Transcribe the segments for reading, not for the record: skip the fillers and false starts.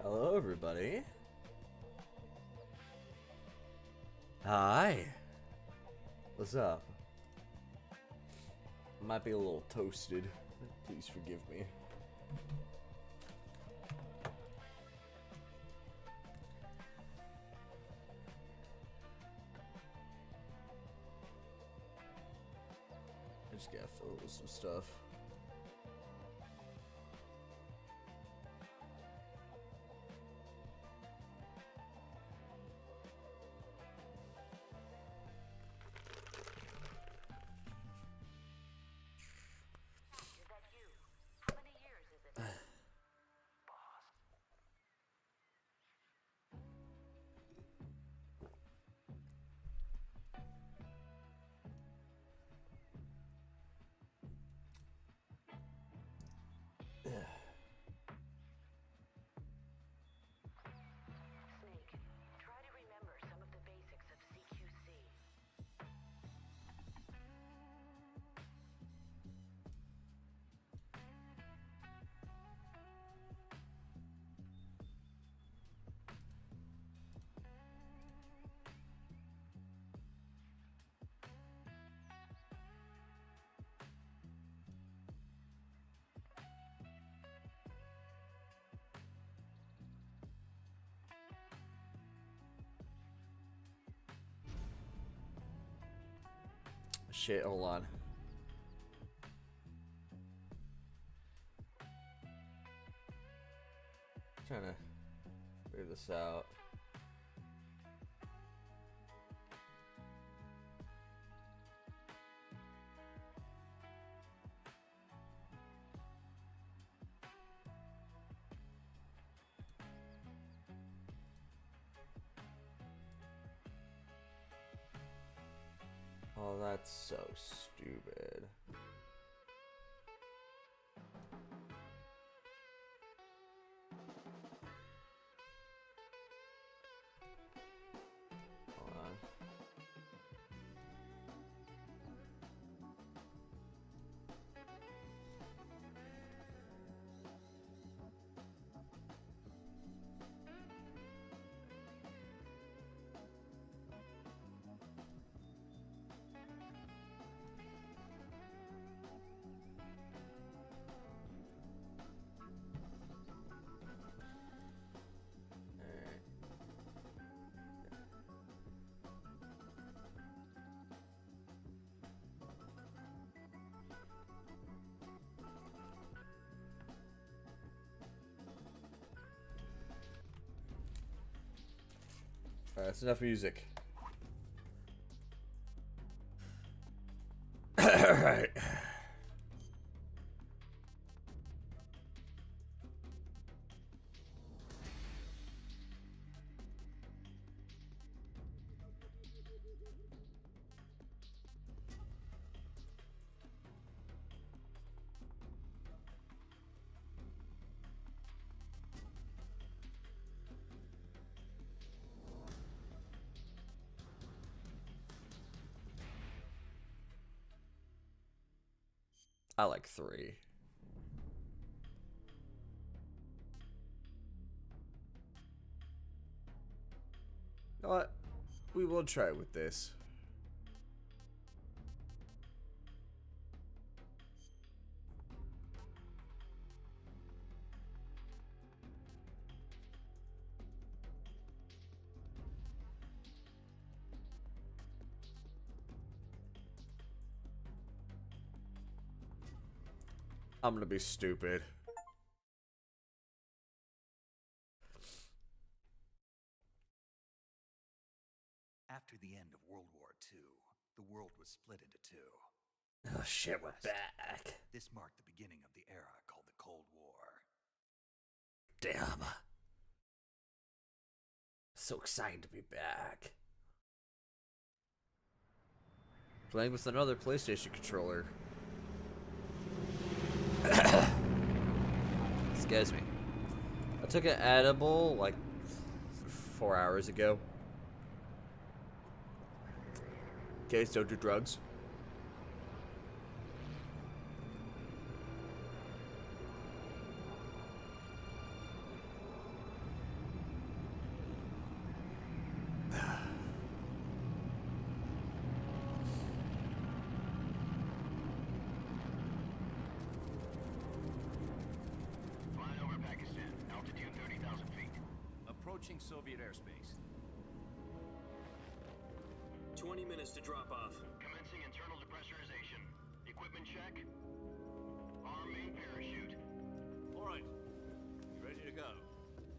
Hello, everybody. Hi. What's up? Might be a little toasted. Please forgive me. I just gotta fill it with some stuff. Shit, hold on. Trying to figure this out. Oh, that's so stupid. Hold on. Alright, that's enough music. Alright. I like 3. You know what? We will try with this. I'm gonna be stupid. After the end of World War II, the world was split into two. Oh shit, we're back. This marked the beginning of the era called the Cold War. Damn. So excited to be back. Playing with another PlayStation controller. Excuse me. I took an edible like 4 hours ago. Okay, so do drugs. Approaching Soviet airspace. 20 minutes to drop off. Commencing internal depressurization. Equipment check. Arm main parachute. All right. Ready to go.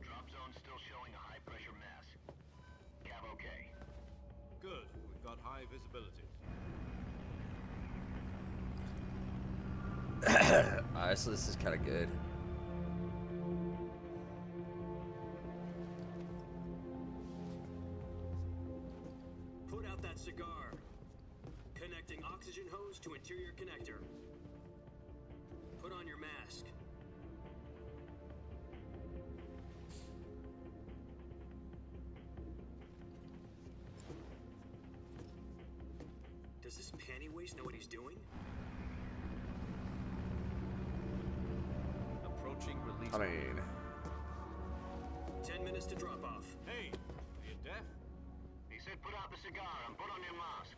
Drop zone still showing a high pressure mass. Cav okay. Good. We've got high visibility. Alright, so this is kind of good. Put out that cigar. Connecting oxygen hose to interior connector. Put on your mask. Does this panty waste know what he's doing? Approaching release. I mean, 10 minutes to drop off. Hey, are you deaf? He said put out the cigar and put on your mask.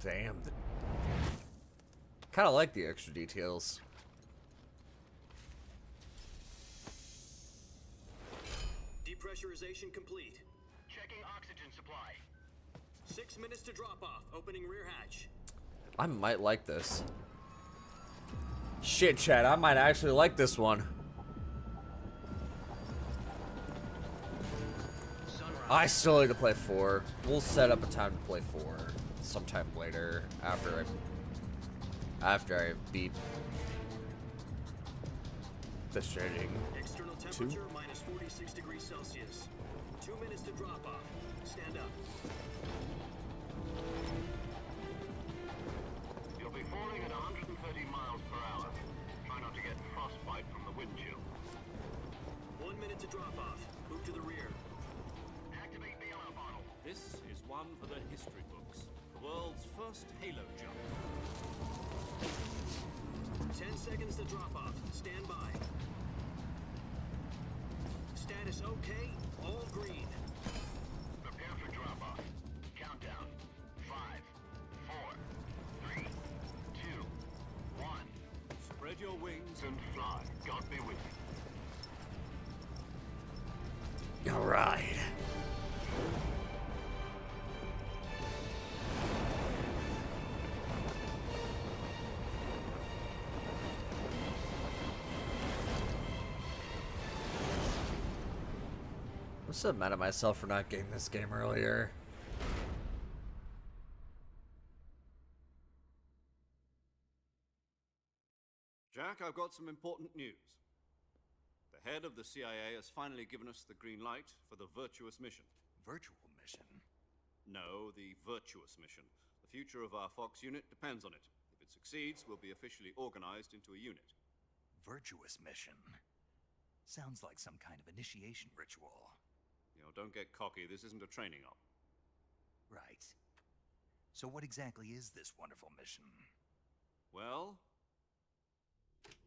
damn. Kind of like the extra details. Depressurization complete. Checking oxygen supply. 6 minutes to drop off. Opening rear hatch. I might like this. Shit, Chad, I might actually like this one. I still need to play 4. We'll set up a time to play 4 sometime later after I beat the shading. External temperature minus 46 degrees Celsius. 2 minutes to drop off. Stand up. You'll be falling at 130 miles per hour. Try not to get frostbite from the wind chill. 1 minute to drop off. Move to the rear. Activate bailout bottle. This is one for the history books. The world's first halo jump. 10 seconds to drop off. Stand by. Status okay. All green. Prepare for drop off. Countdown. 5, 4, 3, 2, 1. Spread your wings And fly. God be with you. All right. I'm so mad at myself for not getting this game earlier. Jack, I've got some important news. The head of the CIA has finally given us the green light for the virtuous mission. Virtual mission? No, the virtuous mission. The future of our Fox unit depends on it. If it succeeds, we'll be officially organized into a unit. Virtuous mission? Sounds like some kind of initiation ritual. You know, don't get cocky. This isn't a training op. Right. So what exactly is this wonderful mission? Well,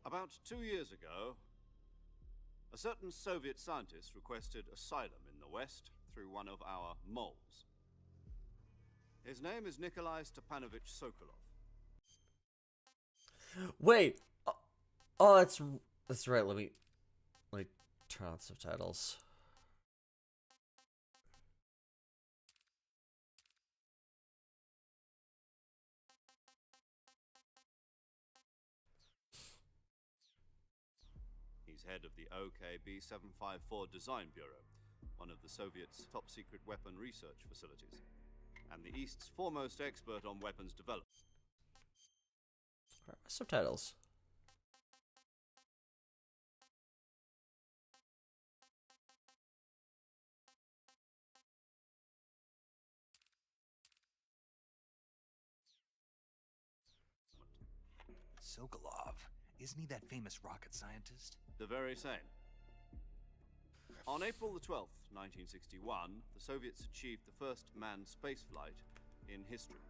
about 2 years ago, a certain Soviet scientist requested asylum in the West through one of our moles. His name is Nikolai Stepanovich Sokolov. Wait. Oh, that's right. Let me turn on subtitles. He's head of the OKB 754 Design Bureau, one of the Soviets' top-secret weapon research facilities, and the East's foremost expert on weapons development. Where are my subtitles? Sokolov. Isn't he that famous rocket scientist? The very same. On April the 12th, 1961, the Soviets achieved the first manned spaceflight in history.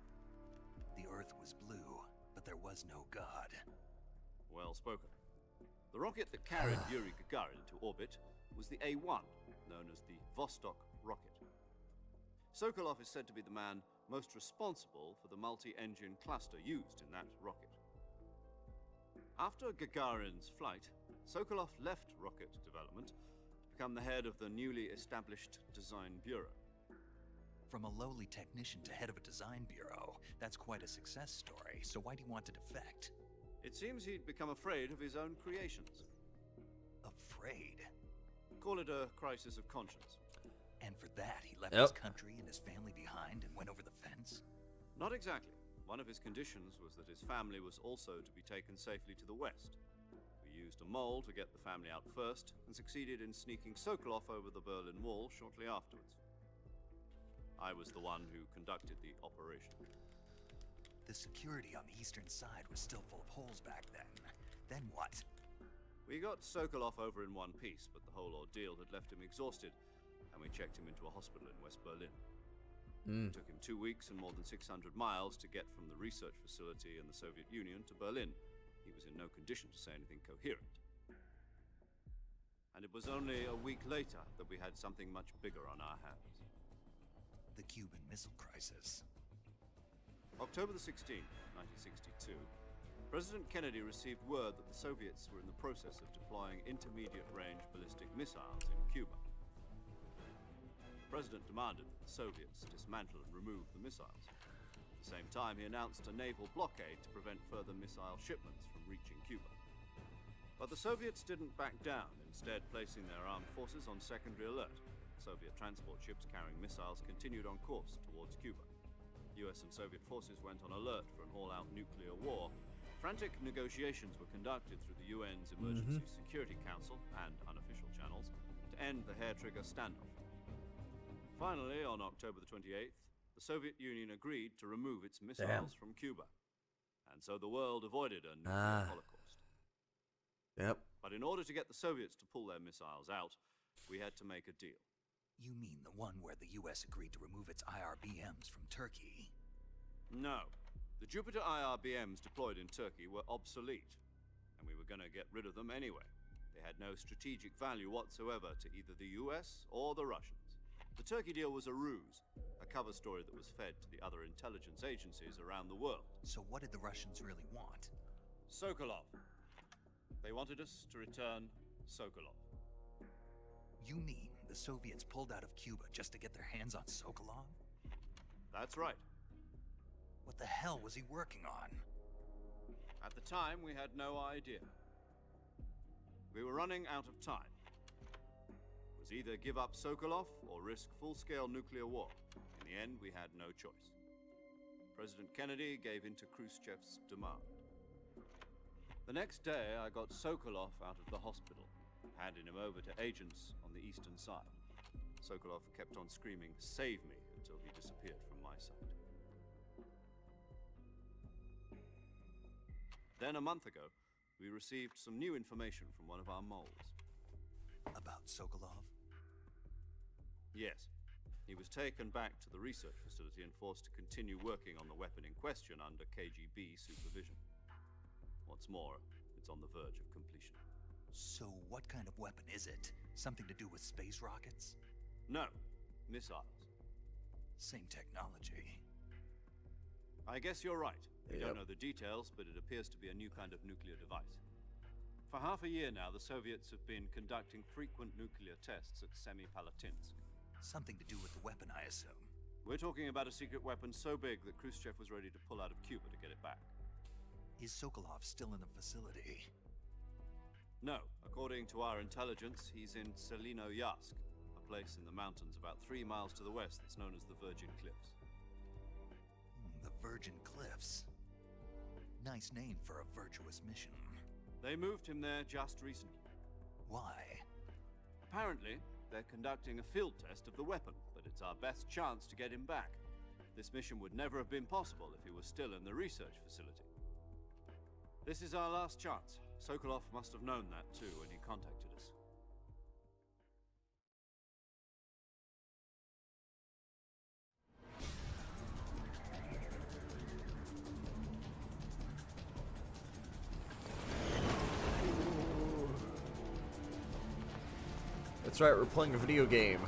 The Earth was blue, but there was no God. Well spoken. The rocket that carried Yuri Gagarin into orbit was the A-1, known as the Vostok rocket. Sokolov is said to be the man most responsible for the multi-engine cluster used in that rocket. After Gagarin's flight, Sokolov left rocket development to become the head of the newly established Design Bureau. From a lowly technician to head of a design bureau, that's quite a success story, so why do you want to defect? It seems he'd become afraid of his own creations. Afraid? Call it a crisis of conscience. And for that, he left his country and his family behind and went over the fence? Not exactly. One of his conditions was that his family was also to be taken safely to the west. We used a mole to get the family out first, and succeeded in sneaking Sokolov over the Berlin Wall shortly afterwards. I was the one who conducted the operation. The security on the eastern side was still full of holes back then. Then what? We got Sokolov over in one piece, but the whole ordeal had left him exhausted, and we checked him into a hospital in West Berlin. It took him 2 weeks and more than 600 miles to get from the research facility in the Soviet Union to Berlin. He was in no condition to say anything coherent. And it was only a week later that we had something much bigger on our hands. The Cuban Missile Crisis. October the 16th, 1962, President Kennedy received word that the Soviets were in the process of deploying intermediate-range ballistic missiles in Cuba. The President demanded that the Soviets dismantle and remove the missiles. At the same time, he announced a naval blockade to prevent further missile shipments from reaching Cuba. But the Soviets didn't back down, instead placing their armed forces on secondary alert. Soviet transport ships carrying missiles continued on course towards Cuba. US and Soviet forces went on alert for an all-out nuclear war. Frantic negotiations were conducted through the UN's Emergency Security Council and unofficial channels to end the hair-trigger standoff. Finally, on October the 28th, the Soviet Union agreed to remove its missiles from Cuba. And so the world avoided a nuclear holocaust. Yep. But in order to get the Soviets to pull their missiles out, we had to make a deal. You mean the one where the US agreed to remove its IRBMs from Turkey? No. The Jupiter IRBMs deployed in Turkey were obsolete, and we were going to get rid of them anyway. They had no strategic value whatsoever to either the US or the Russians. The Turkey deal was a ruse, a cover story that was fed to the other intelligence agencies around the world. So what did the Russians really want? Sokolov. They wanted us to return Sokolov. You mean the Soviets pulled out of Cuba just to get their hands on Sokolov? That's right. What the hell was he working on? At the time, we had no idea. We were running out of time. It was either give up Sokolov or risk full-scale nuclear war. In the end, we had no choice. President Kennedy gave in to Khrushchev's demand. The next day, I got Sokolov out of the hospital, handing him over to agents on the eastern side. Sokolov kept on screaming, "Save me," until he disappeared from my sight. Then a month ago, we received some new information from one of our moles. About Sokolov? Yes. He was taken back to the research facility and forced to continue working on the weapon in question under KGB supervision. What's more, it's on the verge of completion. So what kind of weapon is it? Something to do with space rockets? No, missiles. Same technology. I guess you're right. We Yep. don't know the details, but it appears to be a new kind of nuclear device. For half a year now, the Soviets have been conducting frequent nuclear tests at Semipalatinsk. Something to do with the weapon, I assume. We're talking about a secret weapon so big that Khrushchev was ready to pull out of Cuba to get it back. Is Sokolov still in the facility? No, according to our intelligence, he's in Selinoyarsk, a place in the mountains about 3 miles to the west that's known as the Virgin Cliffs. The Virgin Cliffs. Nice name for a virtuous mission. They moved him there just recently. Why? Apparently, they're conducting a field test of the weapon, but it's our best chance to get him back. This mission would never have been possible if he was still in the research facility. This is our last chance. Sokolov must have known that too when he contacted us. That's right, we're playing a video game.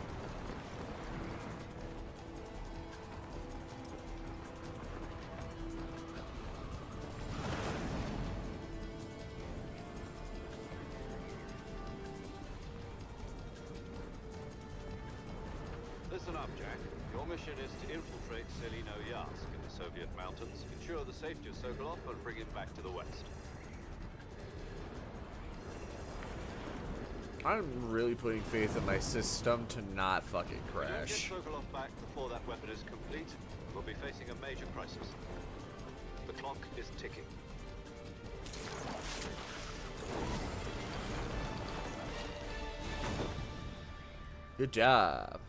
Listen up, Jack. Your mission is to infiltrate Selino Yask in the Soviet mountains, ensure the safety of Sokolov, and bring him back to the west. I'm really putting faith in my system to not fucking If we don't get crash. Sokolov back before that weapon is complete, we'll be facing a major crisis. The clock is ticking. Good job.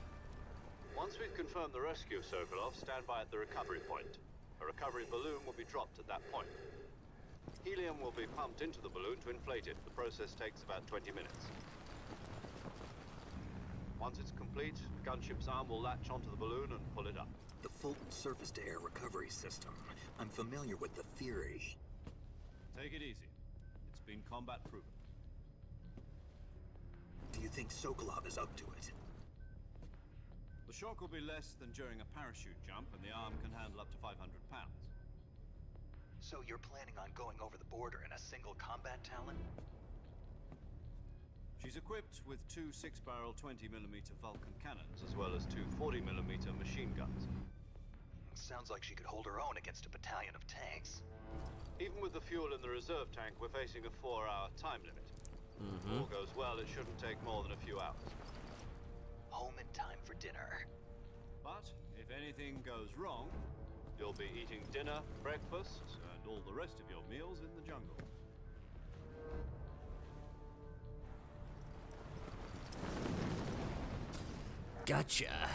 Once we've confirmed the rescue of Sokolov, stand by at the recovery point. A recovery balloon will be dropped at that point. Helium will be pumped into the balloon to inflate it. The process takes about 20 minutes. Once it's complete, the gunship's arm will latch onto the balloon and pull it up. The Fulton surface-to-air recovery system. I'm familiar with the theory. Take it easy. It's been combat proven. Do you think Sokolov is up to it? The shock will be less than during a parachute jump, and the arm can handle up to 500 pounds. So you're planning on going over the border in a single combat Talon? She's equipped with two 6-barrel 20mm Vulcan cannons, as well as two 40mm machine guns. Sounds like she could hold her own against a battalion of tanks. Even with the fuel in the reserve tank, we're facing a 4-hour time limit. If all goes well, it shouldn't take more than a few hours. Home in time for dinner. But if anything goes wrong, you'll be eating dinner, breakfast, and all the rest of your meals in the jungle. Gotcha.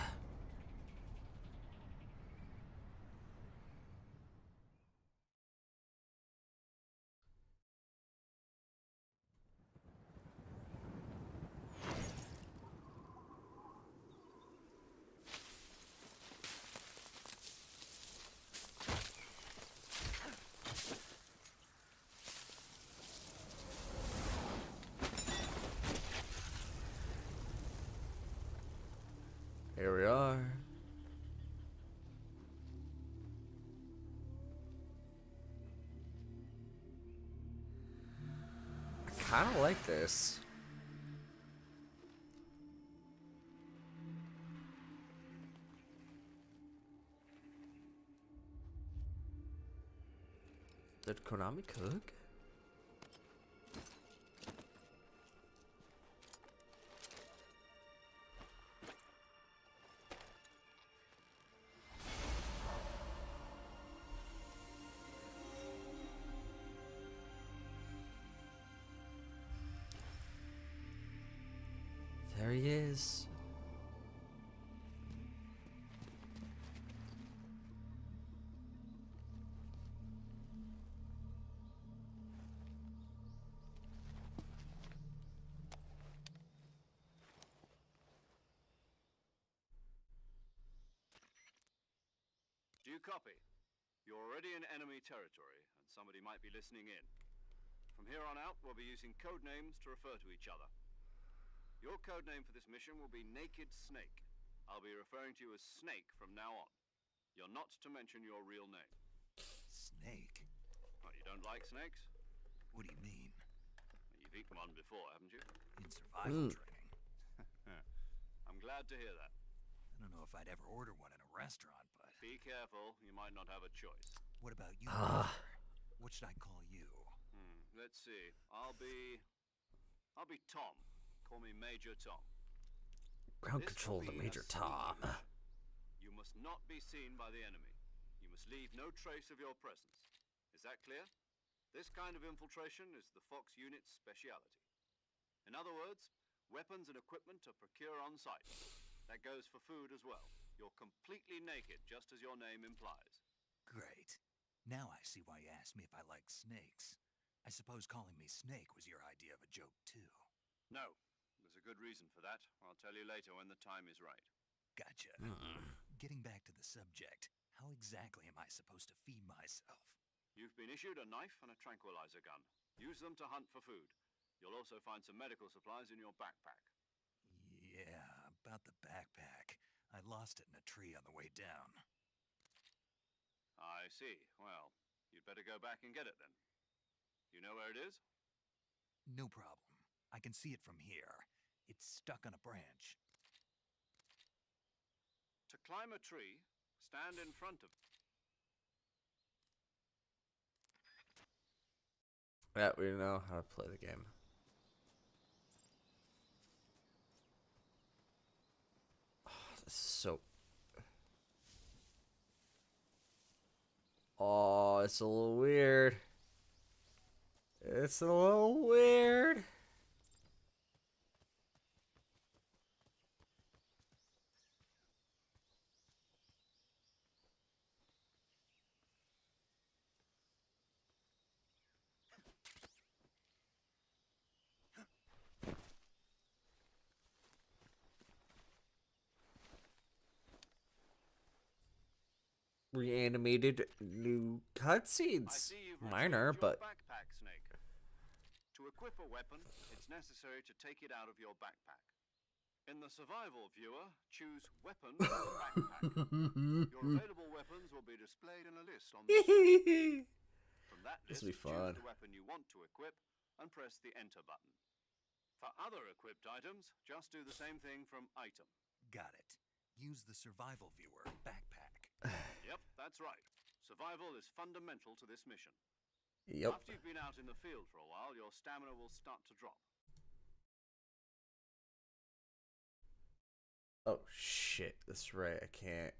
Here we are. I kind of like this. Did Konami cook? There he is. Do you copy? You're already in enemy territory, and somebody might be listening in. From here on out, we'll be using code names to refer to each other. Your code name for this mission will be Naked Snake. I'll be referring to you as Snake from now on. You're not to mention your real name. Snake? What, you don't like snakes? What do you mean? You've eaten one before, haven't you? In survival training. I'm glad to hear that. I don't know if I'd ever order one in a restaurant, but... Be careful, you might not have a choice. What about you, Major? What should I call you? Let's see. I'll be Tom. Call me Major Tom. Ground This control will to be a Major sneaky Tom. mission. You must not be seen by the enemy. You must leave no trace of your presence. Is that clear? This kind of infiltration is the Fox unit's speciality. In other words, weapons and equipment are procured on site. That goes for food as well. You're completely naked, just as your name implies. Great. Now I see why you asked me if I like snakes. I suppose calling me Snake was your idea of a joke, too. No, there's a good reason for that. I'll tell you later when the time is right. Gotcha. Getting back to the subject, how exactly am I supposed to feed myself? You've been issued a knife and a tranquilizer gun. Use them to hunt for food. You'll also find some medical supplies in your backpack. Yeah, about the backpack. I lost it in a tree on the way down. I see. Well, you'd better go back and get it then. You know where it is? No problem. I can see it from here. It's stuck on a branch. To climb a tree, stand in front of... Yeah, we know how to play the game. Oh, this is so... Oh, it's a little weird. It's a little weird. Reanimated new cutscenes. Minor, but backpack, Snake. To equip a weapon, it's necessary to take it out of your backpack. In the survival viewer, choose Weapon from the backpack. Your available weapons will be displayed in a list on the screen. From that list, This'll be fun. choose the weapon you want to equip and press the Enter button. For other equipped items, just do the same thing from Item. Got it. Use the survival viewer backpack. Yep, that's right. Survival is fundamental to this mission. Yep. After you've been out in the field for a while, your stamina will start to drop. Oh shit, that's right. I can't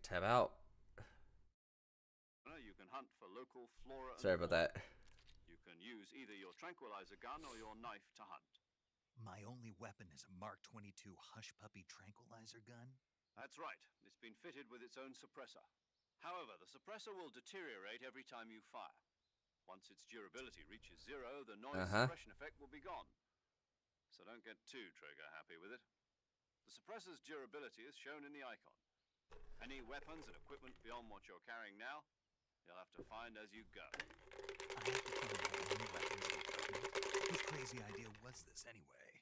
tab out. You can hunt for local flora and Sorry about fauna. that. You can use either your tranquilizer gun or your knife to hunt. My only weapon is a Mark 22 Hush Puppy tranquilizer gun? That's right. It's been fitted with its own suppressor. However, the suppressor will deteriorate every time you fire. Once its durability reaches 0, the noise suppression effect will be gone. So don't get too trigger happy with it. The suppressor's durability is shown in the icon. Any weapons and equipment beyond what you're carrying now, you'll have to find as you go. I have to find my own weapons and equipment. Whose crazy idea was this anyway?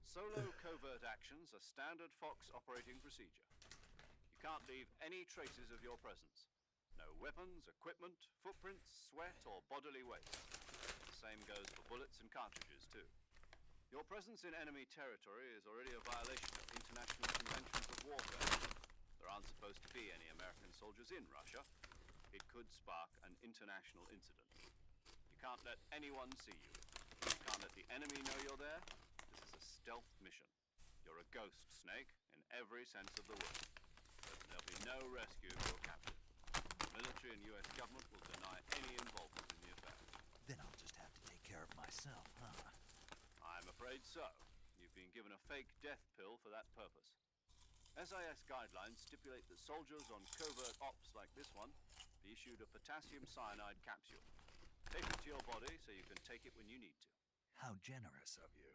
Solo covert actions are standard Fox operating procedure. You can't leave any traces of your presence. No weapons, equipment, footprints, sweat, or bodily waste. The same goes for bullets and cartridges, too. Your presence in enemy territory is already a violation of international conventions of warfare. There aren't supposed to be any American soldiers in Russia. It could spark an international incident. You can't let anyone see you. You can't let the enemy know you're there. This is a stealth mission. You're a ghost, Snake, in every sense of the word. But there'll be no rescue if you're captured. The military and US government will deny any involvement in the affair. Then I'll just have to take care of myself, huh? I'm afraid so. You've been given a fake death pill for that purpose. SIS guidelines stipulate that soldiers on covert ops like this one be issued a potassium cyanide capsule. Tape it to your body so you can take it when you need to. How generous of you.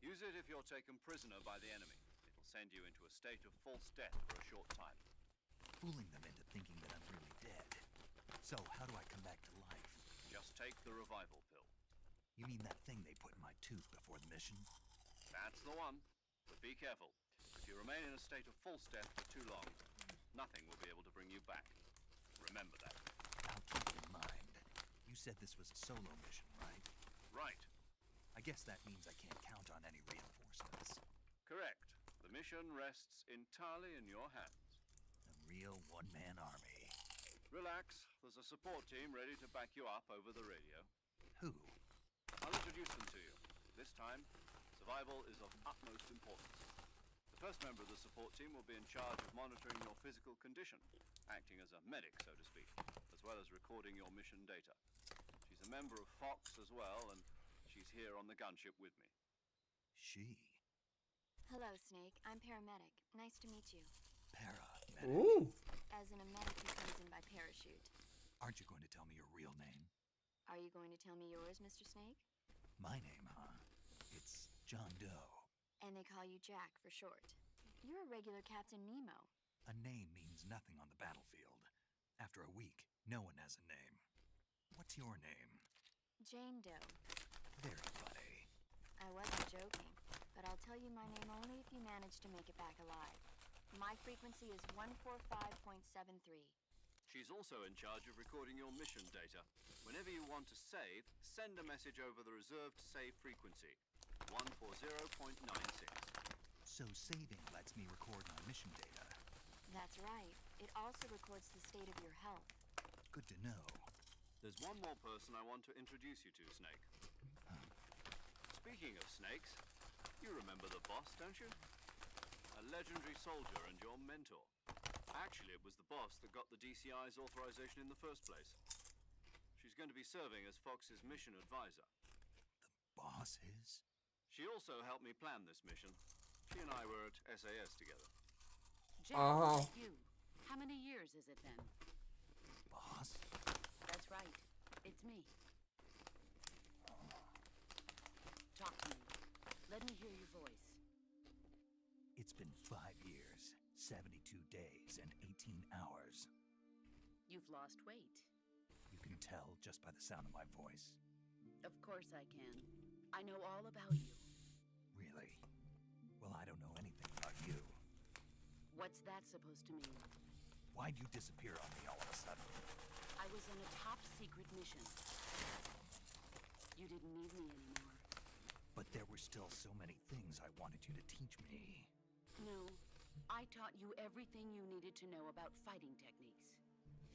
Use it if you're taken prisoner by the enemy. It'll send you into a state of false death for a short time. Fooling them into thinking that I'm really dead. So, how do I come back to life? Just take the revival pill. You mean that thing they put in my tooth before the mission? That's the one. But be careful. If you remain in a state of false death for too long, nothing will be able to bring you back. Remember that. I'll keep it in mind. You said this was a solo mission, right? Right. I guess that means I can't count on any reinforcements. Correct. The mission rests entirely in your hands. A real one-man army. Relax. There's a support team ready to back you up over the radio. Who? I'll introduce them to you. This time, survival is of utmost importance. The first member of the support team will be in charge of monitoring your physical condition, acting as a medic, so to speak, as well as recording your mission data. She's a member of Fox as well, and she's here on the gunship with me. She. Hello, Snake. I'm paramedic. Nice to meet you. Paramedic. Ooh. As in a medic who comes in by parachute. Aren't you going to tell me your real name? Are you going to tell me yours, Mr. Snake? My name, huh? It's John Doe. And they call you Jack for short. You're a regular Captain Nemo. A name means nothing on the battlefield. After a week, no one has a name. What's your name? Jane Doe. Very funny. I wasn't joking, but I'll tell you my name only if you manage to make it back alive. My frequency is 145.73. She's also in charge of recording your mission data. Whenever you want to save, send a message over the reserved save frequency, 140.96. So saving lets me record my mission data. That's right. It also records the state of your health. Good to know. There's one more person I want to introduce you to, Snake. Speaking of snakes, you remember the boss, don't you? A legendary soldier and your mentor. Actually, it was the boss that got the DCI's authorization in the first place. She's going to be serving as Fox's mission advisor. Boss is? She also helped me plan this mission. She and I were at SAS together. Jack, like you. How many years has it been? Boss? That's right. It's me. Talk to me. Let me hear your voice. It's been 5 years, 72 days, and 18 hours. You've lost weight. You can tell just by the sound of my voice. Of course I can. I know all about you. Really? Well, I don't know anything about you. What's that supposed to mean? Why'd you disappear on me all of a sudden? I was on a top-secret mission. You didn't need me anymore. But there were still so many things I wanted you to teach me. No. I taught you everything you needed to know about fighting techniques.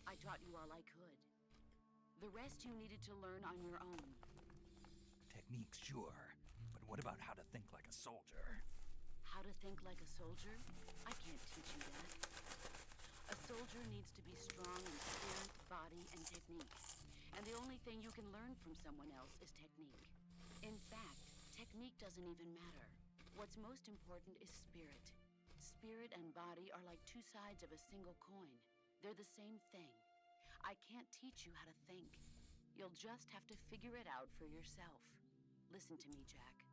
I taught you all I could. The rest you needed to learn on your own. Techniques, sure. But what about how to think like a soldier? How to think like a soldier? I can't teach you that. A soldier needs to be strong in spirit, body, and technique. And the only thing you can learn from someone else is technique. In fact, technique doesn't even matter. What's most important is spirit. Spirit and body are like two sides of a single coin. They're the same thing. I can't teach you how to think. You'll just have to figure it out for yourself. Listen to me, Jack.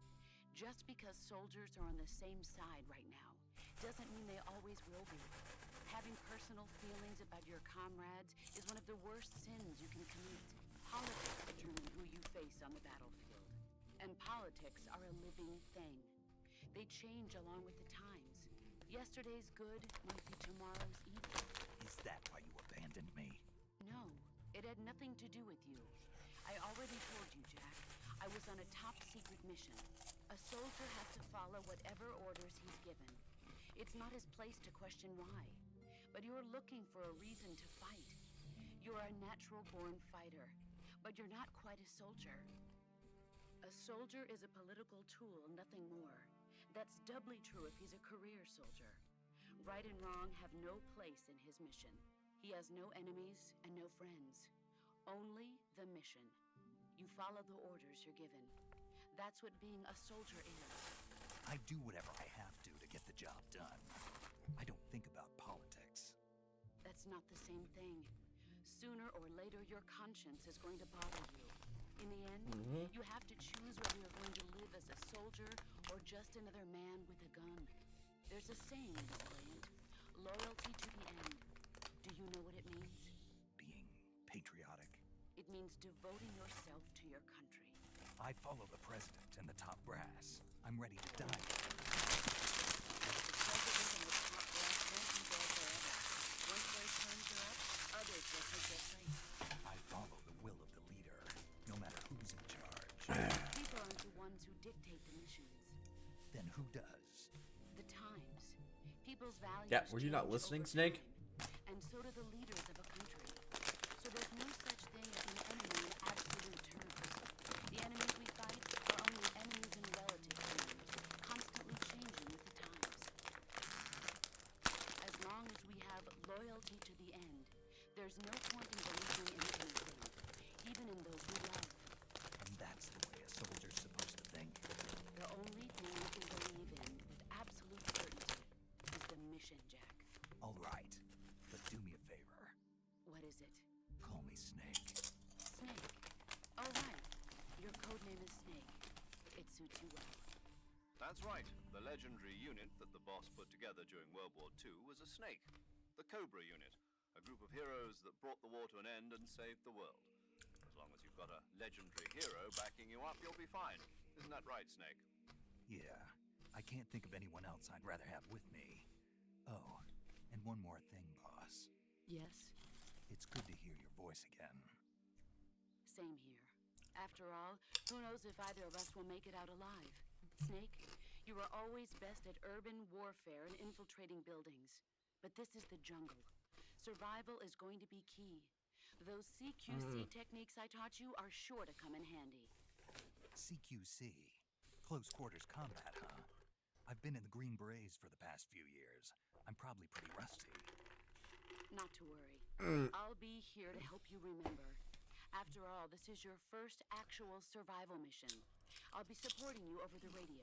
Just because soldiers are on the same side right now doesn't mean they always will be. Having personal feelings about your comrades is one of the worst sins you can commit. Politics determine who you face on the battlefield. And politics are a living thing. They change along with the times. Yesterday's good might be tomorrow's evil. Is that why you abandoned me? No, it had nothing to do with you. I already told you, Jack. I was on a top-secret mission. A soldier has to follow whatever orders he's given. It's not his place to question why. But you're looking for a reason to fight. You're a natural-born fighter, but you're not quite a soldier. A soldier is a political tool, nothing more. That's doubly true if he's a career soldier. Right and wrong have no place in his mission. He has no enemies and no friends. Only the mission. You follow the orders you're given. That's what being a soldier is. I do whatever I have to get the job done. I don't think about politics. That's not the same thing. Sooner or later, your conscience is going to bother you. In the end, you have to choose whether you're going to live as a soldier or just another man with a gun. There's a saying in the Orient, loyalty to the end. Do you know what it means? Being patriotic. It means devoting yourself to your country. I follow the president and the top brass. I'm ready to die. The president and the top brass won't be there forever. Once their terms are up, others will take their place. I follow the will of the leader, no matter who's in charge. People aren't the ones who dictate the missions. Then who does? The times. People's values. Yeah, were you not change listening, over Snake? time, and so do the leaders of a country. So there's no such thing as an enemy in absolute terms. The enemies we fight are only enemies in relative terms, constantly changing with the times. As long as we have loyalty to the end, there's no point in believing in anything, even in those we love. And that's the way a soldier's supposed to think. The only thing we can believe in with absolute certainty is the mission, Jack. All right, but do me a favor. What is it? Call me Snake. Snake. Oh, right. Your codename is Snake. It suits you well. That's right. The legendary unit that the boss put together during World War II was a snake. The Cobra unit. A group of heroes that brought the war to an end and saved the world. As long as you've got a legendary hero backing you up, you'll be fine. Isn't that right, Snake? Yeah, I can't think of anyone else I'd rather have with me. Oh, and one more thing, boss. Yes? It's good to hear your voice again. Same here. After all, who knows if either of us will make it out alive? Snake, you are always best at urban warfare and infiltrating buildings. But this is the jungle. Survival is going to be key. Those CQC techniques I taught you are sure to come in handy. CQC? Close quarters combat, huh? I've been in the Green Berets for the past few years. I'm probably pretty rusty. Not to worry. I'll be here to help you remember. After all, this is your first actual survival mission. I'll be supporting you over the radio.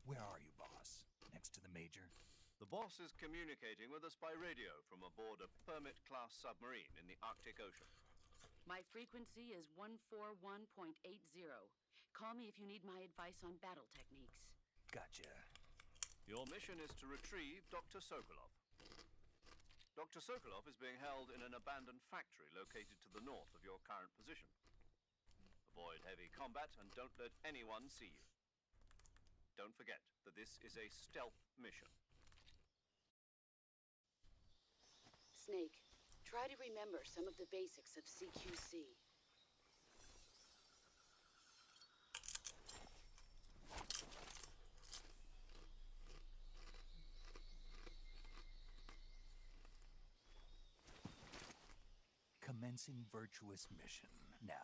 Where are you, boss? Next to the Major? The boss is communicating with us by radio from aboard a Permit-class submarine in the Arctic Ocean. My frequency is 141.80. Call me if you need my advice on battle techniques. Gotcha. Your mission is to retrieve Dr. Sokolov. Dr. Sokolov is being held in an abandoned factory located to the north of your current position. Avoid heavy combat and don't let anyone see you. Don't forget that this is a stealth mission. Snake, try to remember some of the basics of CQC. Commencing virtuous mission now.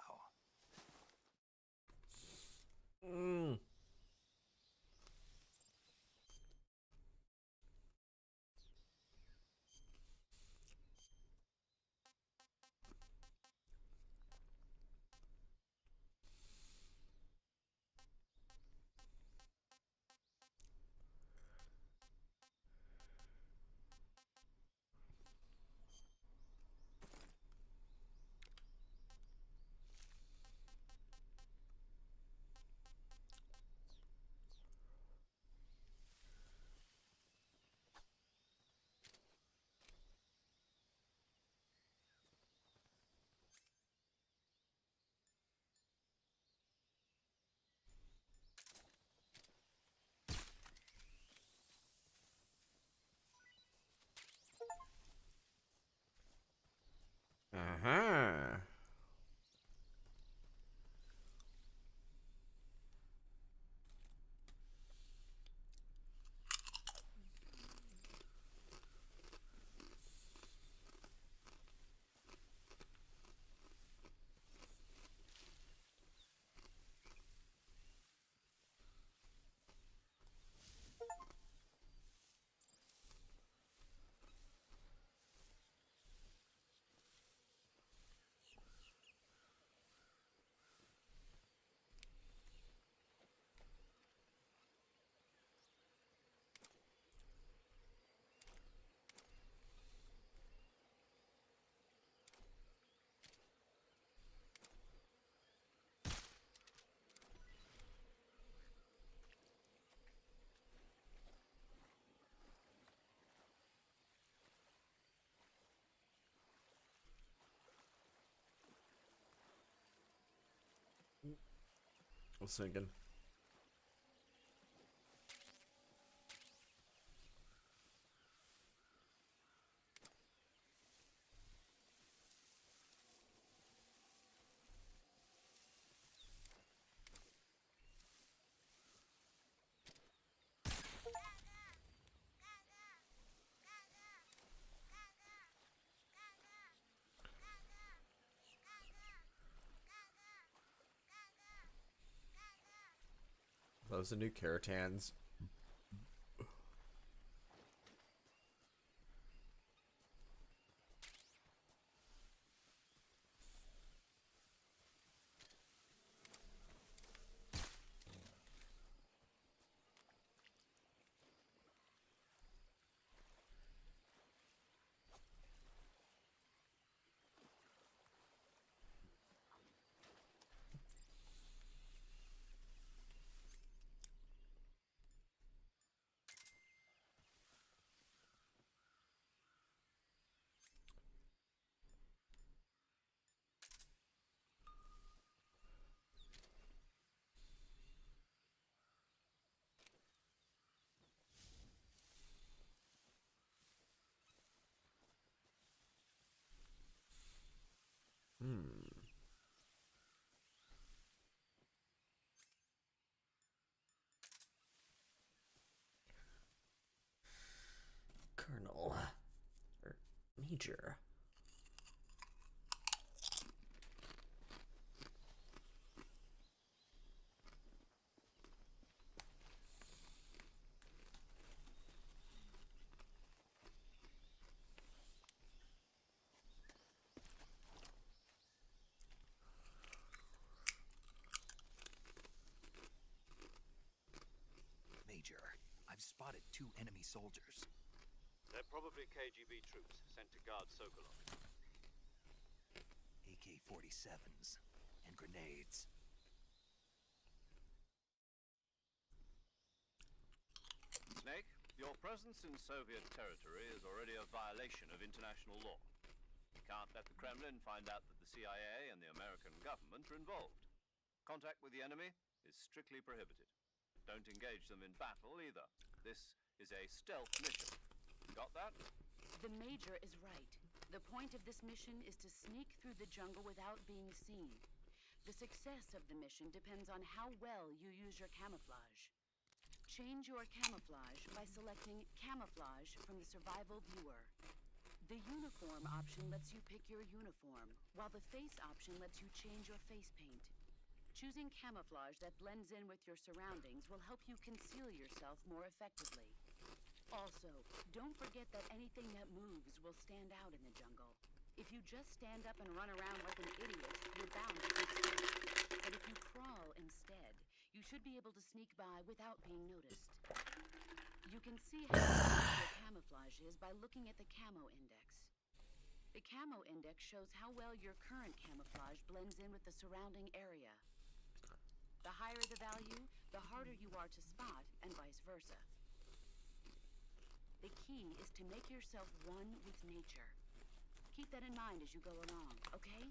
Uh-huh. I was thinking. Those are new Caratans. Major. Major, I've spotted 2 enemy soldiers. They're probably KGB troops sent to guard Sokolov. AK-47s and grenades. Snake, your presence in Soviet territory is already a violation of international law. You can't let the Kremlin find out that the CIA and the American government are involved. Contact with the enemy is strictly prohibited. Don't engage them in battle either. This is a stealth mission. Got that? The Major is right. The point of this mission is to sneak through the jungle without being seen. The success of the mission depends on how well you use your camouflage. Change your camouflage by selecting Camouflage from the Survival Viewer. The Uniform option lets you pick your uniform, while the Face option lets you change your face paint. Choosing camouflage that blends in with your surroundings will help you conceal yourself more effectively. Also, don't forget that anything that moves will stand out in the jungle. If you just stand up and run around like an idiot, you're bound to get stuck. But if you crawl instead, you should be able to sneak by without being noticed. You can see how effective your camouflage is by looking at the Camo Index. The Camo Index shows how well your current camouflage blends in with the surrounding area. The higher the value, the harder you are to spot, and vice versa. The key is to make yourself one with nature. Keep that in mind as you go along, okay?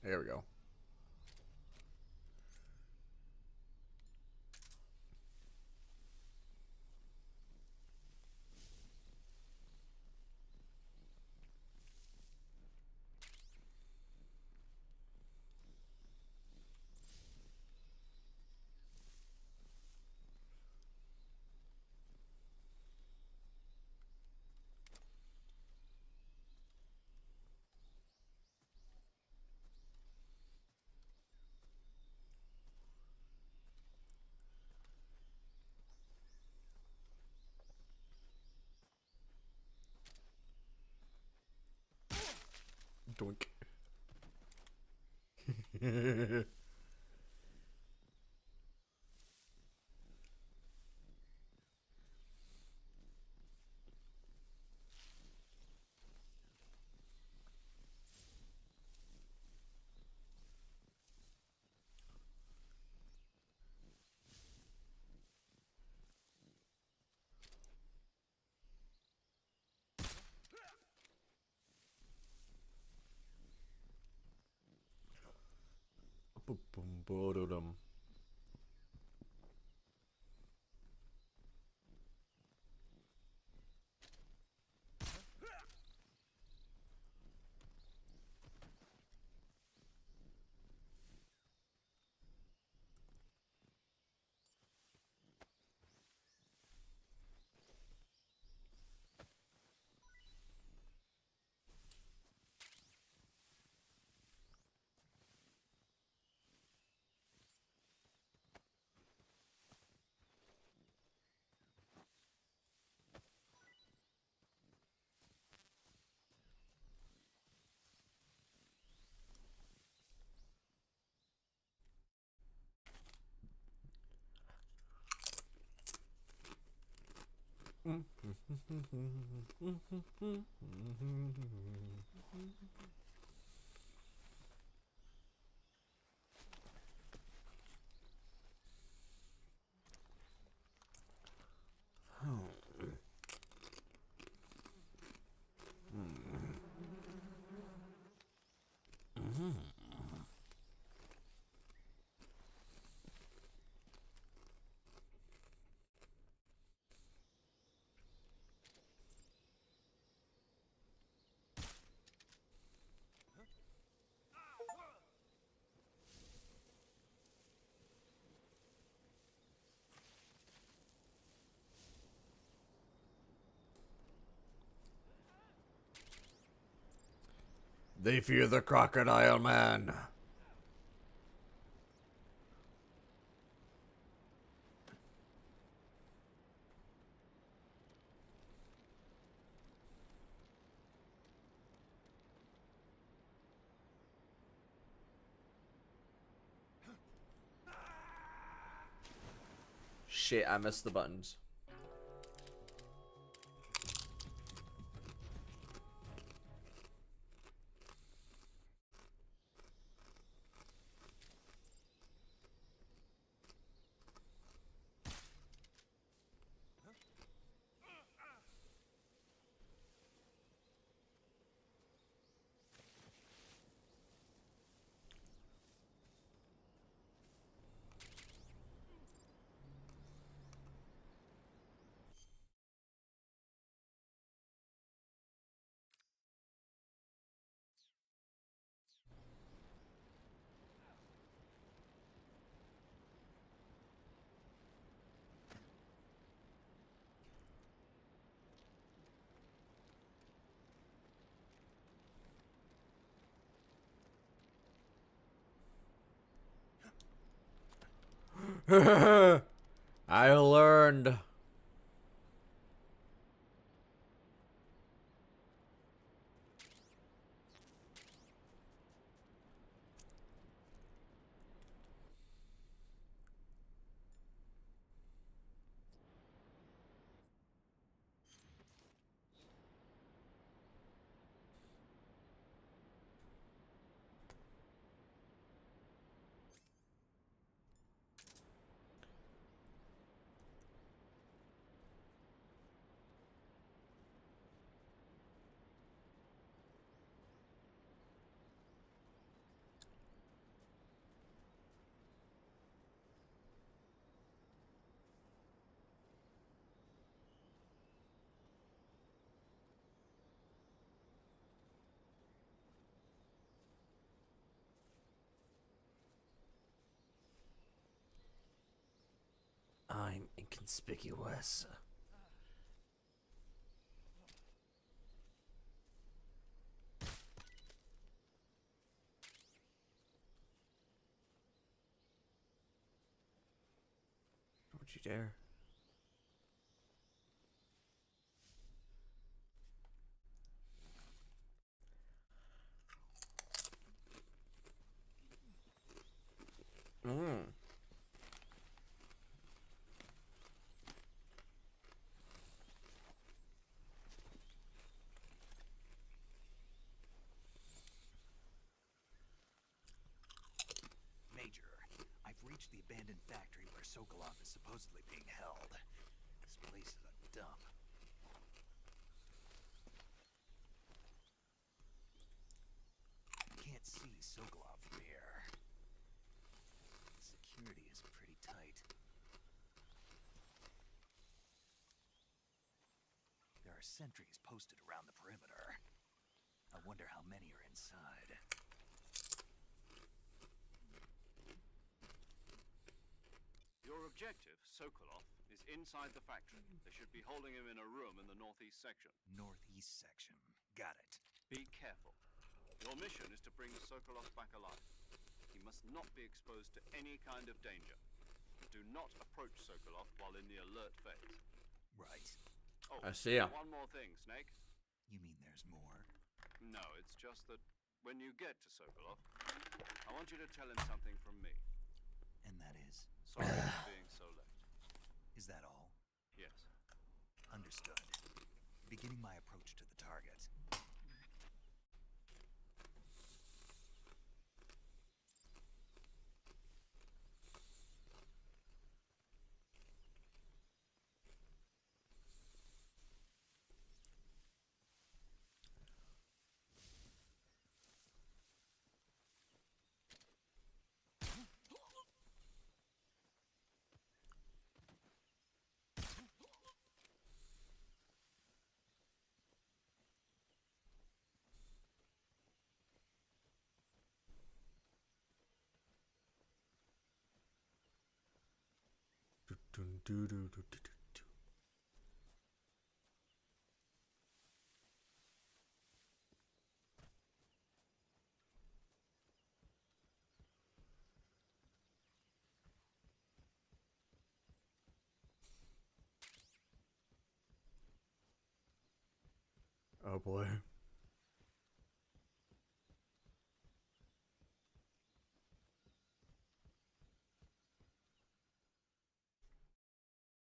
There we go. Doink. Boom, boom, boom. They fear the crocodile man. Shit, I missed the buttons. I learned. I'm inconspicuous. Don't you dare. Mm. Major, I've reached the abandoned factory where Sokolov is supposedly being held. This place is a dump. Can't see Sokolov from here. Security is pretty tight. There are sentries posted around the perimeter. I wonder how many are inside. Your objective, Sokolov, is inside the factory. They should be holding him in a room in the northeast section. Northeast section. Got it. Be careful. Your mission is to bring Sokolov back alive. He must not be exposed to any kind of danger. Do not approach Sokolov while in the alert phase. Right. Oh, I see ya. one more thing, Snake. You mean there's more? No, it's just that when you get to Sokolov, I want you to tell him something from me. And that is? Sorry for being so late. Is that all? Yes. Understood. beginning my approach to the target. Oh boy.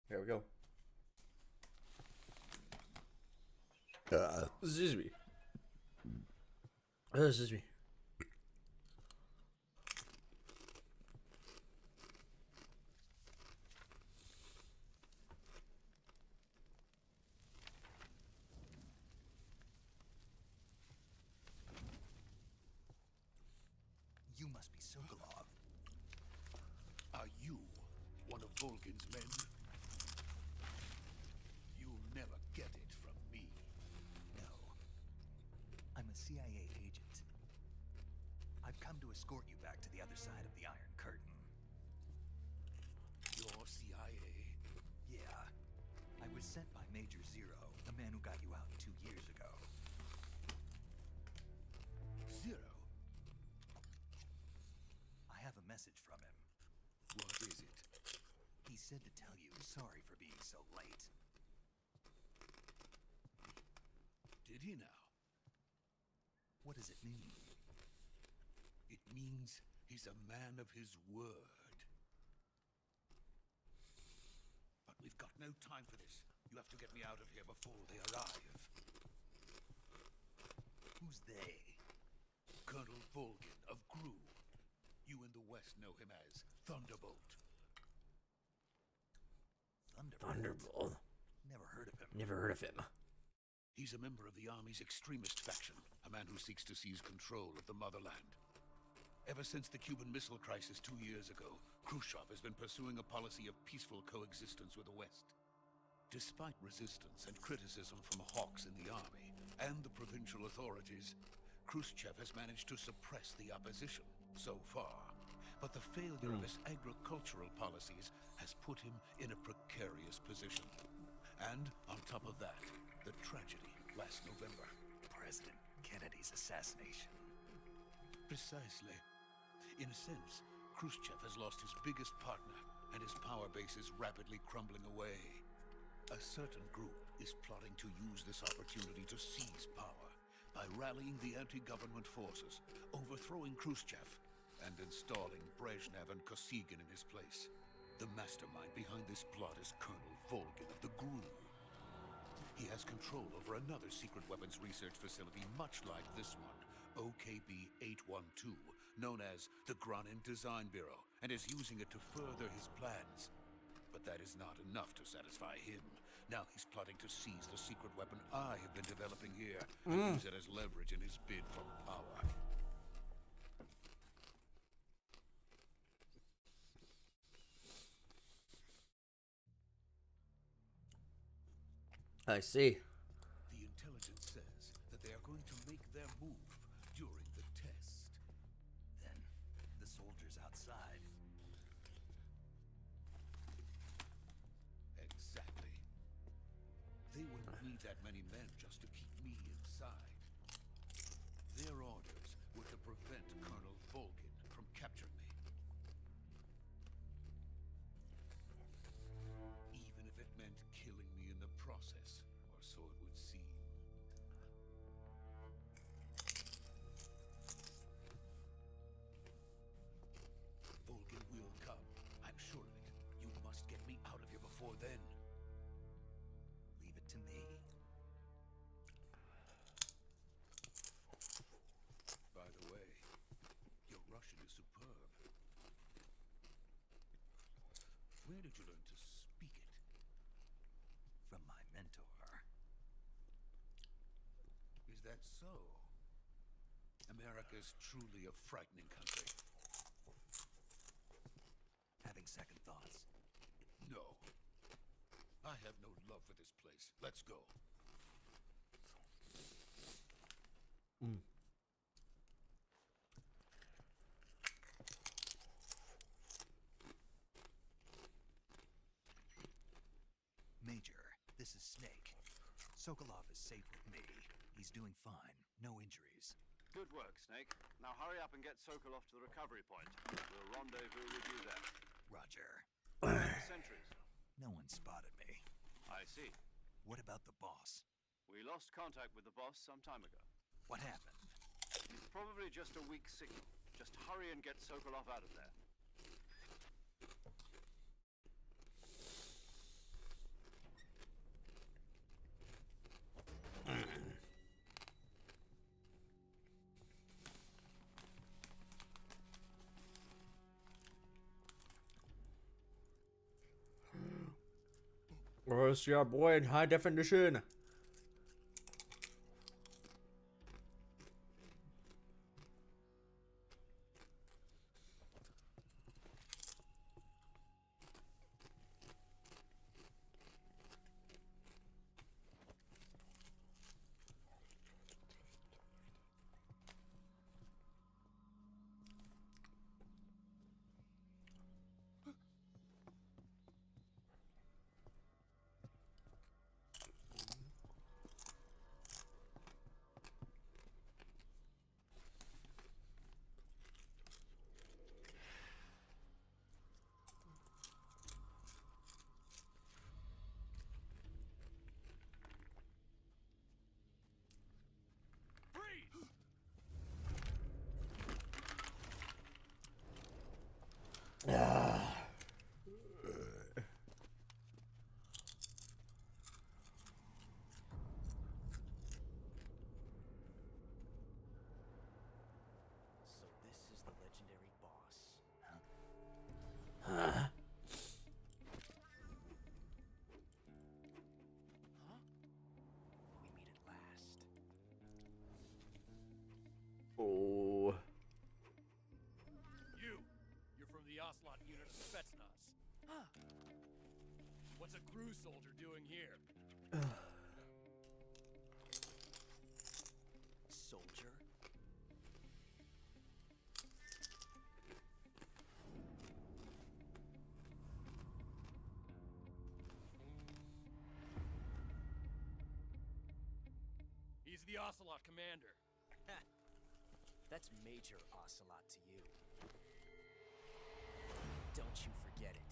Here we go. Excuse me. Excuse me. You must be Sokolov. Are you one of Volgin's men? You'll never get it from me. No. I'm a CIA agent. I've come to escort you back to the other side of the Iron Curtain. You're CIA? Yeah. I was sent by Major Zero, the man who got you out 2 years ago. Zero? I have a message from him. What is it? He said to tell you sorry for being so late. Did he now? What does it mean? It means he's a man of his word. But we've got no time for this. You have to get me out of here before they arrive. Who's they? Colonel Volgin of Gru. You in the West know him as Thunderbolt. Thunderbolt. Never heard of him. Never heard of him. He's a member of the Army's extremist faction, a man who seeks to seize control of the motherland. Ever since the Cuban Missile Crisis 2 years ago, Khrushchev has been pursuing a policy of peaceful coexistence with the West. Despite resistance and criticism from hawks in the army and the provincial authorities, Khrushchev has managed to suppress the opposition so far. But the failure of his agricultural policies has put him in a precarious position. And on top of that, the tragedy last November. President Kennedy's assassination. Precisely. In a sense, Khrushchev has lost his biggest partner, and his power base is rapidly crumbling away. A certain group is plotting to use this opportunity to seize power by rallying the anti-government forces, overthrowing Khrushchev, and installing Brezhnev and Kosygin in his place. The mastermind behind this plot is Colonel Volgin of the GRU. He has control over another secret weapons research facility much like this one, OKB-812, known as the Granin Design Bureau, and is using it to further his plans. But that is not enough to satisfy him. Now he's plotting to seize the secret weapon I have been developing here and use it as leverage in his bid for power. I see. The intelligence says that they are going to make their move during the test. Then, the soldiers outside. Exactly. They wouldn't need that many men just to keep me inside. Their orders were to prevent Colonel Volgin from capturing me. Even if it meant killing me in the process, or so it would seem. Volgin will come. I'm sure of it. You must get me out of here before then. Leave it to me. Where did you learn to speak it? From my mentor. Is that so? America's truly a frightening country. Having second thoughts. No. I have no love for this place. Let's go. Major, this is Snake. Sokolov is safe with me. He's doing fine. No injuries. Good work, Snake. Now hurry up and get Sokolov to the recovery point. We'll rendezvous with you there. Roger. Sentries. No one spotted me. I see. What about the boss? We lost contact with the boss some time ago. What happened? Probably just a weak signal. Just hurry and get Sokolov out of there. Where's your boy in high definition? So this is the legendary boss. Huh? Huh? We meet at last. Oh. You're from the Ocelot unit of Spetsnaz. Huh. What's a crew soldier doing here? Soldier? He's the Ocelot commander. That's Major Ocelot to you. Don't you forget it.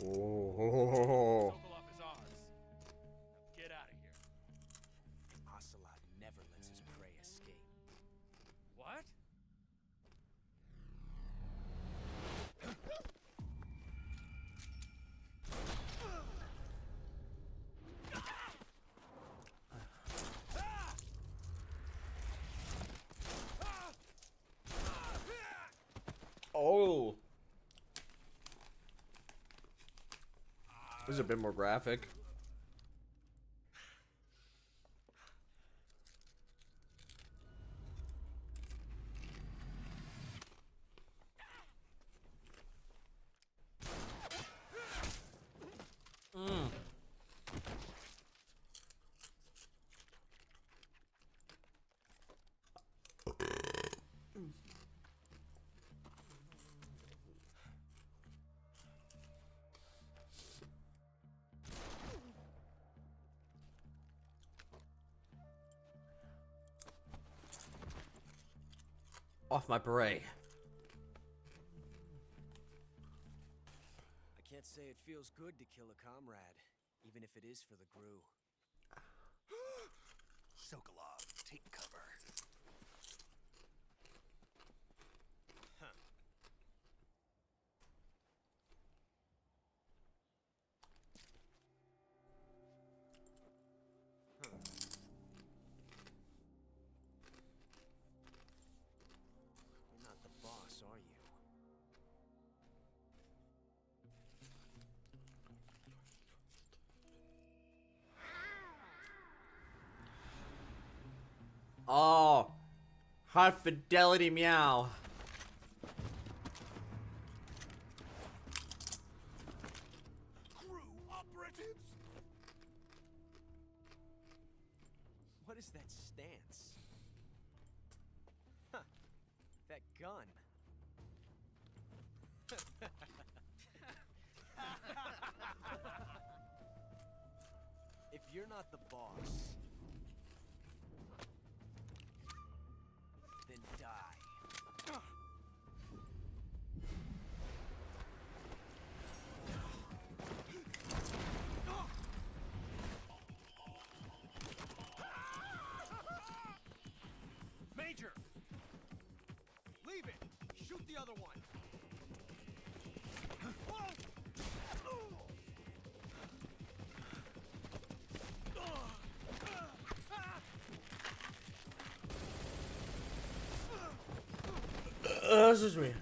Oh. Sokolov is ours. Now get out of here. Ocelot never lets his prey escape. What? Oh. This is a bit more graphic. Off my beret. I can't say it feels good to kill a comrade, even if it is for the GRU. Sokolov, take cover. Huh. Oh, high fidelity meow. Crew operatives! What is that stance? Huh. That gun. If you're not the boss, then die. Major! Leave it! Shoot the other one! This is me.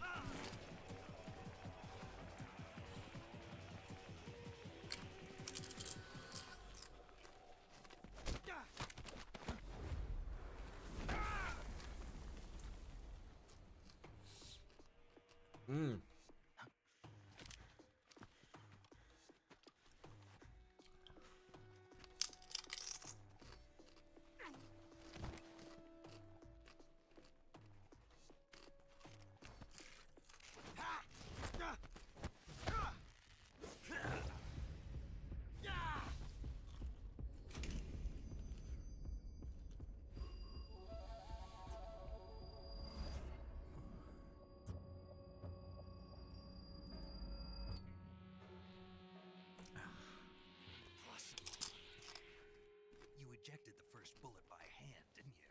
You ejected the first bullet by hand, didn't you?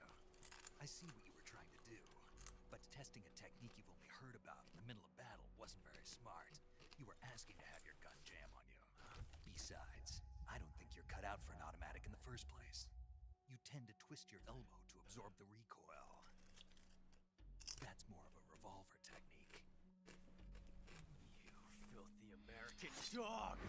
I see what you were trying to do. But testing a technique you've only heard about in the middle of battle wasn't very smart. You were asking to have your gun jam on you. Besides, I don't think you're cut out for an automatic in the first place. You tend to twist your elbow to absorb the recoil. That's more of a revolver technique. You filthy American dog!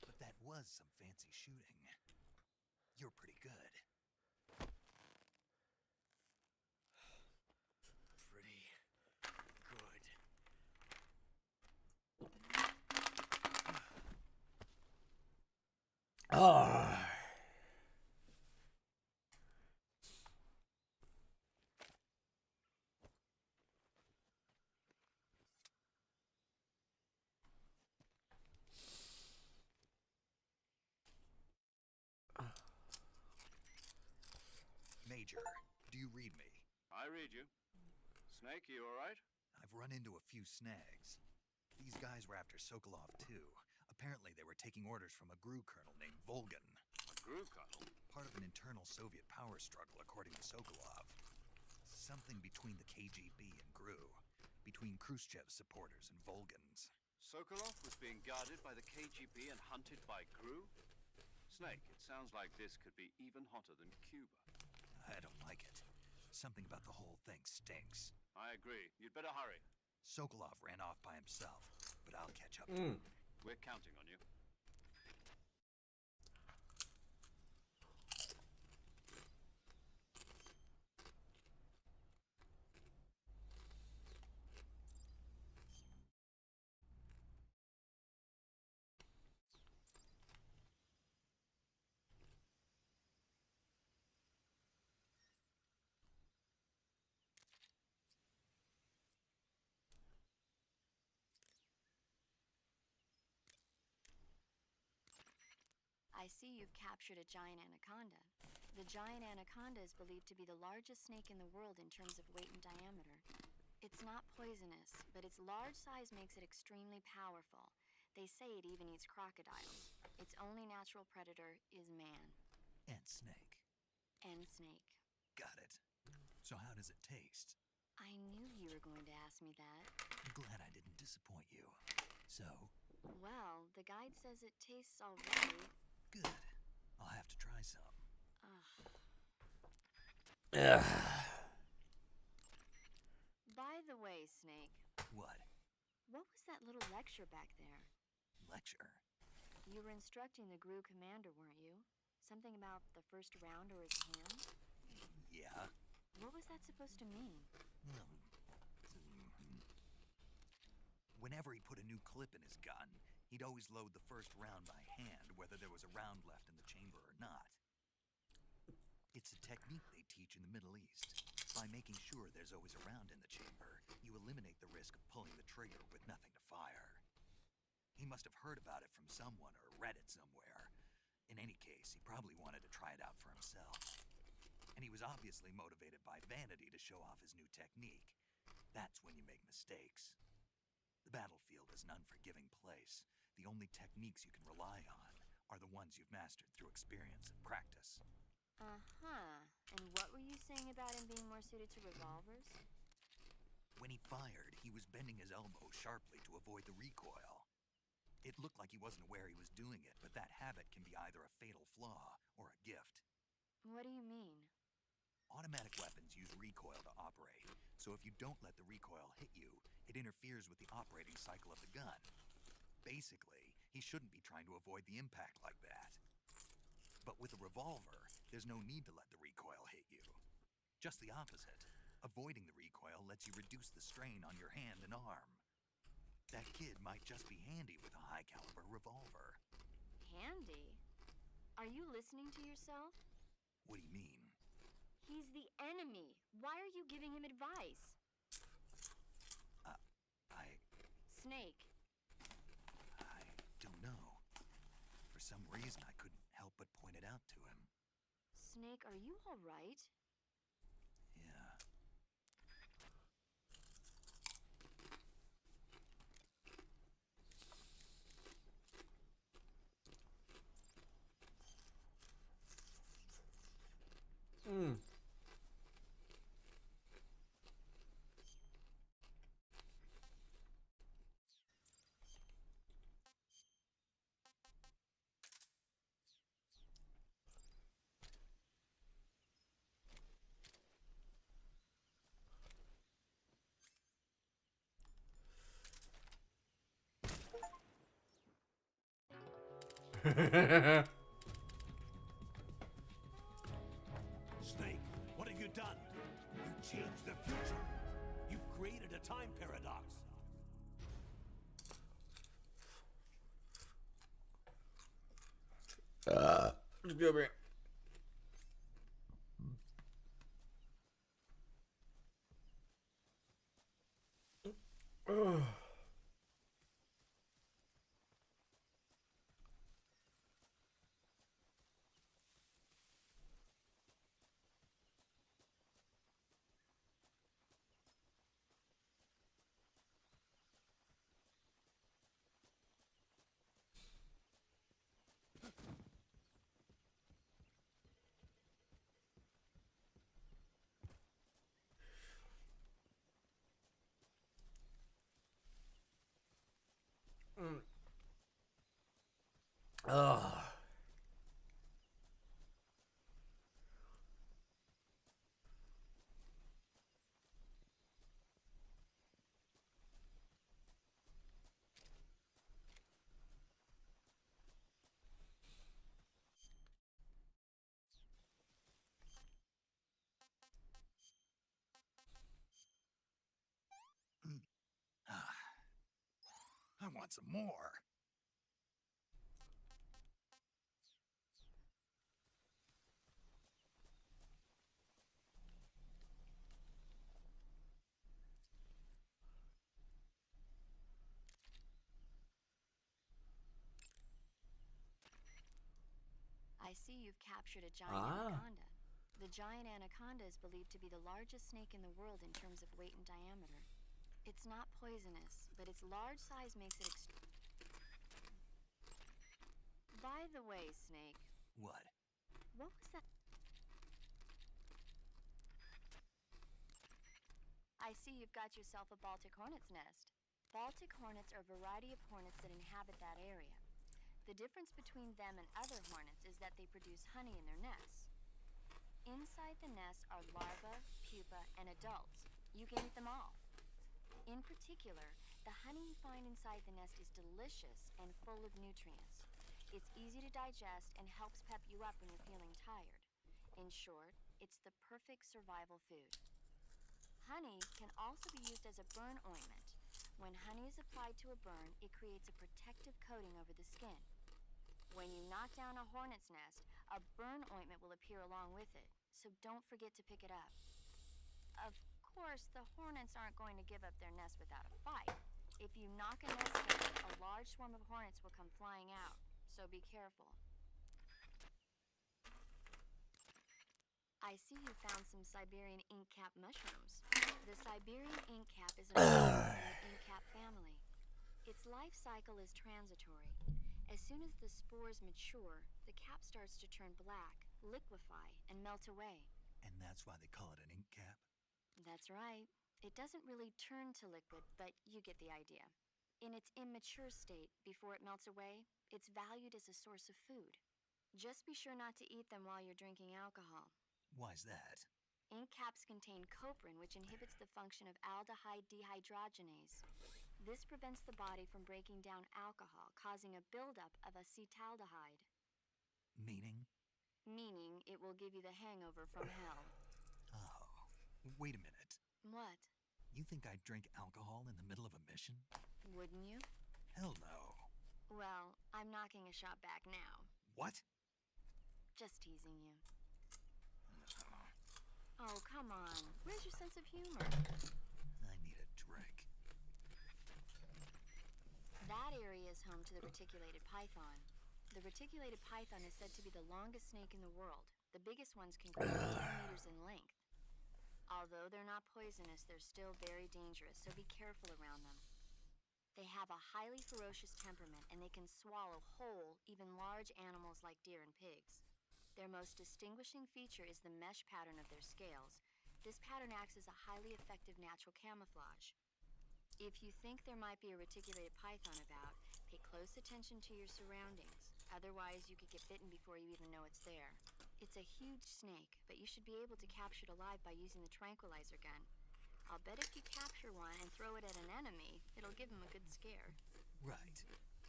But that was some fancy shooting. You're pretty good. Pretty good. Major, do you read me? I read you. Snake, you alright? I've run into a few snags. These guys were after Sokolov too. Apparently they were taking orders from a GRU colonel named Volgan. A GRU colonel? Part of an internal Soviet power struggle, according to Sokolov. Something between the KGB and GRU. Between Khrushchev's supporters and Volgan's. Sokolov was being guarded by the KGB and hunted by GRU? Snake, it sounds like this could be even hotter than Cuba. I don't like it. Something about the whole thing stinks. I agree. You'd better hurry. Sokolov ran off by himself, but I'll catch up to him. We're counting on you. I see you've captured a giant anaconda. The giant anaconda is believed to be the largest snake in the world in terms of weight and diameter. It's not poisonous, but its large size makes it extremely powerful. They say it even eats crocodiles. Its only natural predator is man. And snake. And snake. Got it. So how does it taste? I knew you were going to ask me that. I'm glad I didn't disappoint you. So? Well, the guide says it tastes all right. Good. I'll have to try some. Ugh. By the way, Snake, What? what was that little lecture back there? Lecture? You were instructing the GRU commander, weren't you? Something about the first round or his hand? Yeah. What was that supposed to mean? Whenever he put a new clip in his gun, he'd always load the first round by hand, whether there was a round left in the chamber or not. It's a technique they teach in the Middle East. By making sure there's always a round in the chamber, you eliminate the risk of pulling the trigger with nothing to fire. He must have heard about it from someone or read it somewhere. In any case, he probably wanted to try it out for himself. And he was obviously motivated by vanity to show off his new technique. That's when you make mistakes. The battlefield is an unforgiving place. The only techniques you can rely on are the ones you've mastered through experience and practice. Uh-huh. And what were you saying about him being more suited to revolvers? When he fired, he was bending his elbow sharply to avoid the recoil. It looked like he wasn't aware he was doing it, but that habit can be either a fatal flaw or a gift. What do you mean? Automatic weapons use recoil to operate, so if you don't let the recoil hit you, it interferes with the operating cycle of the gun. Basically, he shouldn't be trying to avoid the impact like that. But with a revolver, there's no need to let the recoil hit you. Just the opposite. Avoiding the recoil lets you reduce the strain on your hand and arm. That kid might just be handy with a high-caliber revolver. Handy? Are you listening to yourself? What do you mean? He's the enemy. Why are you giving him advice? Snake. I don't know. For some reason, I couldn't help but point it out to him. Snake, are you all right? Yeah. Snake, what have you done? You changed the future. You've created a time paradox. Just go over here. Ugh. I want some more. I see you've captured a giant anaconda. The giant anaconda is believed to be the largest snake in the world in terms of weight and diameter. It's not poisonous, but its large size makes it By the way, Snake. What? What was that? I see you've got yourself a Baltic hornet's nest. Baltic hornets are a variety of hornets that inhabit that area. The difference between them and other hornets is that they produce honey in their nests. Inside Inside the nest are larvae, pupa, and adults. You can eat them all. In particular, the honey you find inside the nest is delicious and full of nutrients. It's easy to digest and helps pep you up when you're feeling tired. In short, it's the perfect survival food. Honey can also be used as a burn ointment. When honey is applied to a burn, it creates a protective coating over the skin. When you knock down a hornet's nest, a burn ointment will appear along with it, so don't forget to pick it up. Of course, the hornets aren't going to give up their nest without a fight. If you knock a nest down, a large swarm of hornets will come flying out, so be careful. I see you found some Siberian ink cap mushrooms. The Siberian ink cap is a mushroom in the ink cap family. Its life cycle is transitory. As soon as the spores mature, the cap starts to turn black, liquefy, and melt away. And that's why they call it an ink cap? That's right. It doesn't really turn to liquid, but you get the idea. In its immature state, before it melts away, it's valued as a source of food. Just be sure not to eat them while you're drinking alcohol. Why's that? Ink caps contain coprin, which inhibits the function of aldehyde dehydrogenase. This prevents the body from breaking down alcohol, causing a buildup of acetaldehyde. Meaning? Meaning it will give you the hangover from hell. Oh, wait a minute. What? You think I'd drink alcohol in the middle of a mission? Wouldn't you? Hell no. Well, I'm knocking a shot back now. What? Just teasing you. Oh, come on. Where's your sense of humor? I need a drink. That area is home to the reticulated python. The reticulated python is said to be the longest snake in the world. The biggest ones can grow to 10 meters in length. Although they're not poisonous, they're still very dangerous, so be careful around them. They have a highly ferocious temperament, and they can swallow whole, even large animals like deer and pigs. Their most distinguishing feature is the mesh pattern of their scales. This pattern acts as a highly effective natural camouflage. If you think there might be a reticulated python about, pay close attention to your surroundings. Otherwise, you could get bitten before you even know it's there. It's a huge snake, but you should be able to capture it alive by using the tranquilizer gun. I'll bet if you capture one and throw it at an enemy, it'll give him a good scare. Right.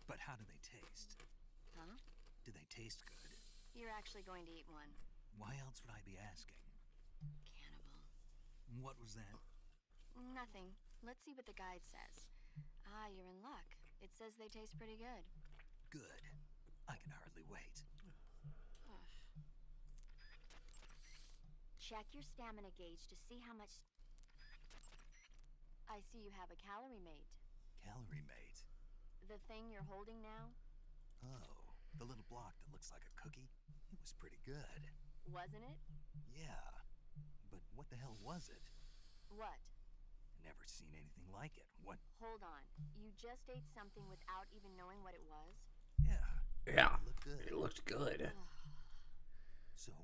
But how do they taste? Huh? Do they taste good? You're actually going to eat one. Why else would I be asking? Cannibal. What was that? Nothing. Let's see what the guide says. Ah, you're in luck. It says they taste pretty good. Good. I can hardly wait. Check your stamina gauge to see how much... I see you have a calorie mate. Calorie mate? The thing you're holding now? Oh, the little block that looks like a cookie? It was pretty good. Wasn't it? Yeah. But what the hell was it? What? Never seen anything like it. What? Hold on. You just ate something without even knowing what it was? Yeah. Yeah. It looked good. It looked good. So,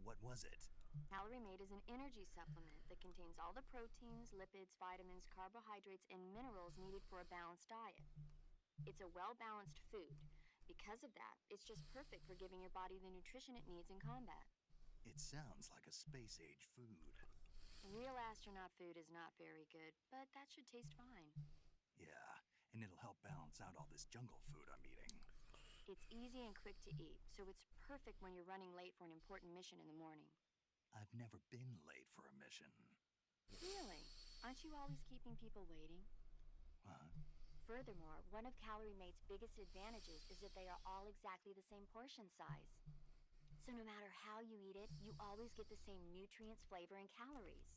what was it? Calorie Mate is an energy supplement that contains all the proteins, lipids, vitamins, carbohydrates, and minerals needed for a balanced diet. It's a well-balanced food. Because of that, it's just perfect for giving your body the nutrition it needs in combat. It sounds like a space-age food. Real astronaut food is not very good, but that should taste fine. Yeah, and it'll help balance out all this jungle food I'm eating. It's easy and quick to eat, so it's perfect when you're running late for an important mission in the morning. I've never been late for a mission. Really? Aren't you always keeping people waiting? Huh? Furthermore, one of Calorie Mate's biggest advantages is that they are all exactly the same portion size. So no matter how you eat it, you always get the same nutrients, flavor, and calories.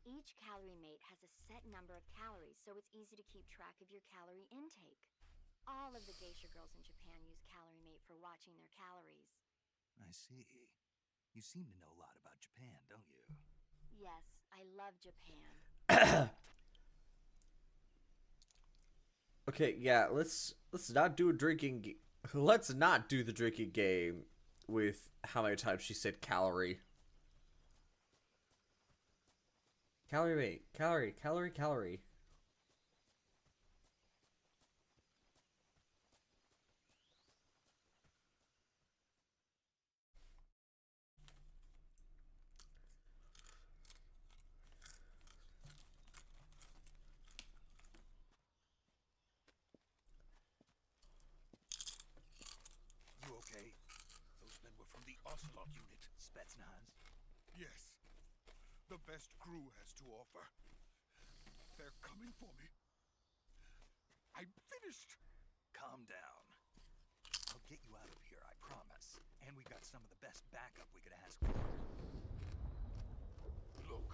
Each Calorie Mate has a set number of calories, so it's easy to keep track of your calorie intake. All of the geisha girls in Japan use Calorie Mate for watching their calories. I see. You seem to know a lot about Japan, don't you? Yes, I love Japan. Okay, yeah, let's not do a drinking. Let's not do the drinking game with how many times she said calorie. Calorie Mate. Calorie. Calorie. Calorie. Ocelot unit. Spetsnaz? Yes. The best crew has to offer. They're coming for me. I'm finished. Calm down. I'll get you out of here, I promise. And we've got some of the best backup we could ask for. Look.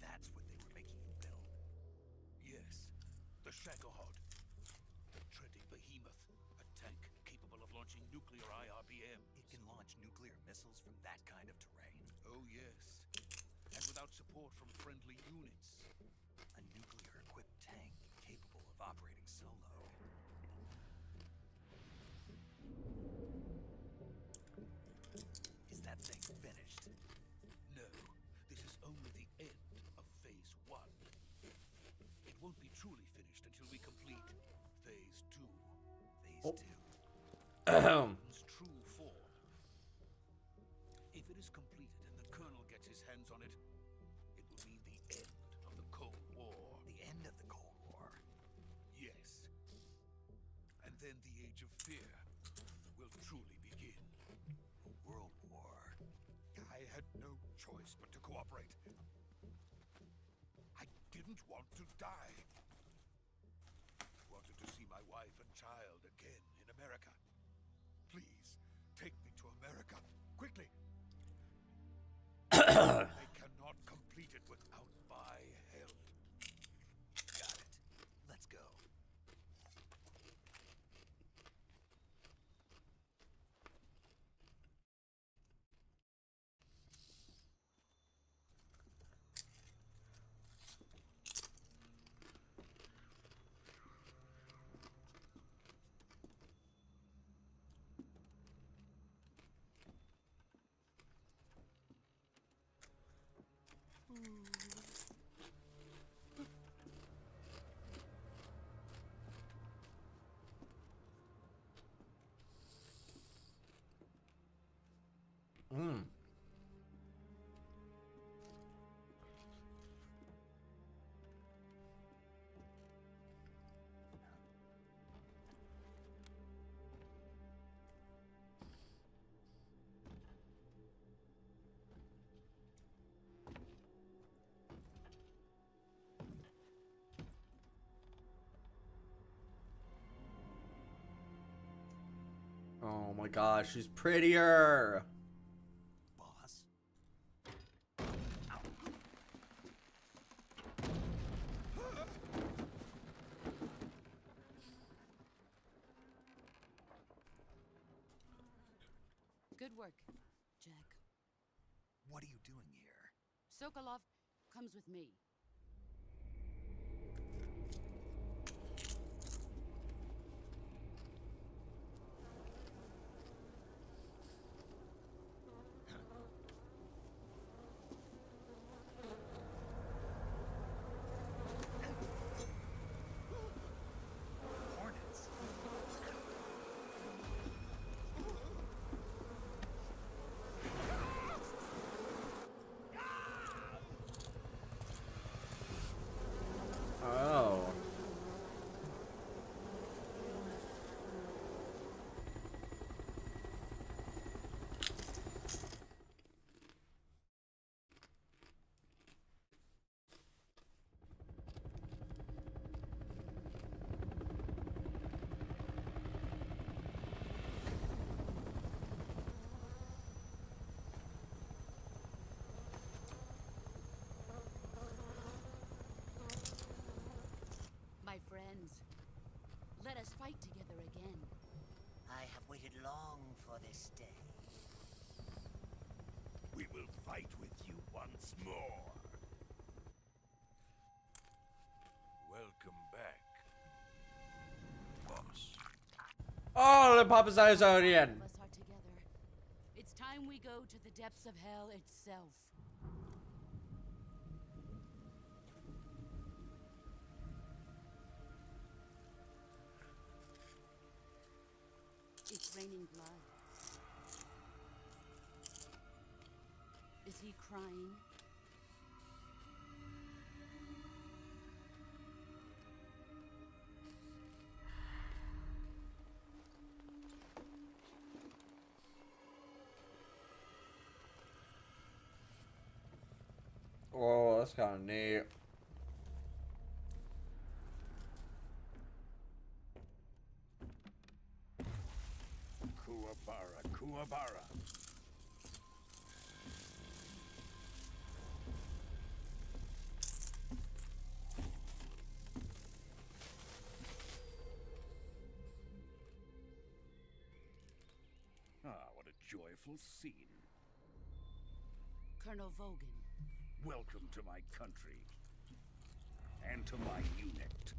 That's what they were making you build. Yes. The Shagohod. The treading behemoth. A tank capable of launching nuclear IRBM. It can launch nuclear missiles from that kind of terrain. Oh, yes. And without support from friendly units. A nuclear-equipped tank capable of operating solo. Is that thing finished? No, this is only the end of Phase 1. It won't be truly finished until we complete Phase 2. Phase 2? Its true form. If it is completed and the Colonel gets his hands on it, it will mean the end of the Cold War. The end of the Cold War? Yes. And then the Age of Fear will truly begin. A world war? I had no choice but to cooperate. I didn't want to die. I wanted to see my wife and child again in America. Please, take me to America, quickly. I cannot complete it without my help. Got it. Let's go. Hmm. Oh my gosh, she's prettier. Boss? Good work, Jack. What are you doing here? Sokolov comes with me. Hornets? Oh. My friends, let us fight together again. I have waited long for this day. We will fight with you once more. Welcome back, boss. Oh, the Papa's eyes out again. All of us are together. It's time we go to the depths of hell itself. It's raining blood. Is he crying? that's kind of neat. Kuwabara, Kuwabara. Ah, what a joyful scene. Colonel Vogan. Welcome to my country. And to my unit.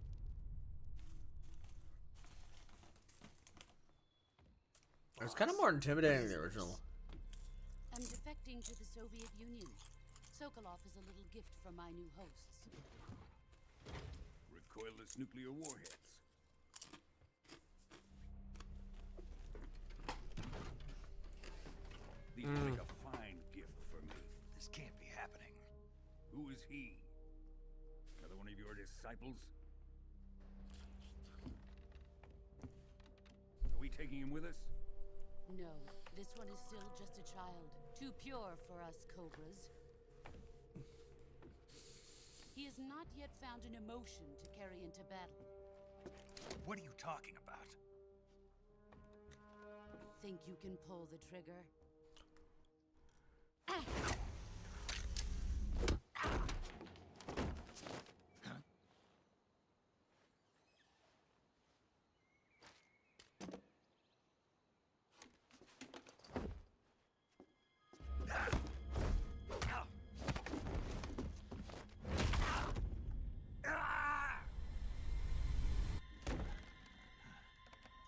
It's kind of more intimidating than the original. I'm defecting to the Soviet Union. Sokolov is a little gift from my new hosts. Recoilless nuclear warheads. These make a fine gift for me. This can't be happening. Who is he? Another one of your disciples? Are we taking him with us? No, this one is still just a child. Too pure for us Cobras. He has not yet found an emotion to carry into battle. What are you talking about? Think you can pull the trigger?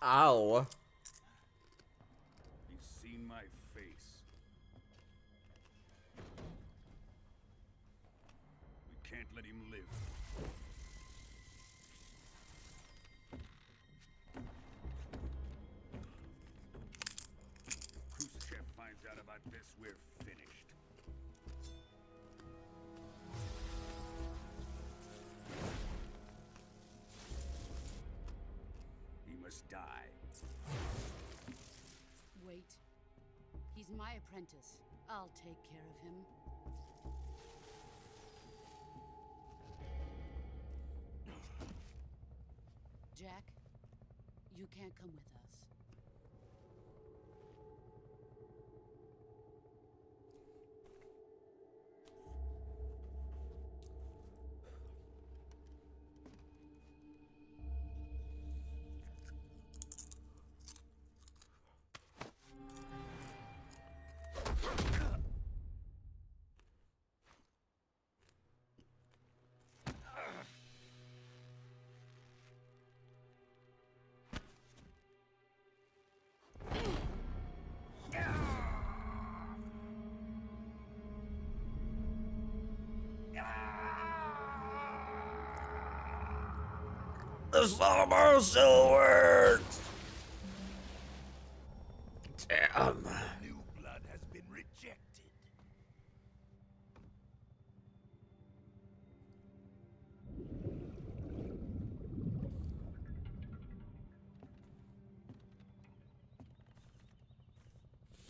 Ow. He's seen my face. We can't let him live. If Khrushchev finds out about this, we're finished. He must die. Wait. He's my apprentice. I'll take care of him. Jack, you can't come with us. The slow-mo still works! Damn. New blood has been rejected.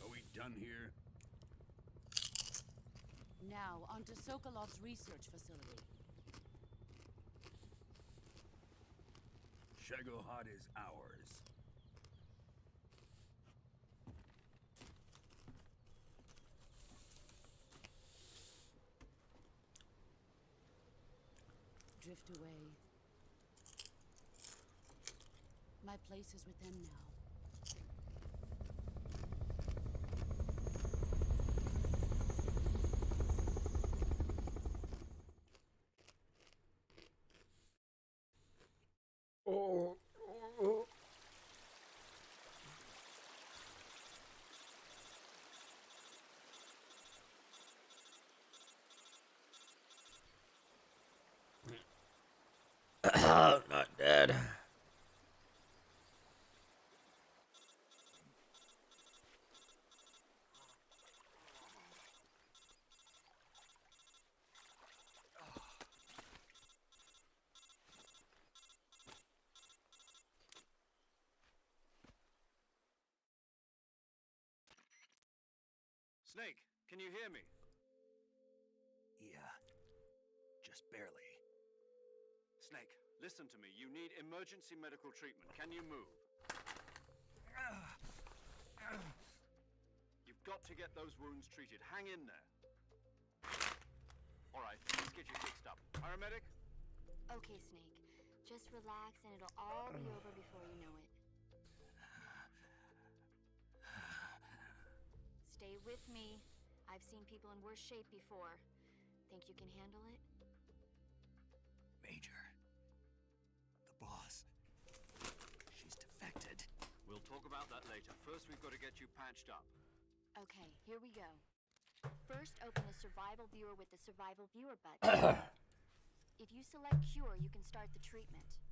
Are we done here? Now, onto Sokolov's research facility. Shagohod is ours. Drift away. My place is with them now. Not dead. Snake, can you hear me? Yeah. Just barely. Snake, listen to me. You need emergency medical treatment. Can you move? You've got to get those wounds treated. Hang in there. All right, let's get you fixed up. Paramedic? Okay, Snake. Just relax and it'll all be over before you know it. Stay with me. I've seen people in worse shape before. Think you can handle it? Major. The boss. She's defected. We'll talk about that later. First, we've got to get you patched up. Okay, here we go. First, open the survival viewer with the survival viewer button. If you select cure, you can start the treatment.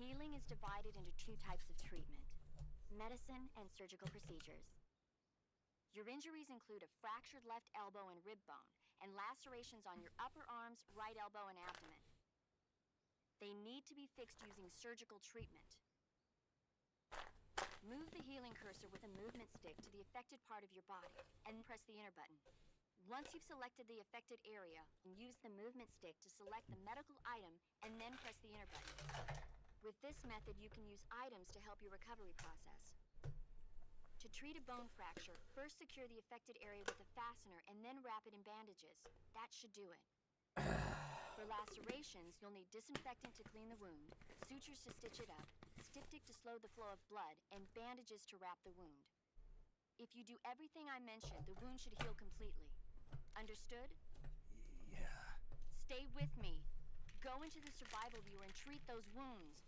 Healing is divided into two types of treatment: medicine and surgical procedures. Your injuries include a fractured left elbow and rib bone, and lacerations on your upper arms, right elbow, and abdomen. They need to be fixed using surgical treatment. Move the healing cursor with a movement stick to the affected part of your body, and press the enter button. Once you've selected the affected area, use the movement stick to select the medical item, and then press the enter button. With this method, you can use items to help your recovery process. To treat a bone fracture, first secure the affected area with a fastener and then wrap it in bandages. That should do it. For lacerations, you'll need disinfectant to clean the wound, sutures to stitch it up, styptic to slow the flow of blood, and bandages to wrap the wound. If you do everything I mentioned, the wound should heal completely. Understood? Yeah. Stay with me. Go into the survival viewer and treat those wounds.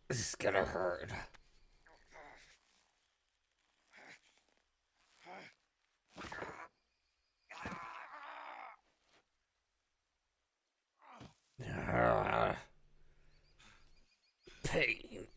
This is gonna hurt. Pain.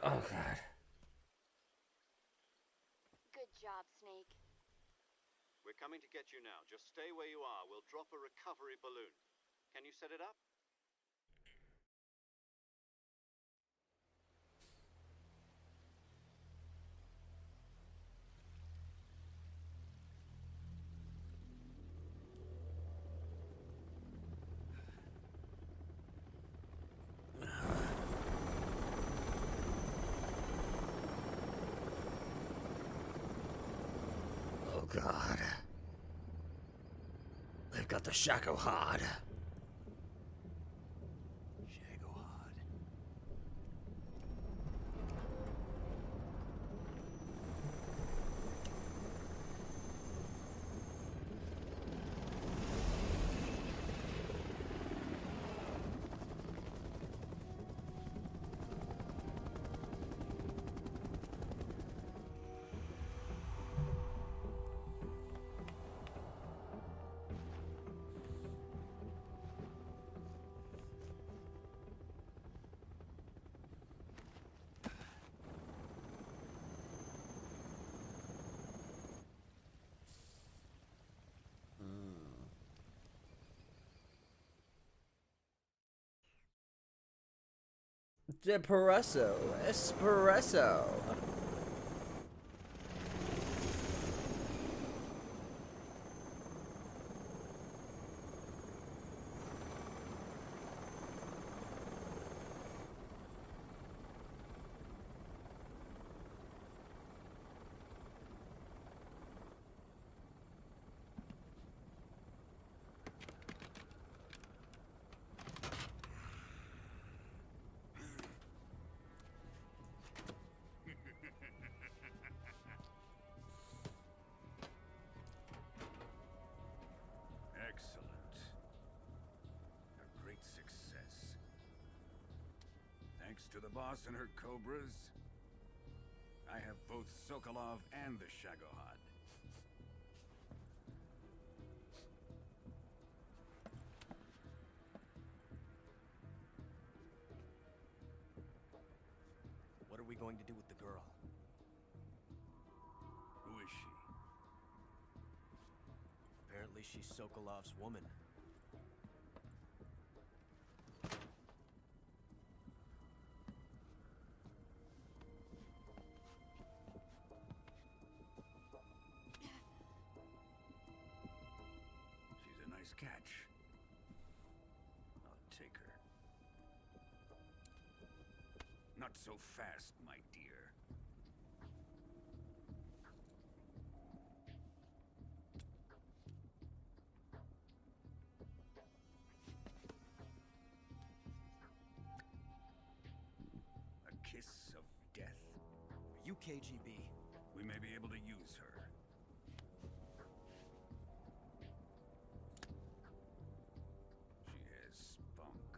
Oh, God. Good job, Snake. We're coming to get you now. Just stay where you are. We'll drop a recovery balloon. Can you set it up? Oh, God. They've got the Shagohod. Shagohod. Depresso. Espresso. Excellent. A great success. Thanks to the boss and her cobras, I have both Sokolov and the Shagohod. What are we going to do with the girl? Who is she? Apparently she's Sokolov's woman. She's a nice catch. I'll take her. Not so fast, my dear. A kiss of death. Are you KGB? We may be able to use her. She has spunk.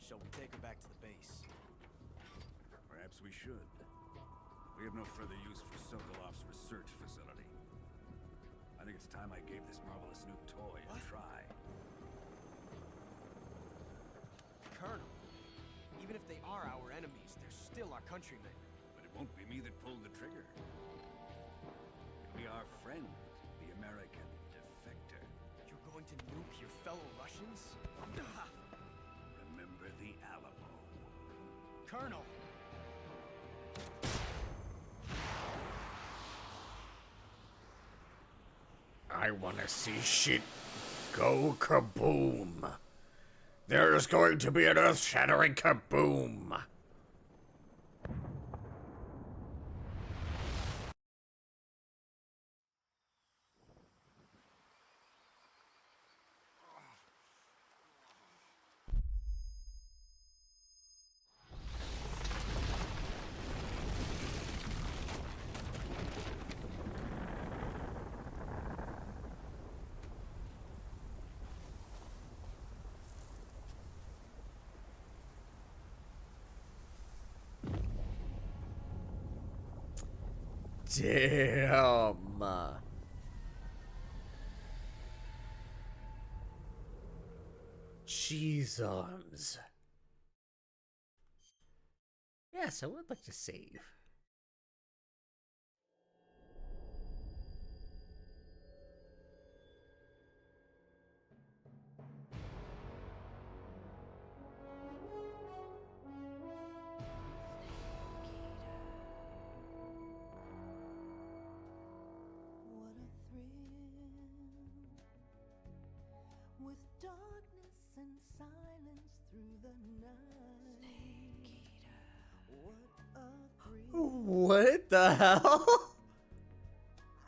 Shall we take her back to the base? Perhaps we should. We have no further use for Sokolov's research facility. I think it's time I gave this marvelous new toy a try. Colonel, even if they are our enemies, they're still our countrymen. But it won't be me that pulled the trigger. It'll be our friend, the American defector. You're going to nuke your fellow Russians? Remember the Alamo. Colonel! I wanna see shit go kaboom. There's going to be an earth-shattering kaboom. Damn. Cheese arms. Yes, I would like to save. What a thrill, with darkness and silence through the night. What a thrill. What the hell?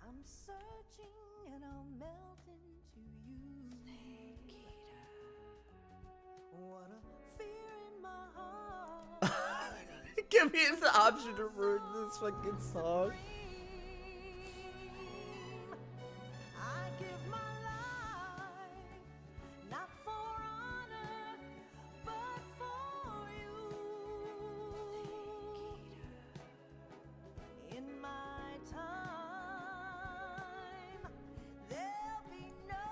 I'm searching and I'll melt into you. What a fear in my heart. Give me the option to ruin this fucking song. I give my life, not for honor, but for you. In my time, there'll be no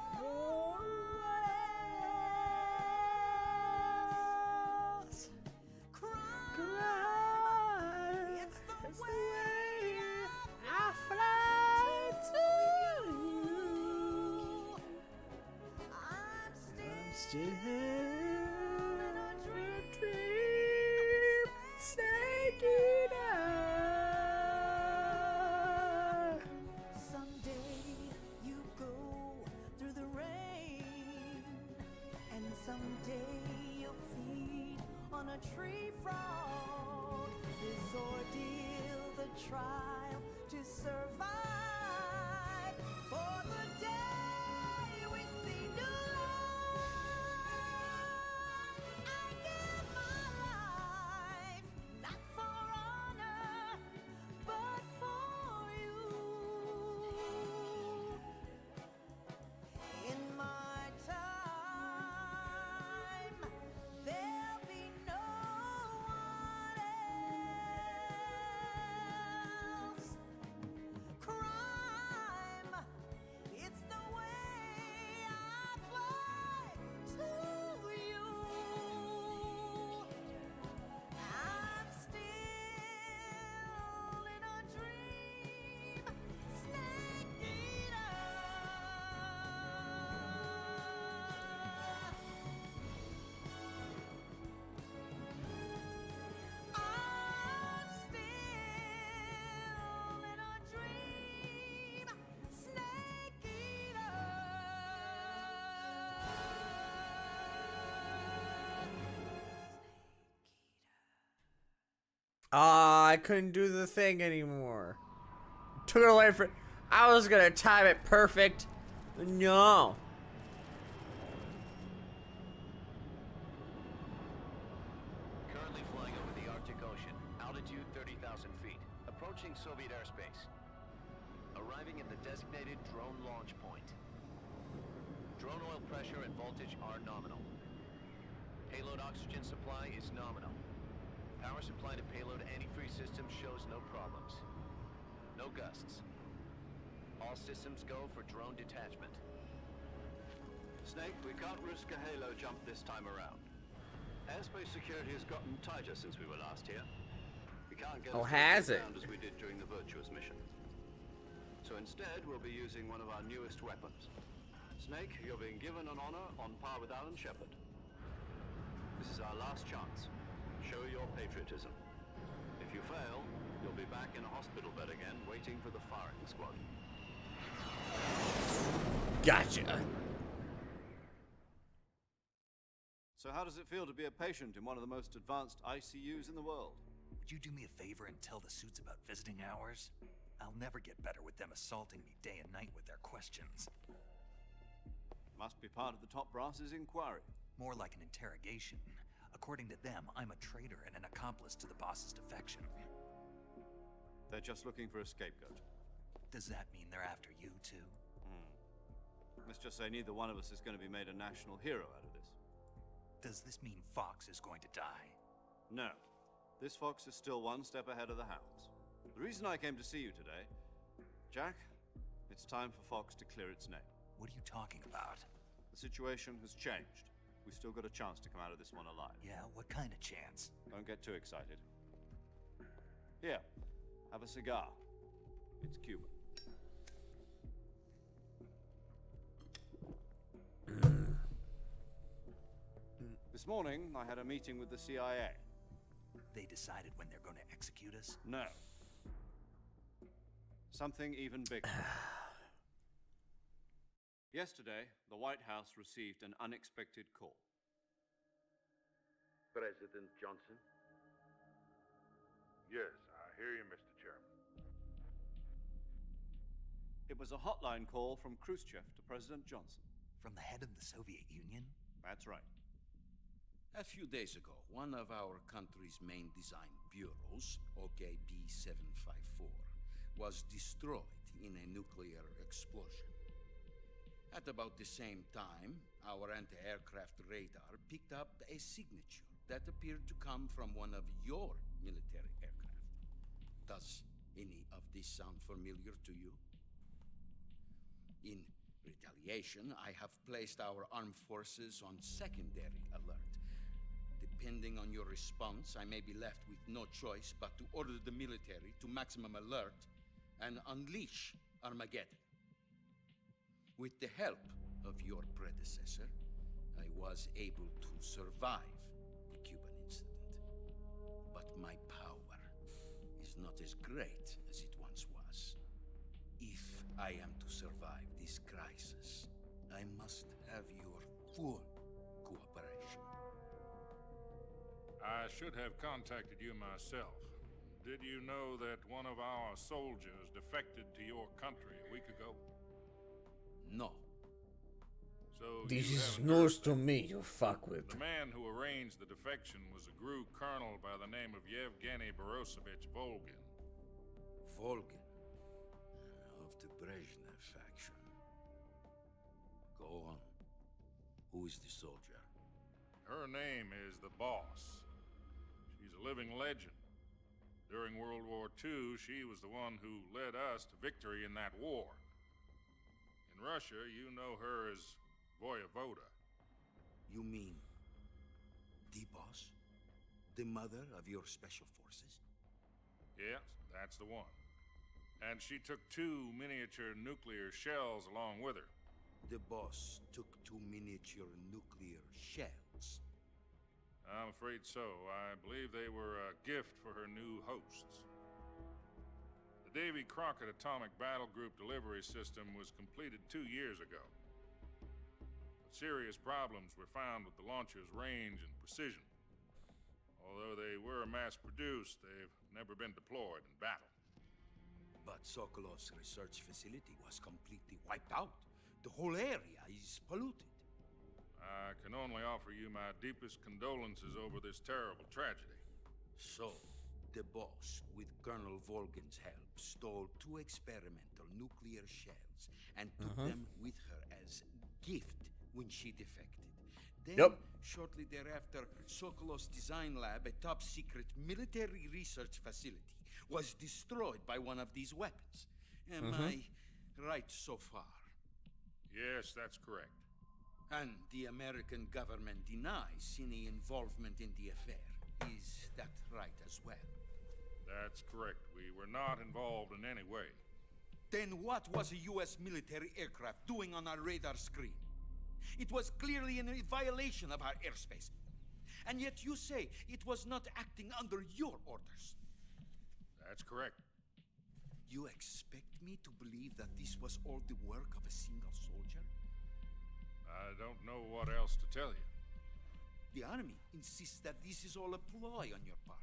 less crime. It's the way I Still in a dream, snake eater. Someday you go through the rain, and someday you'll feed on a tree frog. This ordeal, the trial to survive for the day we see new life. I give my life not for honor, but for you. In my time, there'll be no one else. Crime, it's the way I fly to you. I'm still in a dream, snake eater. I'm still in a dream, snake eater. Ah, I couldn't do the thing anymore. Took it away from. I was gonna time it perfect. No. Currently flying over the Arctic Ocean. Altitude 30,000 feet. Approaching Soviet airspace. Arriving at the designated drone launch point. Drone oil pressure and voltage are nominal. Payload oxygen supply is nominal. Power supply to payload antifreeze system shows no problems. No gusts. All systems go for drone detachment. Snake, we can't risk a halo jump this time around. Airspace security has gotten tighter since we were last here. We can't get Oh, as has close it? around as we did during the Virtuous mission. So instead, we'll be using one of our newest weapons. Snake, you're being given an honor on par with Alan Shepard. This is our last chance. Show your patriotism. If you fail, you'll be back in a hospital bed again, waiting for the firing squad. Gotcha. So how does it feel to be a patient in one of the most advanced ICUs in the world? Would you do me a favor and tell the suits about visiting hours? I'll never get better with them assaulting me day and night with their questions. Must be part of the top brass's inquiry. More like an interrogation. According to them, I'm a traitor and an accomplice to the boss's defection. They're just looking for a scapegoat. Does that mean they're after you too? Let's just say neither one of us is going to be made a national hero out of this. Does this mean Fox is going to die? No. This fox is still one step ahead of the hounds. The reason I came to see you today, Jack, it's time for Fox to clear its name. What are you talking about? The situation has changed. We've still got a chance to come out of this one alive. Yeah, what kind of chance? Don't get too excited. Here, have a cigar. It's Cuban. This morning, I had a meeting with the CIA. They decided when they're going to execute us? No. Something even bigger. Yesterday, the White House received an unexpected call. President Johnson? Yes, I hear you, Mr. Chairman. It was a hotline call from Khrushchev to President Johnson. From the head of the Soviet Union? That's right. A few days ago, one of our country's main design bureaus, OKB-754, was destroyed in a nuclear explosion. At about the same time, our anti-aircraft radar picked up a signature that appeared to come from one of your military aircraft. Does any of this sound familiar to you? In retaliation, I have placed our armed forces on secondary alert. Depending on your response, I may be left with no choice but to order the military to maximum alert and unleash Armageddon. With the help of your predecessor, I was able to survive the Cuban incident. But my power is not as great as it once was. If I am to survive this crisis, I must have your full cooperation. I should have contacted you myself. Did you know that one of our soldiers defected to your country a week ago? No. So This you is haven't news heard to that. me, you fuckwit. The man who arranged the defection was a GRU colonel by the name of Yevgeny Borosovich Volgin. Volgin. Of the Brezhnev faction. Go on. Who is the soldier? Her name is the Boss. She's a living legend. During World War II, she was the one who led us to victory in that war. In Russia, you know her as Voyevoda. You mean the boss? The mother of your special forces? Yes, that's the one. And she took 2 miniature nuclear shells along with her. The boss took 2 miniature nuclear shells. I'm afraid so. I believe they were a gift for her new hosts. The Davy Crockett Atomic Battle Group delivery system was completed 2 years ago. But serious problems were found with the launcher's range and precision. Although they were mass-produced, they've never been deployed in battle. But Sokolov's research facility was completely wiped out. The whole area is polluted. I can only offer you my deepest condolences over this terrible tragedy. So, the boss, with Colonel Volgin's help, stole 2 experimental nuclear shells and took them with her as gift when she defected. Then, shortly thereafter, Sokolov's design lab, a top-secret military research facility, was destroyed by one of these weapons. Am I right so far? Yes, that's correct. And the American government denies any involvement in the affair. Is that right as well? That's correct. We were not involved in any way. Then what was a U.S. military aircraft doing on our radar screen? It was clearly in violation of our airspace. And yet you say it was not acting under your orders. That's correct. You expect me to believe that this was all the work of a single soldier? I don't know what else to tell you. The army insists that this is all a ploy on your part.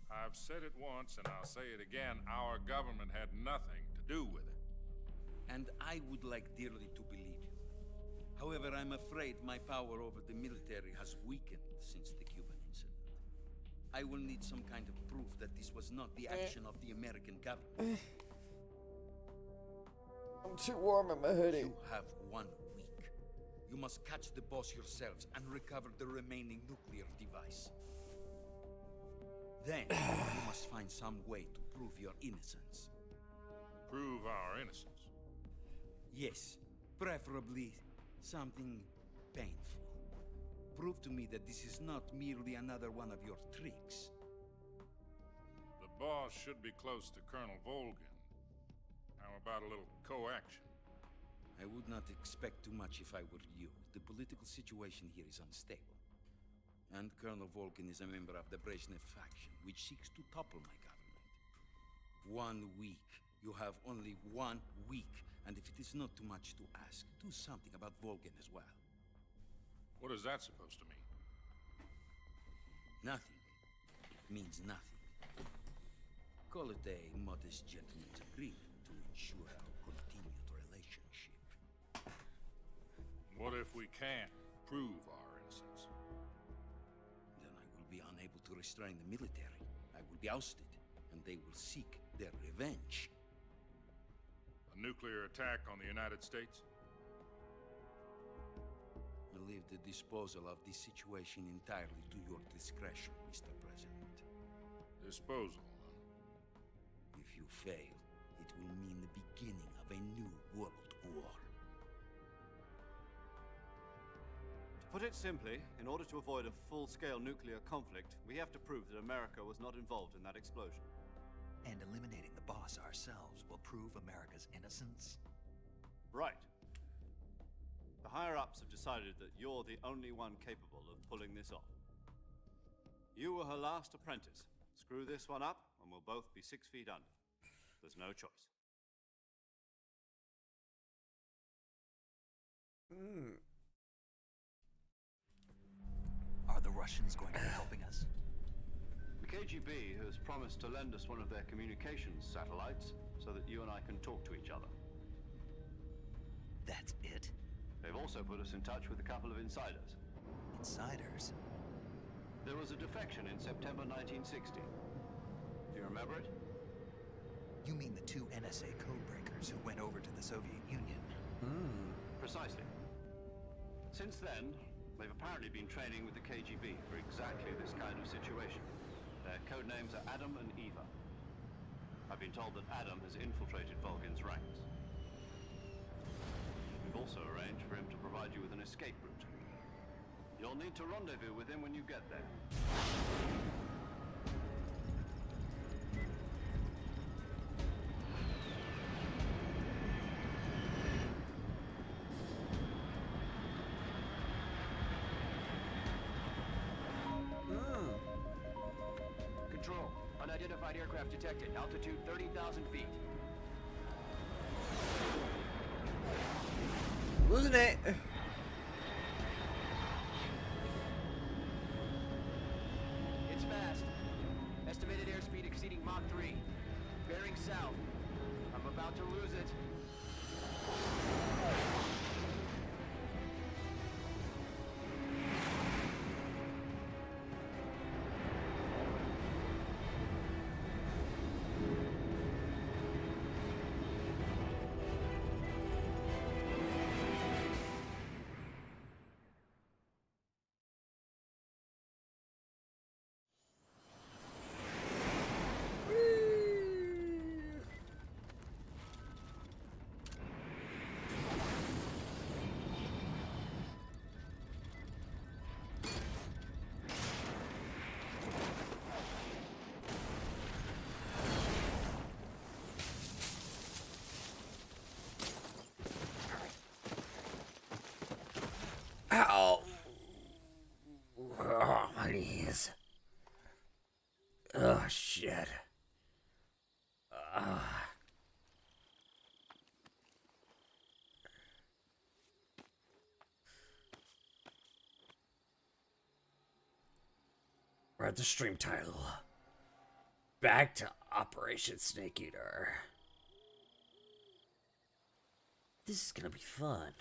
I've said it once and I'll say it again. Our government had nothing to do with it. And I would like dearly to believe you. However, I'm afraid my power over the military has weakened since the Cuban incident. I will need some kind of proof that this was not the action of the American government. I'm too warm in my hoodie. You have 1 week. You must catch the boss yourselves and recover the remaining nuclear device. Then, you must find some way to prove your innocence. Prove our innocence? Yes, preferably something painful. Prove to me that this is not merely another one of your tricks. The boss should be close to Colonel Volgin. How about a little co-action? I would not expect too much if I were you. The political situation here is unstable. And Colonel Volgin is a member of the Brezhnev faction, which seeks to topple my government. 1 week. You have only 1 week. And if it is not too much to ask, do something about Volgin as well. What is that supposed to mean? Nothing. It means nothing. Call it a modest gentleman's agreement to ensure our continued relationship. What if we can't prove our innocence? Then I will be unable to restrain the military. I will be ousted, and they will seek their revenge. A nuclear attack on the United States? I leave the disposal of this situation entirely to your discretion, Mr. President. Disposal? If you fail, it will mean the beginning of a new world war. To put it simply, in order to avoid a full-scale nuclear conflict, we have to prove that America was not involved in that explosion. And eliminating the boss ourselves will prove America's innocence? Right. The higher-ups have decided that you're the only one capable of pulling this off. You were her last apprentice. Screw this one up, and we'll both be 6 feet under. There's no choice. Are the Russians going to be helping us? The KGB has promised to lend us one of their communications satellites so that you and I can talk to each other. That's it? They've also put us in touch with a couple of insiders. Insiders? There was a defection in September 1960. Do you remember it? You mean the 2 NSA codebreakers who went over to the Soviet Union? Precisely. Since then, they've apparently been training with the KGB for exactly this kind of situation. Their code names are Adam and Eva. I've been told that Adam has infiltrated Volgin's ranks. We've also arranged for him to provide you with an escape route. You'll need to rendezvous with him when you get there. Control. Unidentified aircraft detected. Altitude 30,000 feet. Losing it. It's fast. Estimated airspeed exceeding Mach 3. Bearing south. I'm about to lose it. Ow. Oh, my knees. Oh, shit. We're at the stream title. Back to Operation Snake Eater. This is gonna be fun.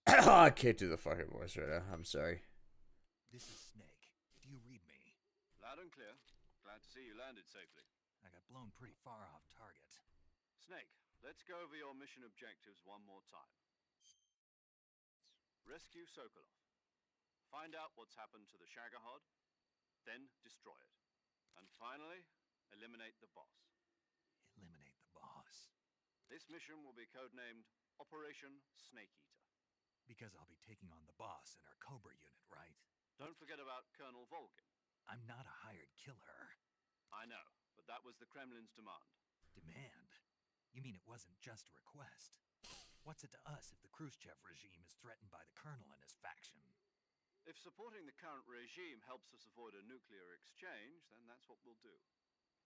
I can't do the fucking voice right now. I'm sorry. This is Snake. Do you read me? Loud and clear. Glad to see you landed safely. I got blown pretty far off target. Snake, let's go over your mission objectives one more time. Rescue Sokolov. Find out what's happened to the Shagohod, then destroy it. And finally, eliminate the boss. Eliminate the boss. This mission will be codenamed Operation Snake Eater. Because I'll be taking on the boss in our Cobra unit, right? Don't forget about Colonel Volgin. I'm not a hired killer. I know, but that was the Kremlin's demand. Demand? You mean it wasn't just a request? What's it to us if the Khrushchev regime is threatened by the colonel and his faction? If supporting the current regime helps us avoid a nuclear exchange, then that's what we'll do.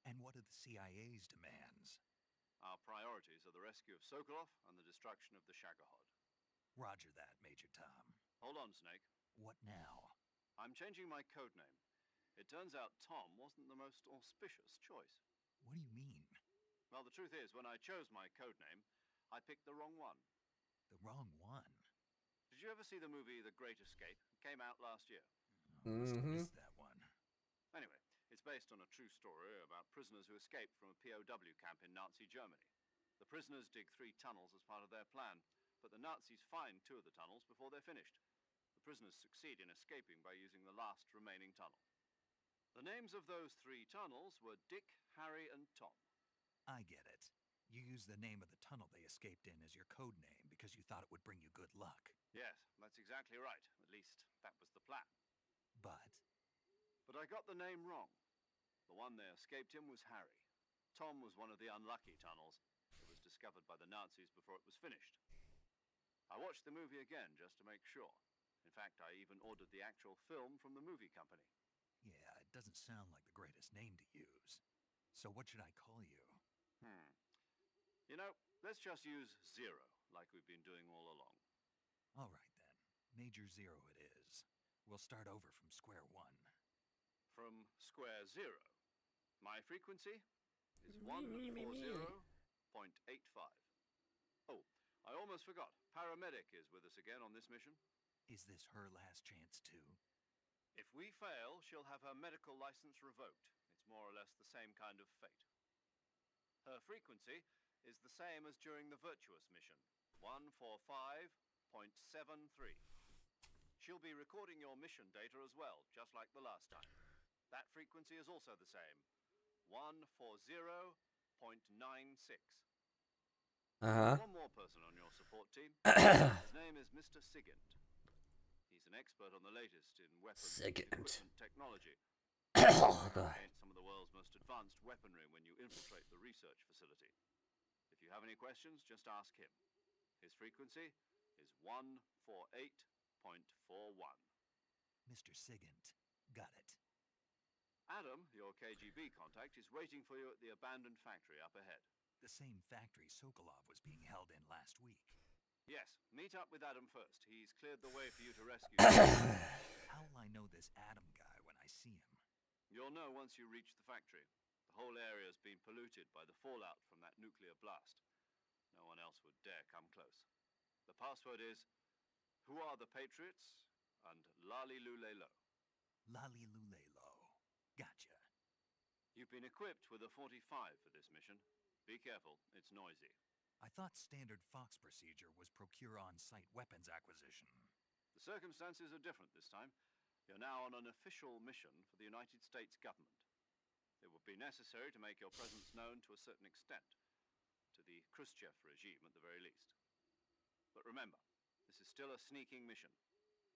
And what are the CIA's demands? Our priorities are the rescue of Sokolov and the destruction of the Shagohod. Roger that, Major Tom. Hold on, Snake. What now? I'm changing my codename. It turns out Tom wasn't the most auspicious choice. What do you mean? Well, the truth is, when I chose my codename, I picked the wrong one. The wrong one? Did you ever see the movie The Great Escape? It came out last year. Must have missed that one. Anyway, it's based on a true story about prisoners who escaped from a POW camp in Nazi Germany. The prisoners dig 3 tunnels as part of their plan, but the Nazis find 2 of the tunnels before they're finished. The prisoners succeed in escaping by using the last remaining tunnel. The names of those 3 tunnels were Dick, Harry, and Tom. I get it. You used the name of the tunnel they escaped in as your code name because you thought it would bring you good luck. Yes, that's exactly right. At least, that was the plan. But I got the name wrong. The one they escaped in was Harry. Tom was one of the unlucky tunnels. It was discovered by the Nazis before it was finished. I watched the movie again just to make sure. In fact, I even ordered the actual film from the movie company. Yeah, it doesn't sound like the greatest name to use. So what should I call you? You know, let's just use Zero, like we've been doing all along. All right then. Major Zero it is. We'll start over from square one. From square zero. My frequency is 140.85. Oh, I almost forgot. Paramedic is with us again on this mission. Is this her last chance too? If we fail, she'll have her medical license revoked. It's more or less the same kind of fate. Her frequency is the same as during the Virtuous mission, 145.73. She'll be recording your mission data as well, just like the last time. That frequency is also the same, 140.96. One more person on your support team. His name is Mr. Sigint. He's an expert on the latest in weapons and equipment technology. Against some of the world's most advanced weaponry when you infiltrate the research facility. If you have any questions, just ask him. His frequency is 148.41. Mr. Sigint. Got it. Adam, your KGB contact, is waiting for you at the abandoned factory up ahead. The same factory Sokolov was being held in last week. Yes, meet up with Adam first. He's cleared the way for you to rescue him. How will I know this Adam guy when I see him? You'll know once you reach the factory. The whole area's been polluted by the fallout from that nuclear blast. No one else would dare come close. The password is, "Who are the Patriots?" and "Lali Lule Lo." Lali Lule Lo. Gotcha. You've been equipped with a 45 for this mission. Be careful, it's noisy. I thought standard Fox procedure was procure on-site weapons acquisition. The circumstances are different this time. You're now on an official mission for the United States government. It would be necessary to make your presence known to a certain extent, to the Khrushchev regime at the very least. But remember, this is still a sneaking mission.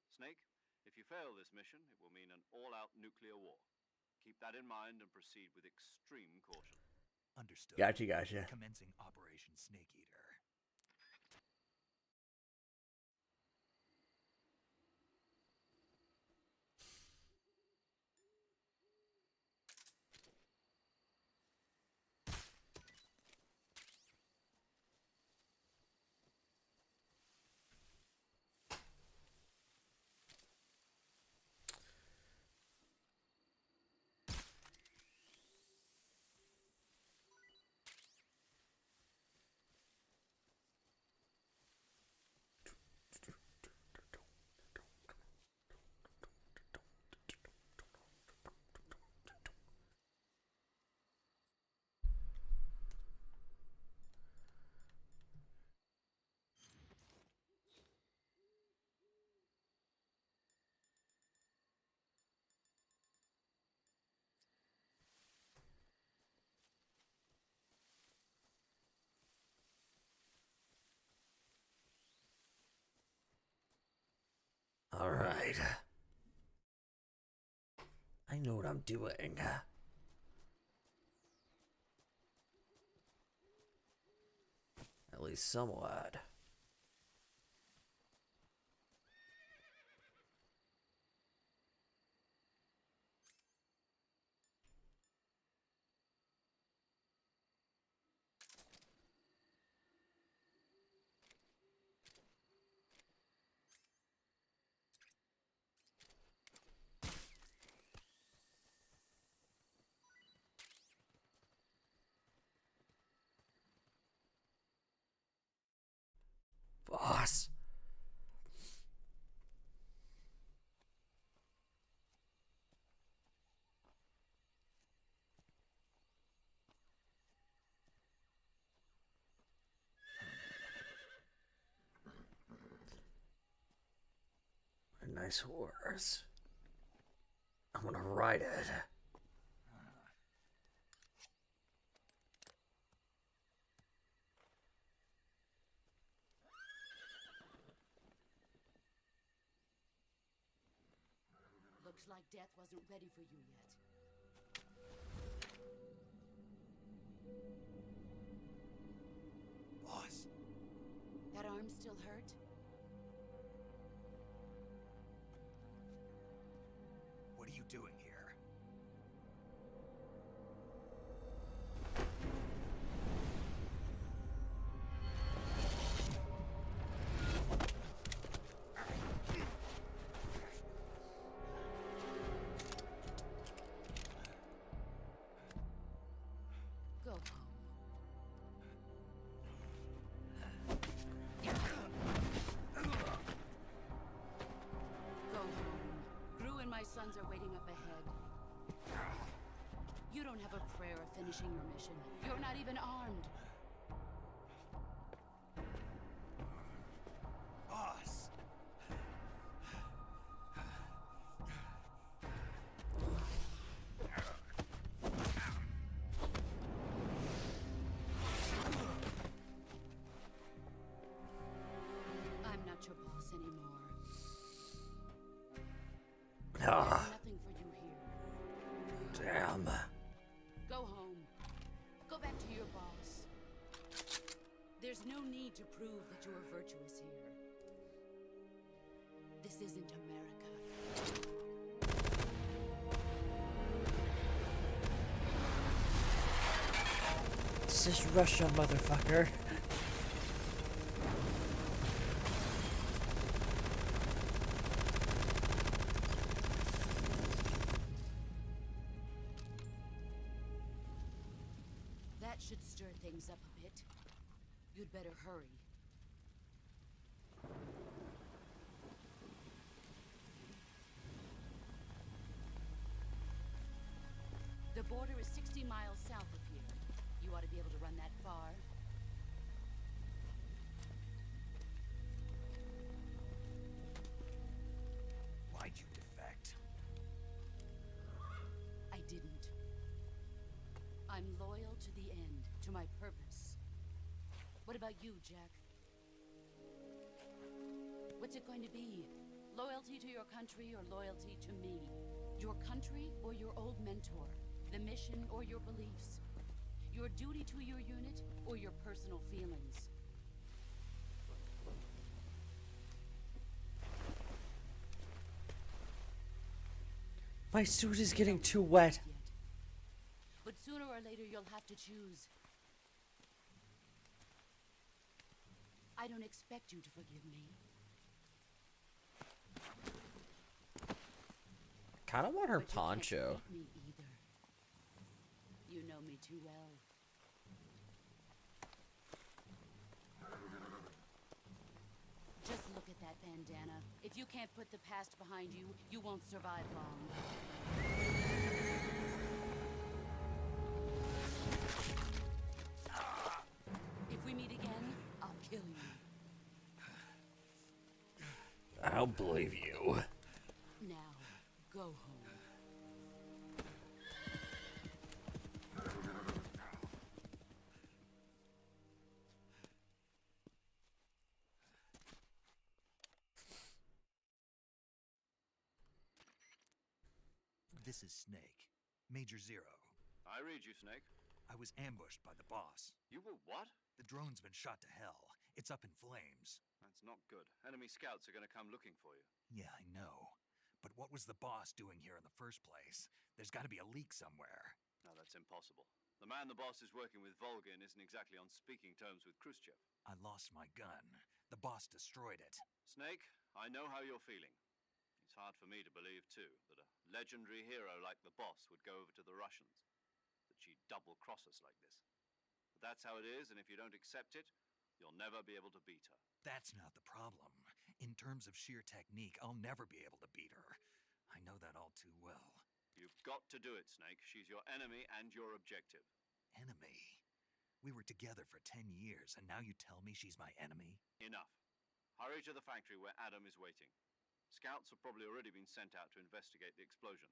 Snake, if you fail this mission, it will mean an all-out nuclear war. Keep that in mind and proceed with extreme caution. Understood. Gotcha. Commencing Operation Snake Eater. All right. I know what I'm doing. At least somewhat. Boss. A nice horse. I'm gonna ride it. Looks like death wasn't ready for you yet. Boss. That arm still hurt? What are you doing here? Go home. Go home. Gru and my sons are waiting up ahead. You don't have a prayer of finishing your mission. You're not even armed. Boss! I'm not your boss anymore. Ah, There's nothing for you here. damn. Go home. Go back to your boss. There's no need to prove that you are virtuous here. This isn't America. This is Russia, motherfucker. That should stir things up a bit. You'd better hurry. The border is 60 miles south of here. You ought to be able to run that far. Why'd you defect? I didn't. I'm loyal to the end, to my purpose. What about you, Jack? What's it going to be? Loyalty to your country or loyalty to me? Your country or your old mentor? The mission or your beliefs? Your duty to your unit or your personal feelings? My suit is getting too wet. But sooner or later you'll have to choose. I don't expect you to forgive me. Kind of want her But you can't poncho. forget me either. You know me too well. Just look at that bandana. If you can't put the past behind you, you won't survive long. If we meet again, I'll kill you. I don't believe you. Now, go home. This is Snake. Major Zero. I read you, Snake. I was ambushed by the boss. You were what? The drone's been shot to hell. It's up in flames. That's not good. Enemy scouts are going to come looking for you. Yeah, I know. But what was the boss doing here in the first place? There's got to be a leak somewhere. No, that's impossible. The man the boss is working with, Volgin, isn't exactly on speaking terms with Khrushchev. I lost my gun. The boss destroyed it. Snake, I know how you're feeling. It's hard for me to believe, too, that a legendary hero like the boss would go over to the Russians. That she'd double-cross us like this. But that's how it is, and if you don't accept it, you'll never be able to beat her. That's not the problem. In terms of sheer technique, I'll never be able to beat her. I know that all too well. You've got to do it, Snake. She's your enemy and your objective. Enemy? We were together for 10 years, and now you tell me she's my enemy? Enough. Hurry to the factory where Adam is waiting. Scouts have probably already been sent out to investigate the explosion.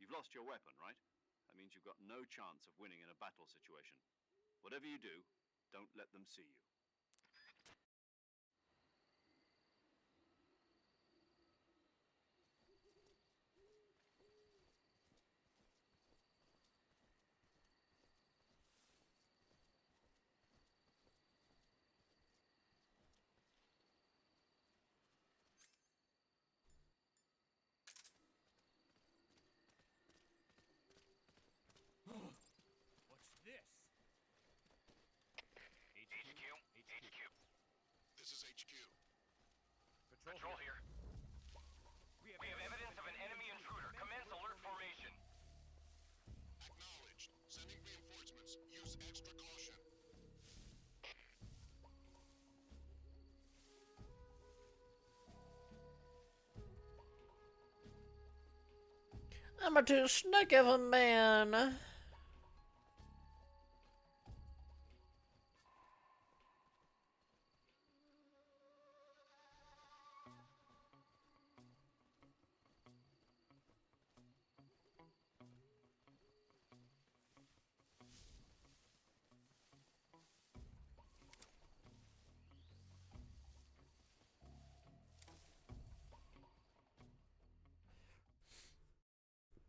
You've lost your weapon, right? That means you've got no chance of winning in a battle situation. Whatever you do, don't let them see you. Patrol here. We have evidence of an enemy intruder. Commence alert formation. Acknowledged. Sending reinforcements. Use extra caution. I'm a too slick of a man.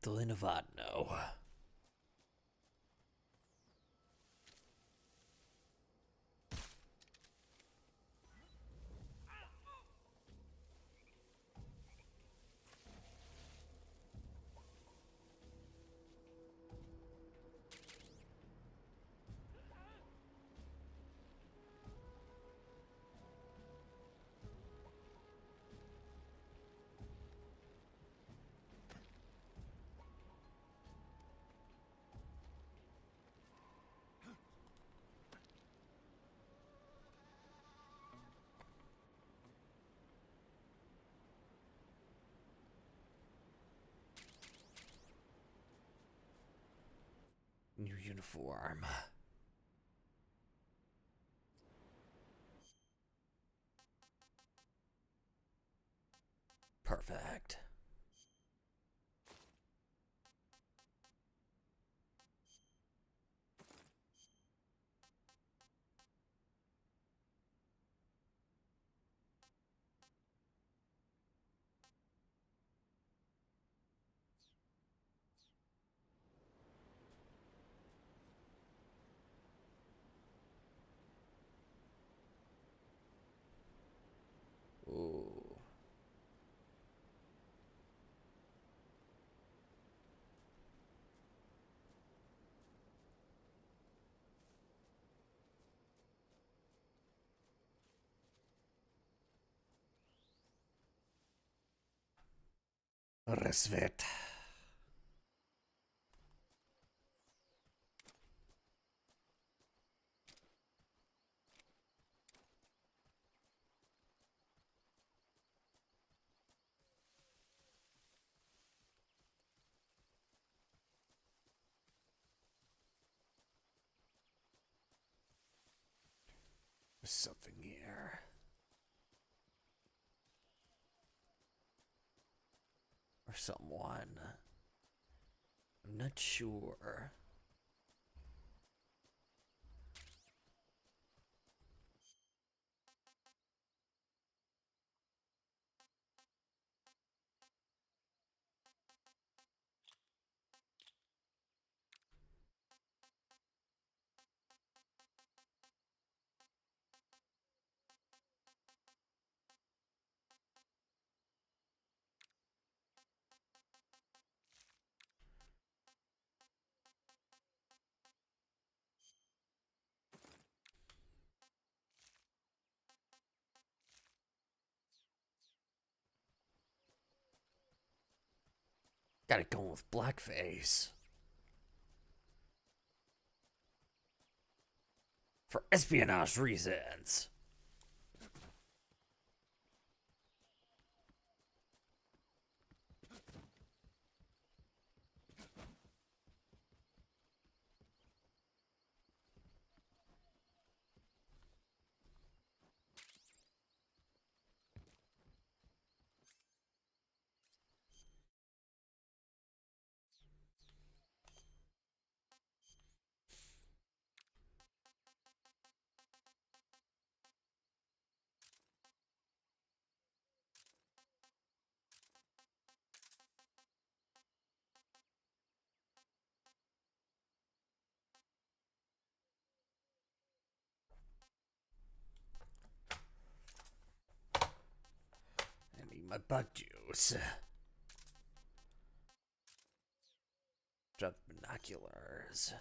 Delinavadno. New uniform. Perfect. Ooh. Resvet. There's something here. Or someone. I'm not sure. Gotta go with blackface. For espionage reasons. I need my bug juice. Drop binoculars.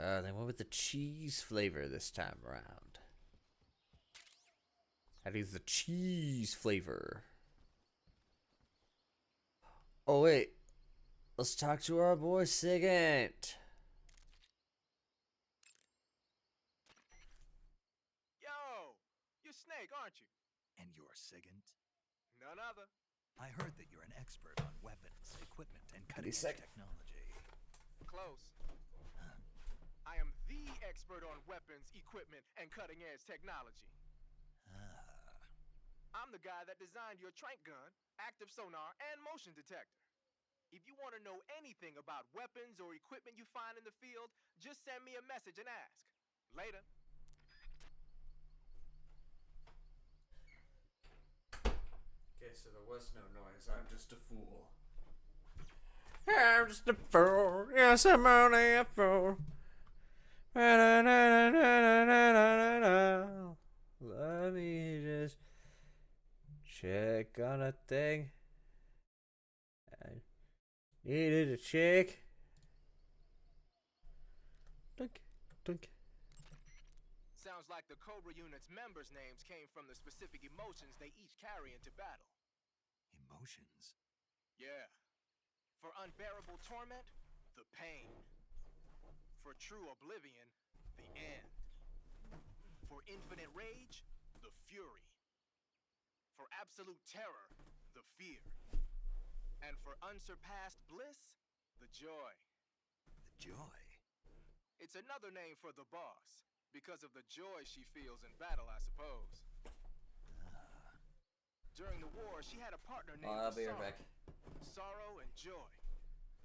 They went with the cheese flavor this time around. That is the cheese flavor. Oh wait, let's talk to our boy Sigint. Yo, you're Snake, aren't you? And you're Sigint? None other. I heard that you're an expert on weapons, equipment, and cutting-edge sick. technology. Close. I am the expert on weapons, equipment, and cutting-edge technology. Ah. I'm the guy that designed your trank gun, active sonar, and motion detector. If you want to know anything about weapons or equipment you find in the field, just send me a message and ask. Later. Okay, so there was no noise. I'm just a fool. I'm just a fool. Yes, I'm only a fool. Let me just check on a thing. I needed a check. Dunk, dunk. Sounds like the Cobra unit's members' names came from the specific emotions they each carry into battle. Emotions? Yeah. For unbearable torment, the pain. For true oblivion, the end. For infinite rage, the fury. For absolute terror, the fear. And for unsurpassed bliss, the joy. The joy? It's another name for the boss, because of the joy she feels in battle, I suppose. During the war, she had a partner named I'll be right Sorrow. back. Sorrow and joy.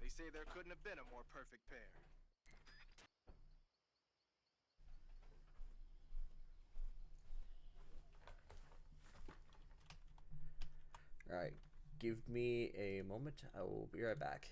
They say there couldn't have been a more perfect pair. Alright, give me a moment. I will be right back.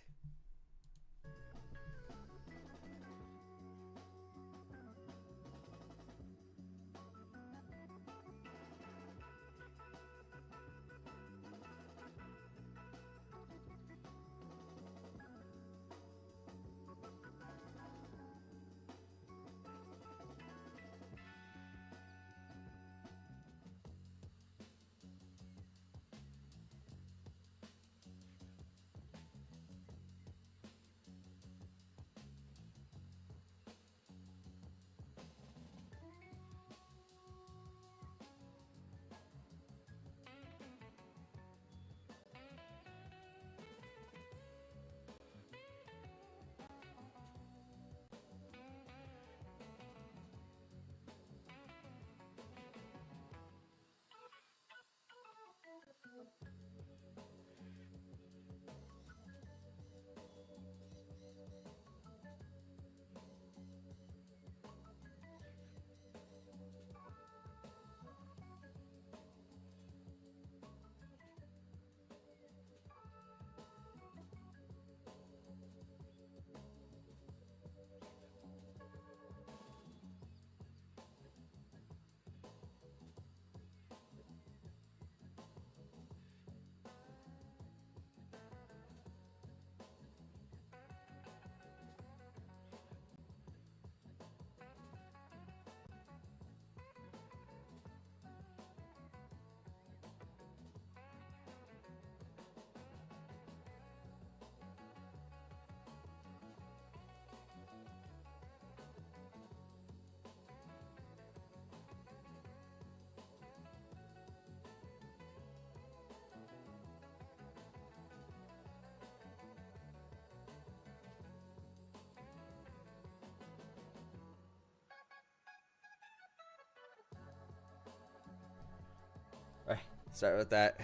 Alright, start with that.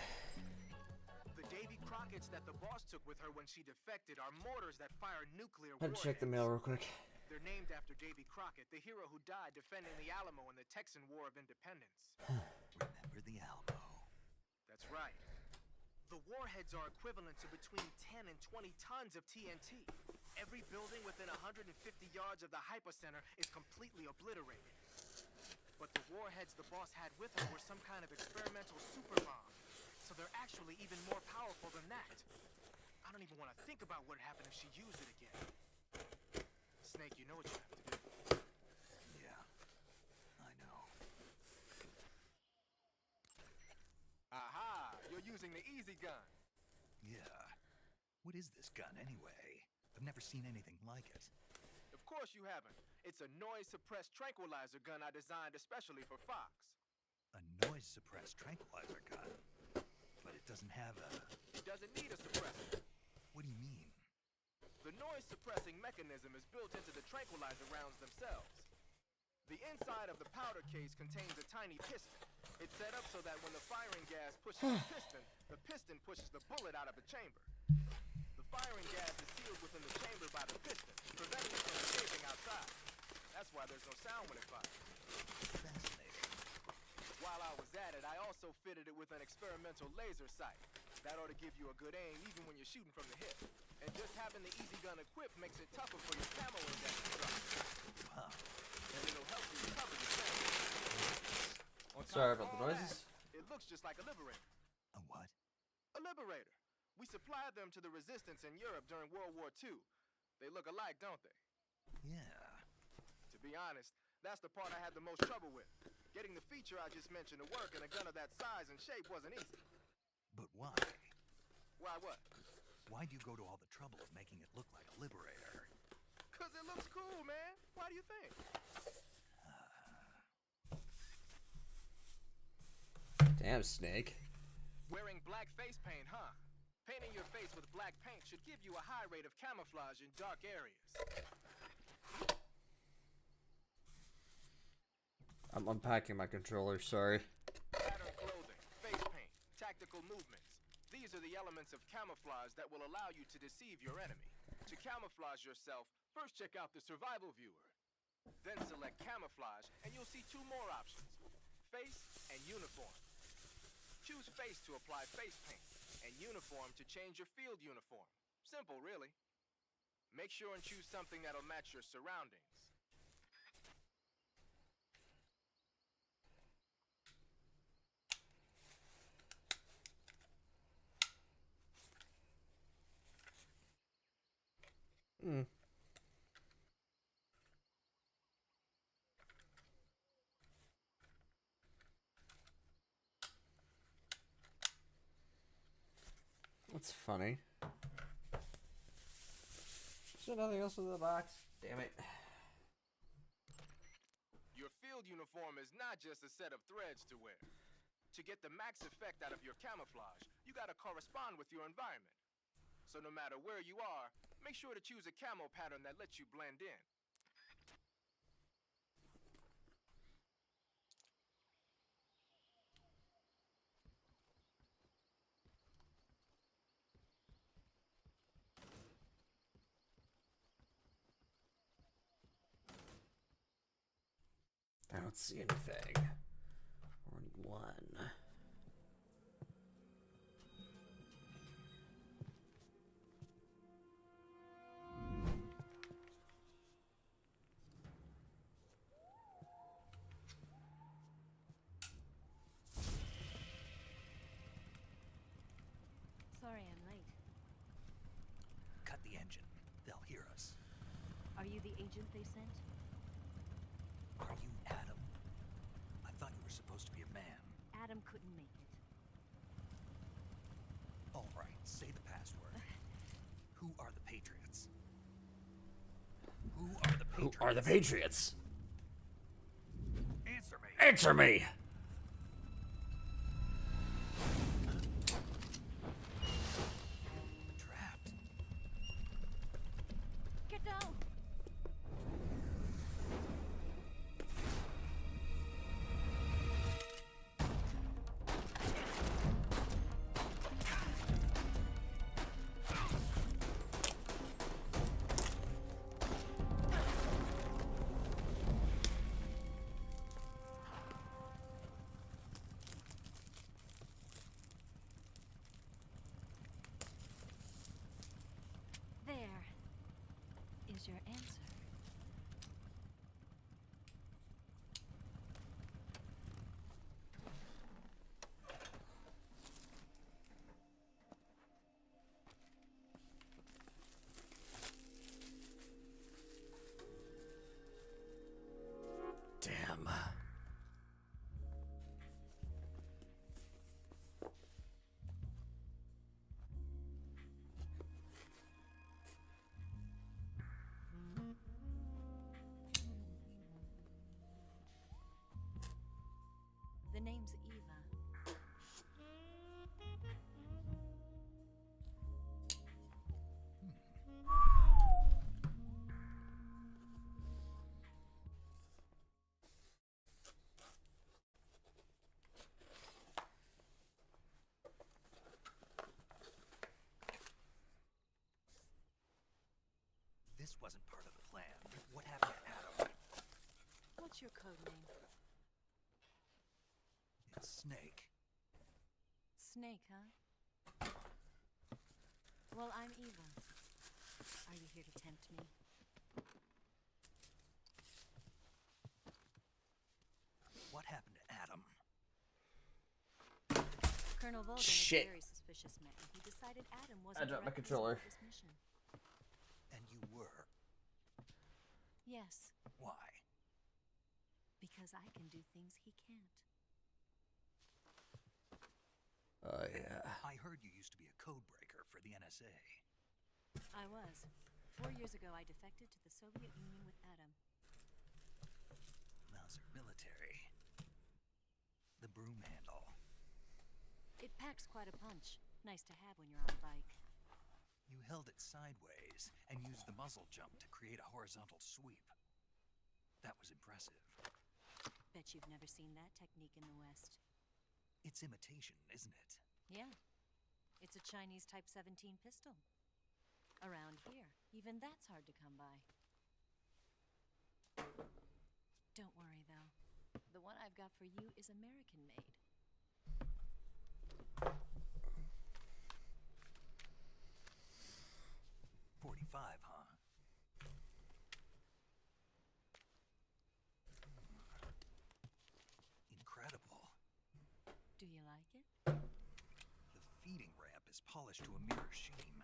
The Davy Crockett's that the boss took with her when she defected are mortars that fire nuclear I'll warheads. check the mail real quick. They're named after Davy Crockett, the hero who died defending the Alamo in the Texan War of Independence. Remember the Alamo. That's right. The warheads are equivalent to between 10 and 20 tons of TNT. Every building within 150 yards of the hypocenter is completely obliterated. But the warheads the boss had with her were some kind of experimental super bomb. So they're actually even more powerful than that. I don't even want to think about what happened if she used it again. Snake, you know what you have to do. using the easy gun. Yeah. What is this gun, anyway? I've never seen anything like it. Of course you haven't. It's a noise-suppressed tranquilizer gun I designed especially for Fox. A noise-suppressed tranquilizer gun? But it doesn't have a... It doesn't need a suppressor. What do you mean? The noise-suppressing mechanism is built into the tranquilizer rounds themselves. The inside of the powder case contains a tiny piston. It's set up so that when the firing gas pushes the piston pushes the bullet out of the chamber. The firing gas is sealed within the chamber by the piston, preventing it from escaping outside. That's why there's no sound when it fires. Fascinating. While I was at it, I also fitted it with an experimental laser sight. That ought to give you a good aim even when you're shooting from the hip. And just having the easy gun equipped makes it tougher for your camo index to drop. Wow. And it'll help you recover your family. Sorry about the noises. It looks just like a Liberator. A what? A Liberator. We supplied them to the resistance in Europe during World War II. They look alike, don't they? Yeah. To be honest, that's the part I had the most trouble with. Getting the feature I just mentioned to work in a gun of that size and shape wasn't easy. But why? Why what? Why'd you go to all the trouble of making it look like a Liberator? 'Cause it looks cool, man. Why do you think? Damn, Snake. Wearing black face paint, huh? Painting your face with black paint should give you a high rate of camouflage in dark areas. I'm unpacking my controller, sorry. Pattern clothing, face paint, tactical movements. These are the elements of camouflage that will allow you to deceive your enemy. To camouflage yourself, first check out the survival viewer. Then select camouflage, and you'll see two more options: face and uniform. Choose face to apply face paint, and uniform to change your field uniform. Simple, really. Make sure and choose something that'll match your surroundings. That's funny. Is there nothing else in the box? Damn it. Your field uniform is not just a set of threads to wear. To get the max effect out of your camouflage, you gotta correspond with your environment. So no matter where you are, make sure to choose a camo pattern that lets you blend in. I don't see anything. Or anyone. Sorry I'm late. Cut the engine. They'll hear us. Are you the agent they sent? Are you Adam? I thought you were supposed to be a man. Adam couldn't make it. All right, say the password. Who are the Patriots? Who are the Patriots? Who are the Patriots? Answer me. Answer me! Trapped. Get down! There is your answer. Damn. wasn't part of the plan. What happened to Adam? What's your code name? It's Snake. Snake, huh? Well, I'm Eva. Are you here to tempt me? What happened to Adam? Colonel Volgan Shit. is a very suspicious man. He decided Adam I wasn't dropped my the right person controller. for this mission. And you were? Yes, Why? because I can do things he can't. Oh, yeah. I heard you used to be a code breaker for the NSA. I was. 4 years ago, I defected to the Soviet Union with Adam. Mauser military. The broom handle. It packs quite a punch. Nice to have when you're on a bike. You held it sideways and used the muzzle jump to create a horizontal sweep. That was impressive. Bet you've never seen that technique in the West. It's imitation, isn't it? Yeah. It's a Chinese Type 17 pistol. Around here, even that's hard to come by. Don't worry, though. The one I've got for you is American-made. .45, huh? Incredible. Do you like it? The feeding ramp is polished to a mirror sheen.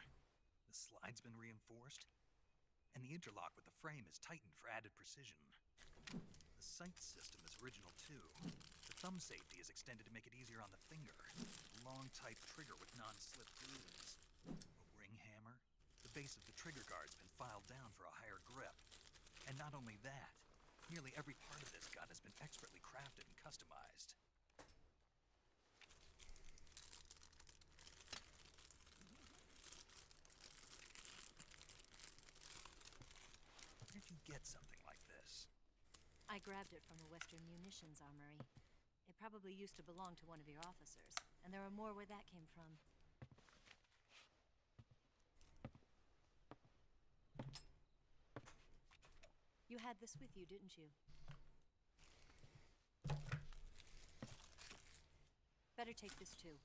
The slide's been reinforced, and the interlock with the frame is tightened for added precision. The sight system is original too. The thumb safety is extended to make it easier on the finger. A long tight trigger with non-slip grooves. A ring hammer. The base of the trigger guard's been filed down for a higher grip. And not only that, nearly every part of this gun has been expertly crafted and customized. Where did you get something like this? I grabbed it from a Western munitions armory. It probably used to belong to one of your officers, and there are more where that came from. You had this with you, didn't you? Better take this too.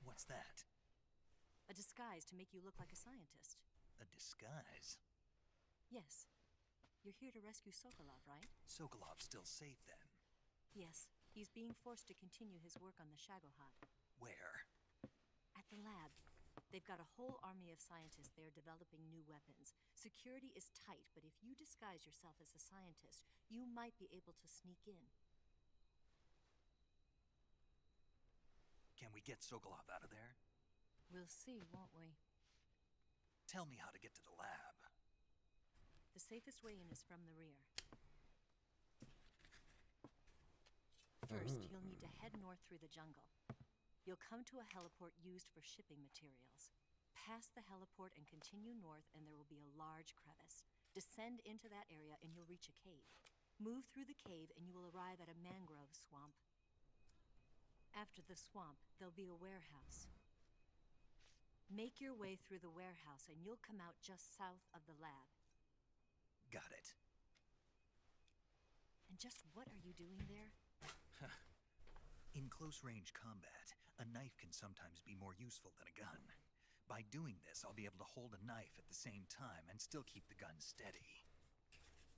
What's that? A disguise to make you look like a scientist. A disguise? Yes. You're here to rescue Sokolov, right? Sokolov's still safe then? Yes. He's being forced to continue his work on the Shagohod. Where? At the lab. They've got a whole army of scientists there developing new weapons. Security is tight, but if you disguise yourself as a scientist, you might be able to sneak in. Can we get Sokolov out of there? We'll see, won't we? Tell me how to get to the lab. The safest way in is from the rear. First, you'll need to head north through the jungle. You'll come to a heliport used for shipping materials. Pass the heliport and continue north, and there will be a large crevice. Descend into that area, and you'll reach a cave. Move through the cave, and you will arrive at a mangrove swamp. After the swamp, there'll be a warehouse. Make your way through the warehouse, and you'll come out just south of the lab. Got it. And just what are you doing there? In close-range combat, a knife can sometimes be more useful than a gun. By doing this, I'll be able to hold a knife at the same time and still keep the gun steady.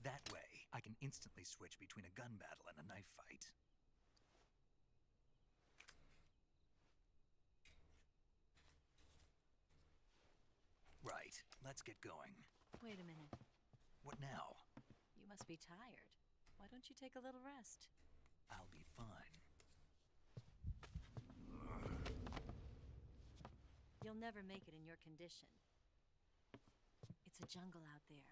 That way, I can instantly switch between a gun battle and a knife fight. Right, let's get going. Wait a minute. What now? You must be tired. Why don't you take a little rest? I'll be fine. You'll never make it in your condition. It's a jungle out there.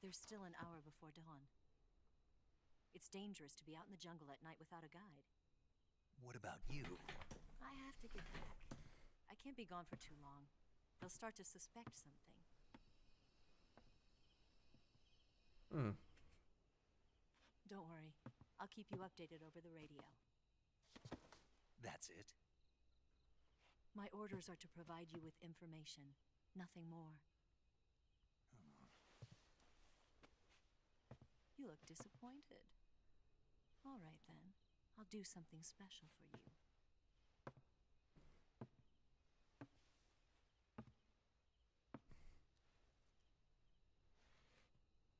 There's still an hour before dawn. It's dangerous to be out in the jungle at night without a guide. What about you? I have to get back. I can't be gone for too long. They'll start to suspect something. Don't worry. I'll keep you updated over the radio. That's it? My orders are to provide you with information, nothing more. look disappointed. All right, then. I'll do something special for you.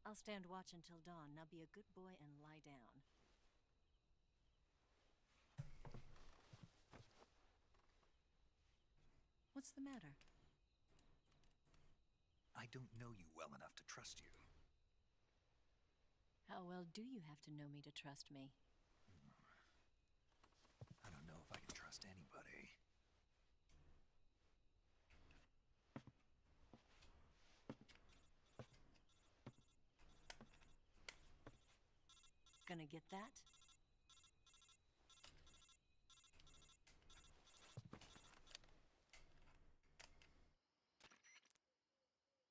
I'll stand watch until dawn. Now be a good boy and lie down. What's the matter? I don't know you well enough to trust you. How well do you have to know me to trust me? I don't know if I can trust anybody. Gonna get that?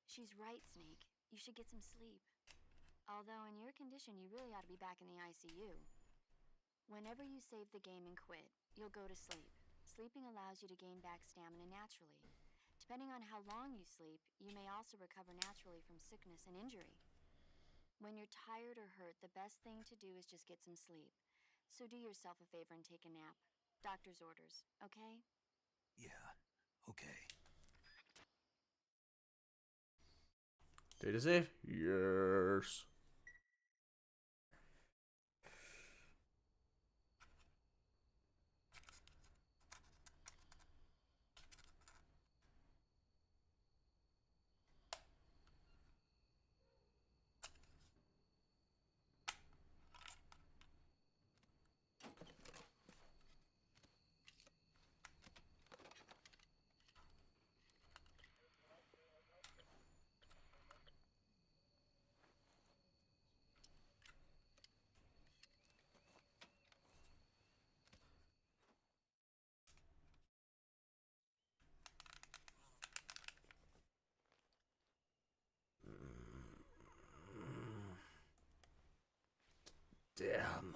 She's right, Snake. You should get some sleep. Although in your condition, you really ought to be back in the ICU. Whenever you save the game and quit, you'll go to sleep. Sleeping allows you to gain back stamina naturally. Depending on how long you sleep, you may also recover naturally from sickness and injury. When you're tired or hurt, the best thing to do is just get some sleep. So do yourself a favor and take a nap. Doctor's orders, okay? Yeah, okay. Data save? Yes. Damn.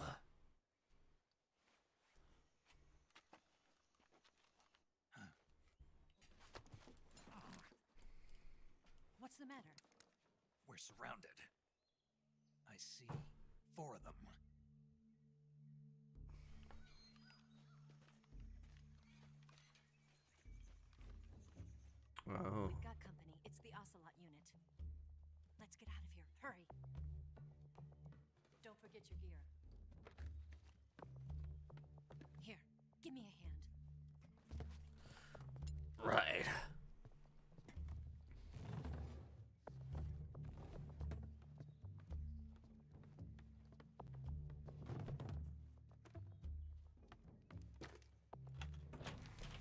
What's the matter? We're surrounded. I see 4 of them. Oh. We've got company. It's the Ocelot unit. Let's get out of here. Hurry. Don't forget your gear. Here, give me a hand. Right.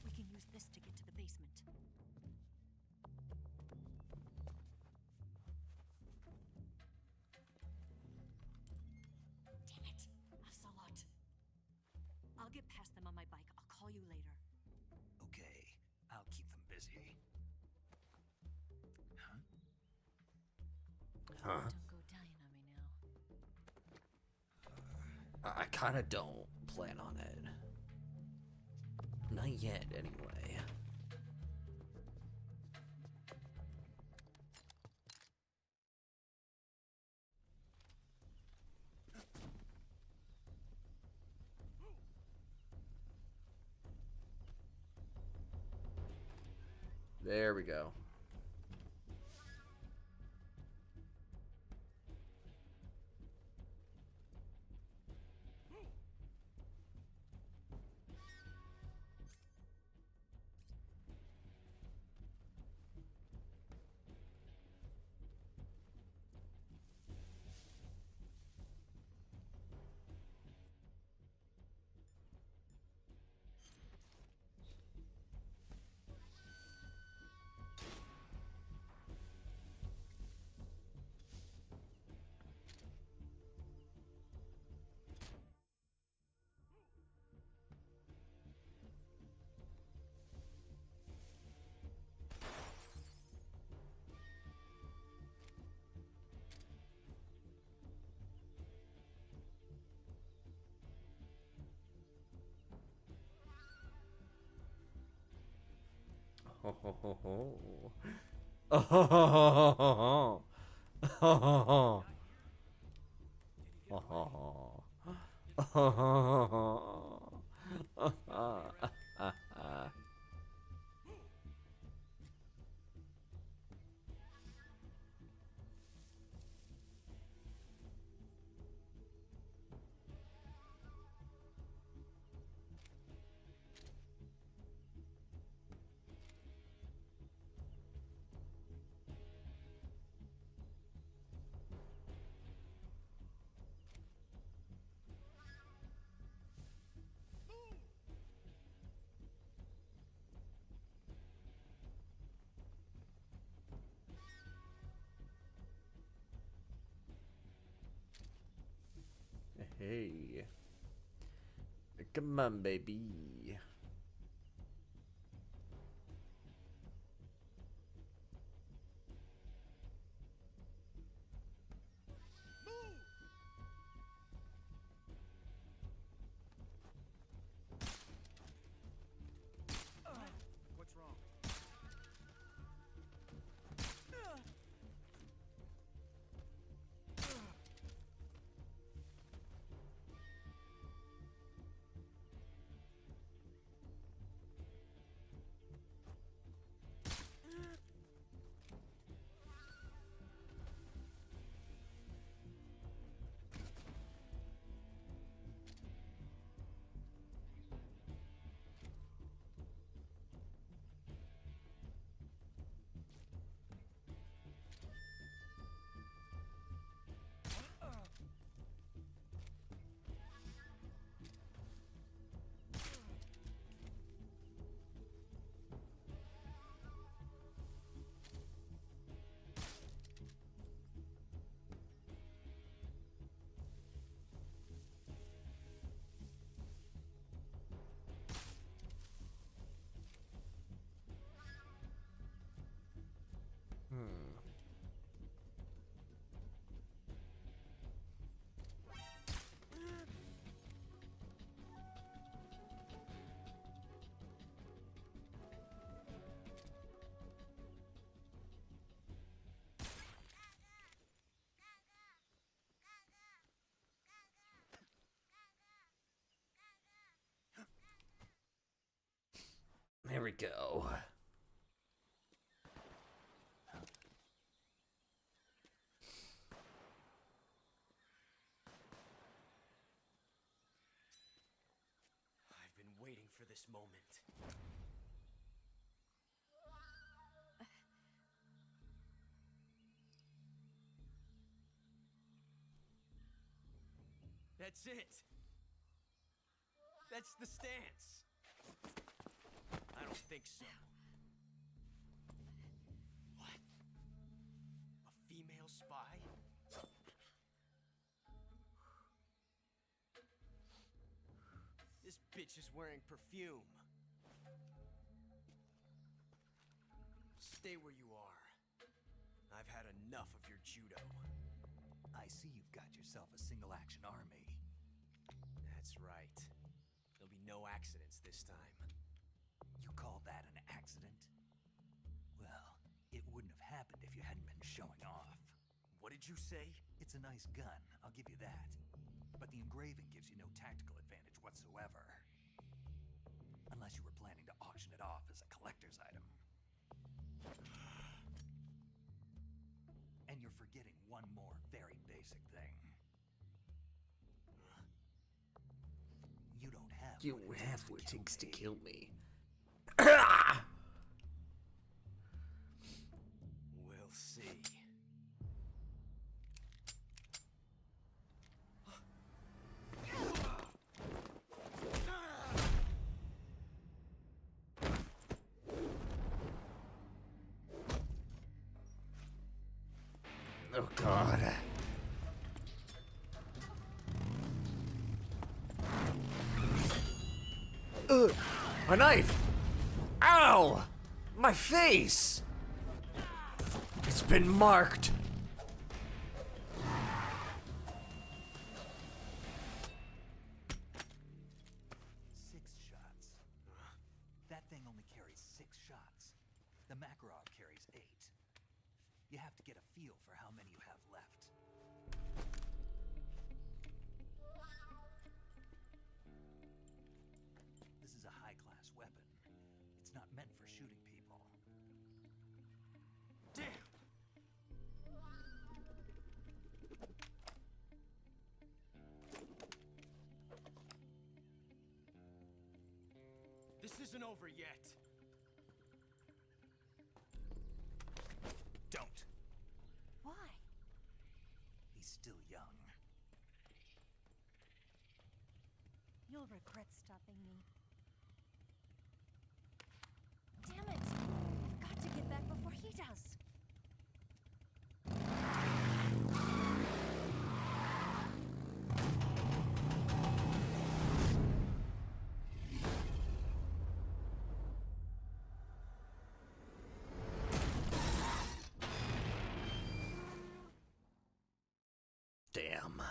We can use this to get to the basement. Damn it! Ocelot. I'll get past them on my bike. I'll call you later. Okay, I'll keep them busy. Huh? Don't go dying on me now. I kind of don't plan on it. Not yet, anyway. There we go. Ho ho ho ho. Oh ho ho ho ho ho. Ho ho ho. Hey. Come on, baby. What's wrong? There we go. I've been waiting for this moment. That's it. That's the stance. I don't think so. What? A female spy? This bitch is wearing perfume. Stay where you are. I've had enough of your judo. I see you've got yourself a single-action army. That's right. There'll be no accidents this time. You call that an accident? Well, it wouldn't have happened if you hadn't been showing off. What did you say? It's a nice gun, I'll give you that. But the engraving gives you no tactical advantage whatsoever. Unless you were planning to auction it off as a collector's item. And you're forgetting one more very basic thing. You don't have You what it have takes what it to takes to kill kill me. We'll see. Oh God. My knife! Ow! My face! It's been marked. Six shots. That thing only carries 6 shots. The Makarov carries 8. You have to get a feel for how many you have left. is a high-class weapon. It's not meant for shooting people. Damn! This isn't over yet. Don't. Why? He's still young. You'll regret stopping me. Damn it! I've got to get back before he does. Damn.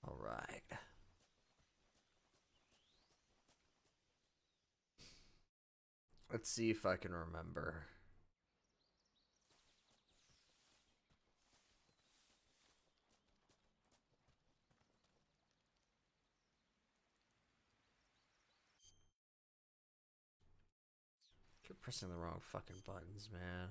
All right. Let's see if I can remember. Keep pressing the wrong fucking buttons, man.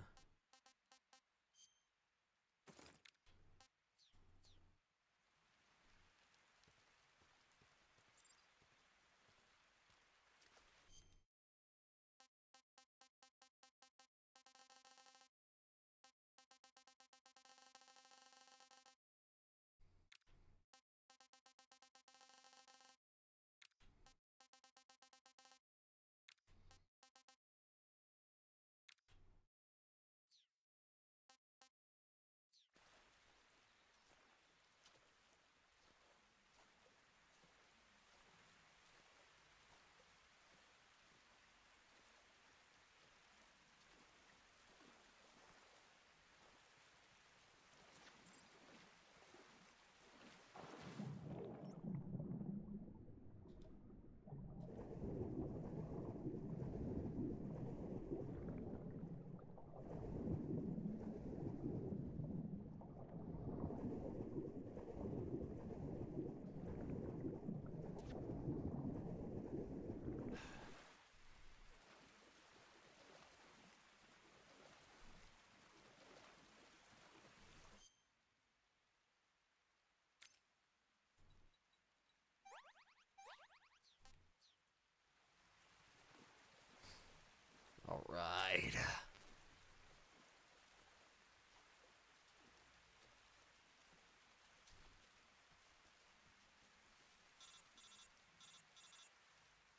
All right.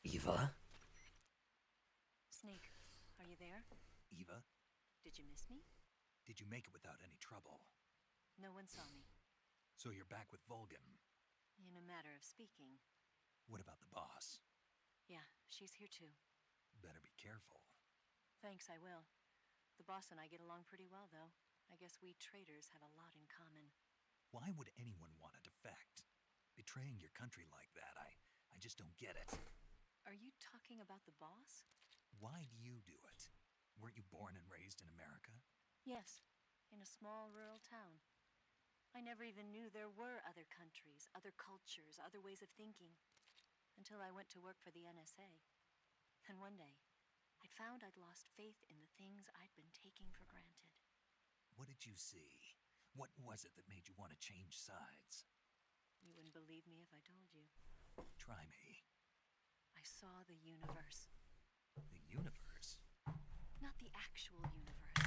Eva? Snake, are you there? Eva, Did you miss me? did you make it without any trouble? No one saw me. So you're back with Vulcan. In a matter of speaking. What about the boss? Yeah, she's here too. Better be careful. Thanks, I will. The boss and I get along pretty well, though. I guess we traders have a lot in common. Why would anyone want to defect? Betraying your country like that, I just don't get it. Are you talking about the boss? Why do you do it? Weren't you born and raised in America? Yes, in a small rural town. I never even knew there were other countries, other cultures, other ways of thinking. Until I went to work for the NSA. And one day, I found I'd lost faith in the things I'd been taking for granted. What did you see? What was it that made you want to change sides? You wouldn't believe me if I told you. Try me. I saw the universe. The universe? Not the actual universe.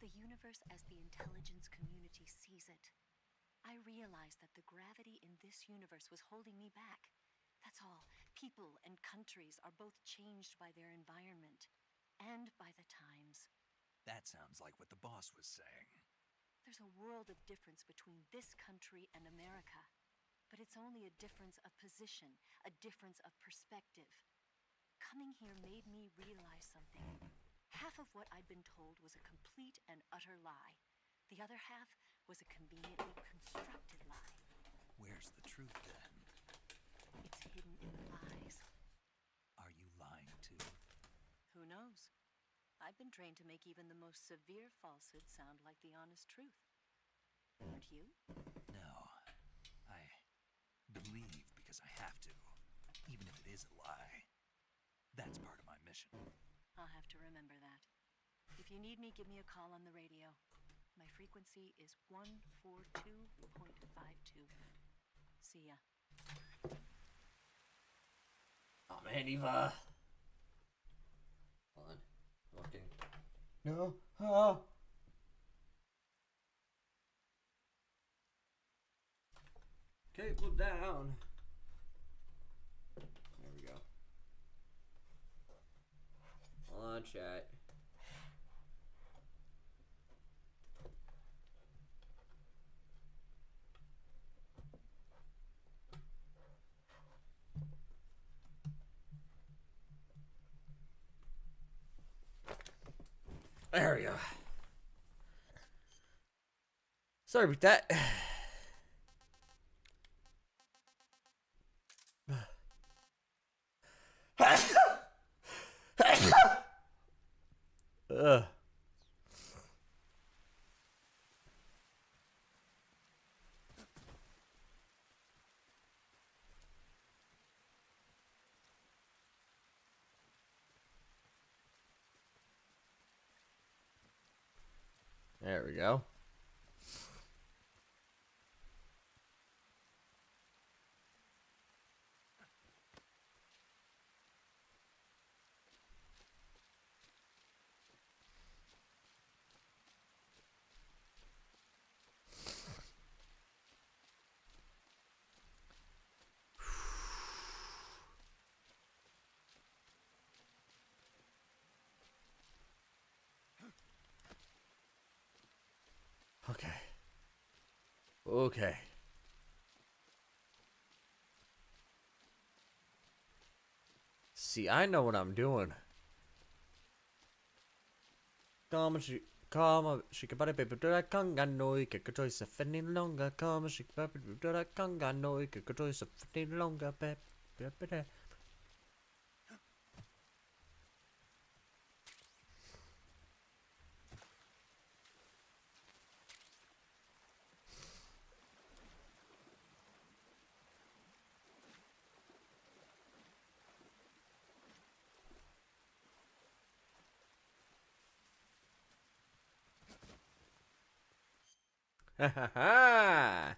The universe as the intelligence community sees it. I realized that the gravity in this universe was holding me back. That's all. People and countries are both changed by their environment and by the times. That sounds like what the boss was saying. There's a world of difference between this country and America. But it's only a difference of position, a difference of perspective. Coming here made me realize something. Half of what I'd been told was a complete and utter lie. The other half was a conveniently constructed lie. Where's the truth, then? It's hidden in the lies. Are you lying, too? Who knows? I've been trained to make even the most severe falsehood sound like the honest truth. Aren't you? No. I believe because I have to, even if it is a lie. That's part of my mission. I'll have to remember that. If you need me, give me a call on the radio. My frequency is 142.52. See ya. Oh man, Eva. Hold on. Looking. No. Ah. Cable down. There we go. Hold on, chat. There we go. Sorry about that. Ugh. There we go. Okay. Okay. See, I know what I'm doing. Come, she can baby, do that conga no, you can choice of any longer. Come, she can baby, do that conga no, you can choice of any longer. Ha ha ha!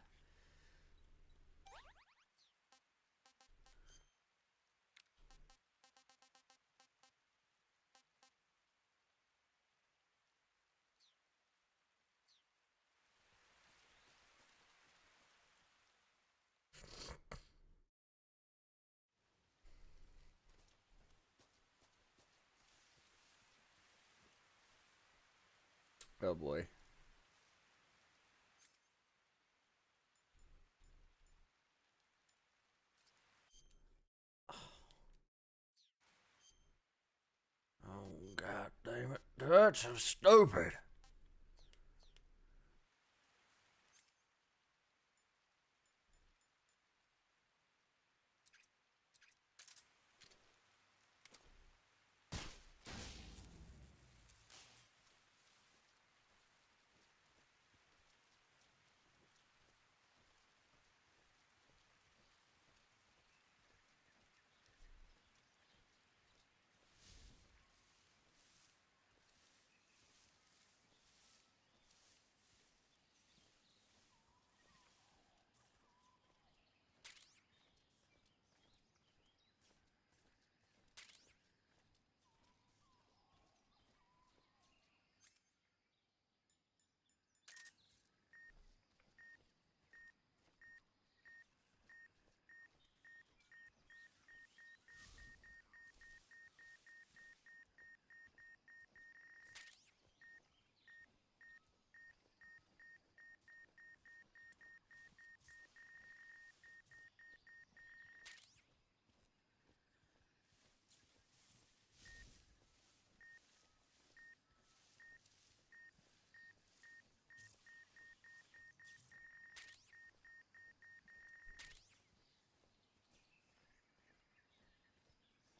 Oh boy. Oh god damn it. That's so stupid.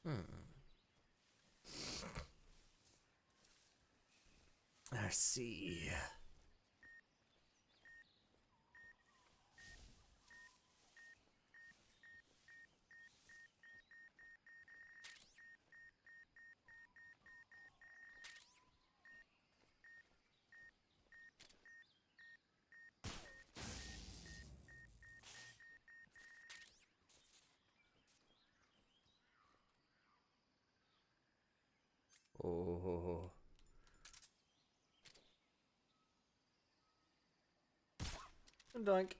I see. Oh. Dunk.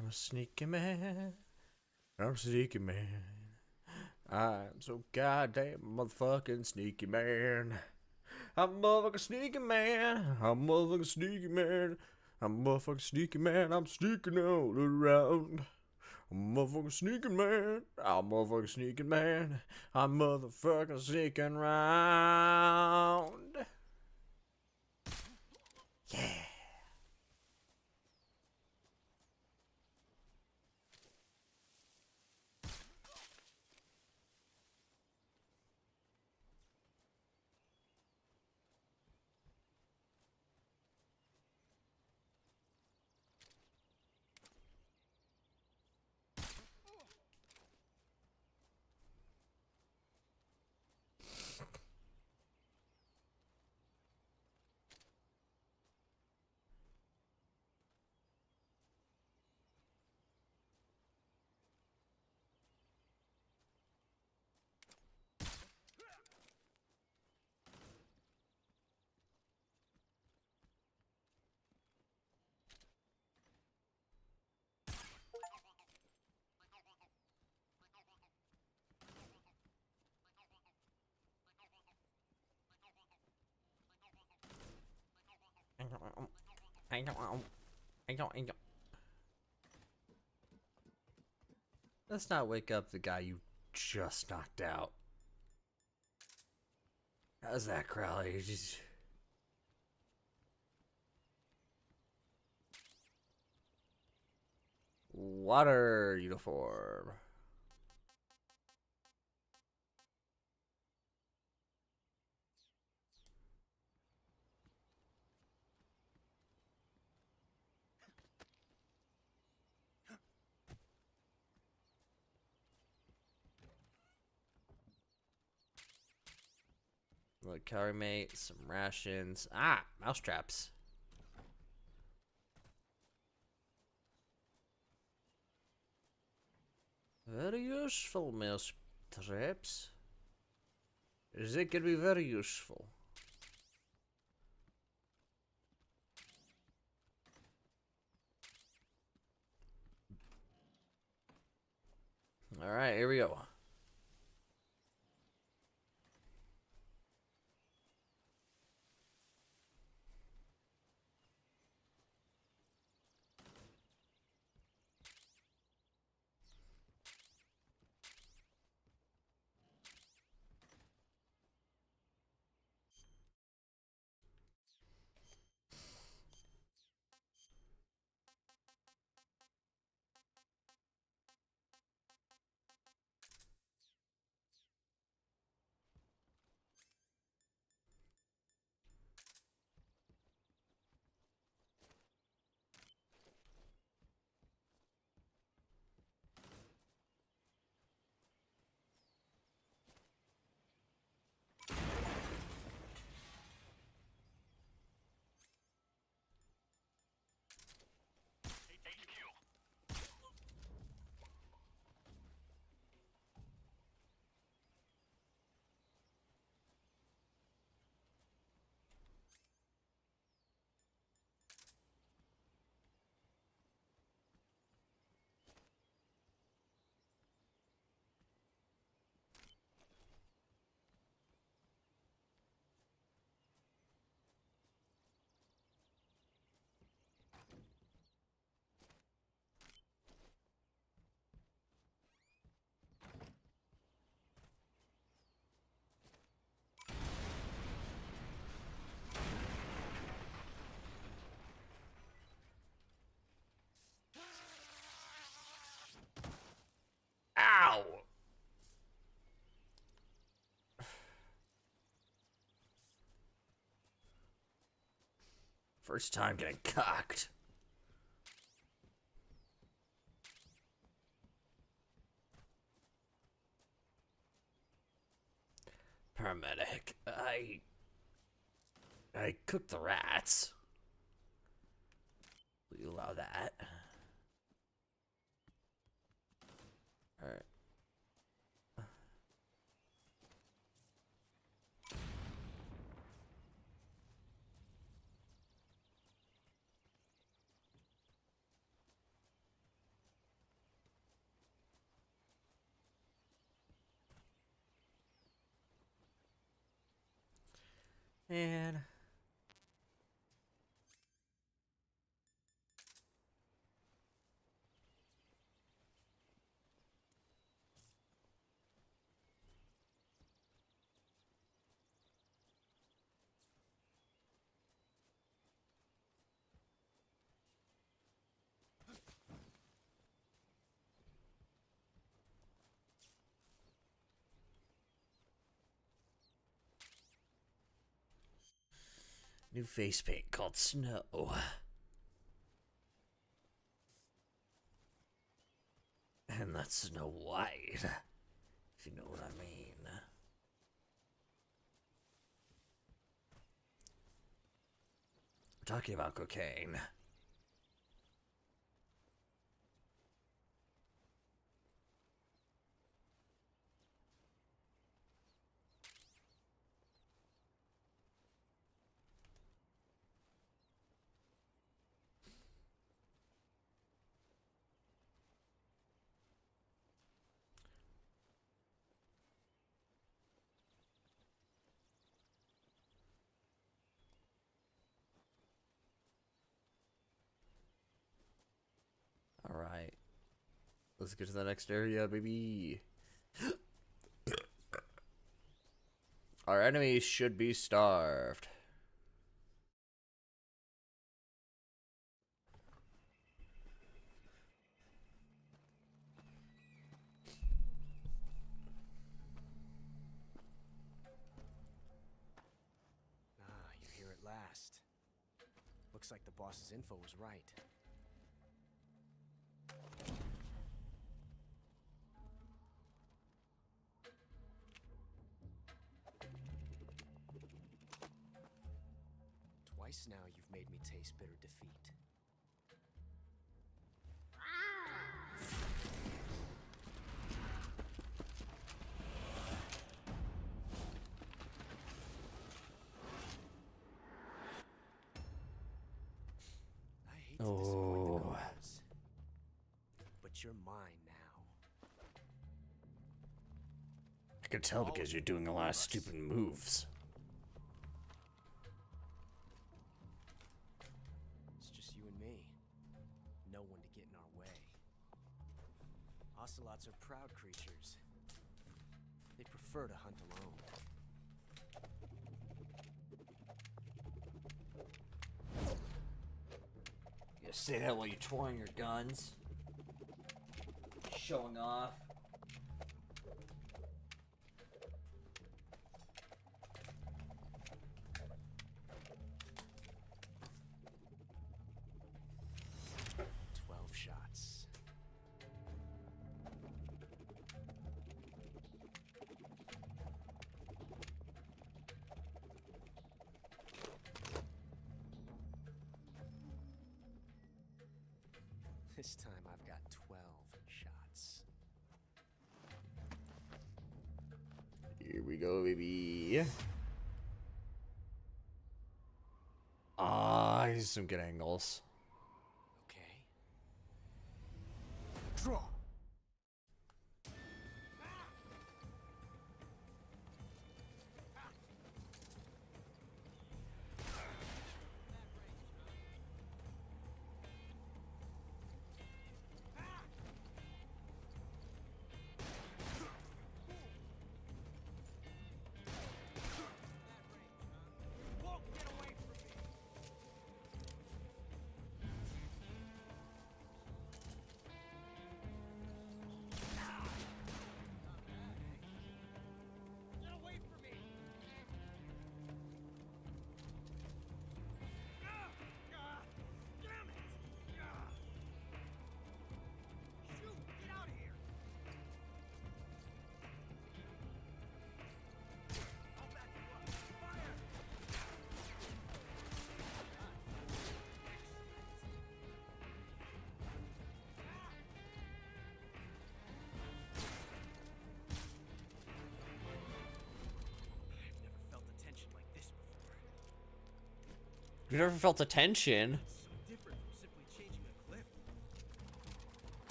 I'm a sneaky man. I'm a sneaky man. I'm so goddamn motherfucking sneaky man. I'm a motherfucking sneaky man. I'm a motherfucking sneaky man. I'm a motherfucking sneaky man. I'm sneaking all around. I'm a motherfucking sneaking man. I'm a motherfucking sneaking man. I'm motherfucking sneaking round. Yeah. Let's not wake up the guy you just knocked out. How's that, Crowley? Water uniform. Like calorie mate, some rations. Ah, mouse traps. Very useful, mouse traps. They can be very useful. Alright, here we go. Ow! First time getting cocked. Paramedic. I cooked the rats. Will you allow that? Alright. And new face paint called Snow. And that's Snow White, if you know what I mean. We're talking about cocaine. Alright. Let's get to the next area, baby. Our enemies should be starved. Ah, you're here at last. Looks like the boss's info was right. Twice now you've made me taste bitter defeat. But you're mine now. I can tell because you're doing a lot of stupid moves. It's just you and me. No one to get in our way. Ocelots are proud creatures. They prefer to hunt alone. You say that while you're twirling your guns. Showing off. Shots. This time I've got 12 shots. Here we go, baby. Ah, here's some good angles. Okay. Draw. You never felt a tension.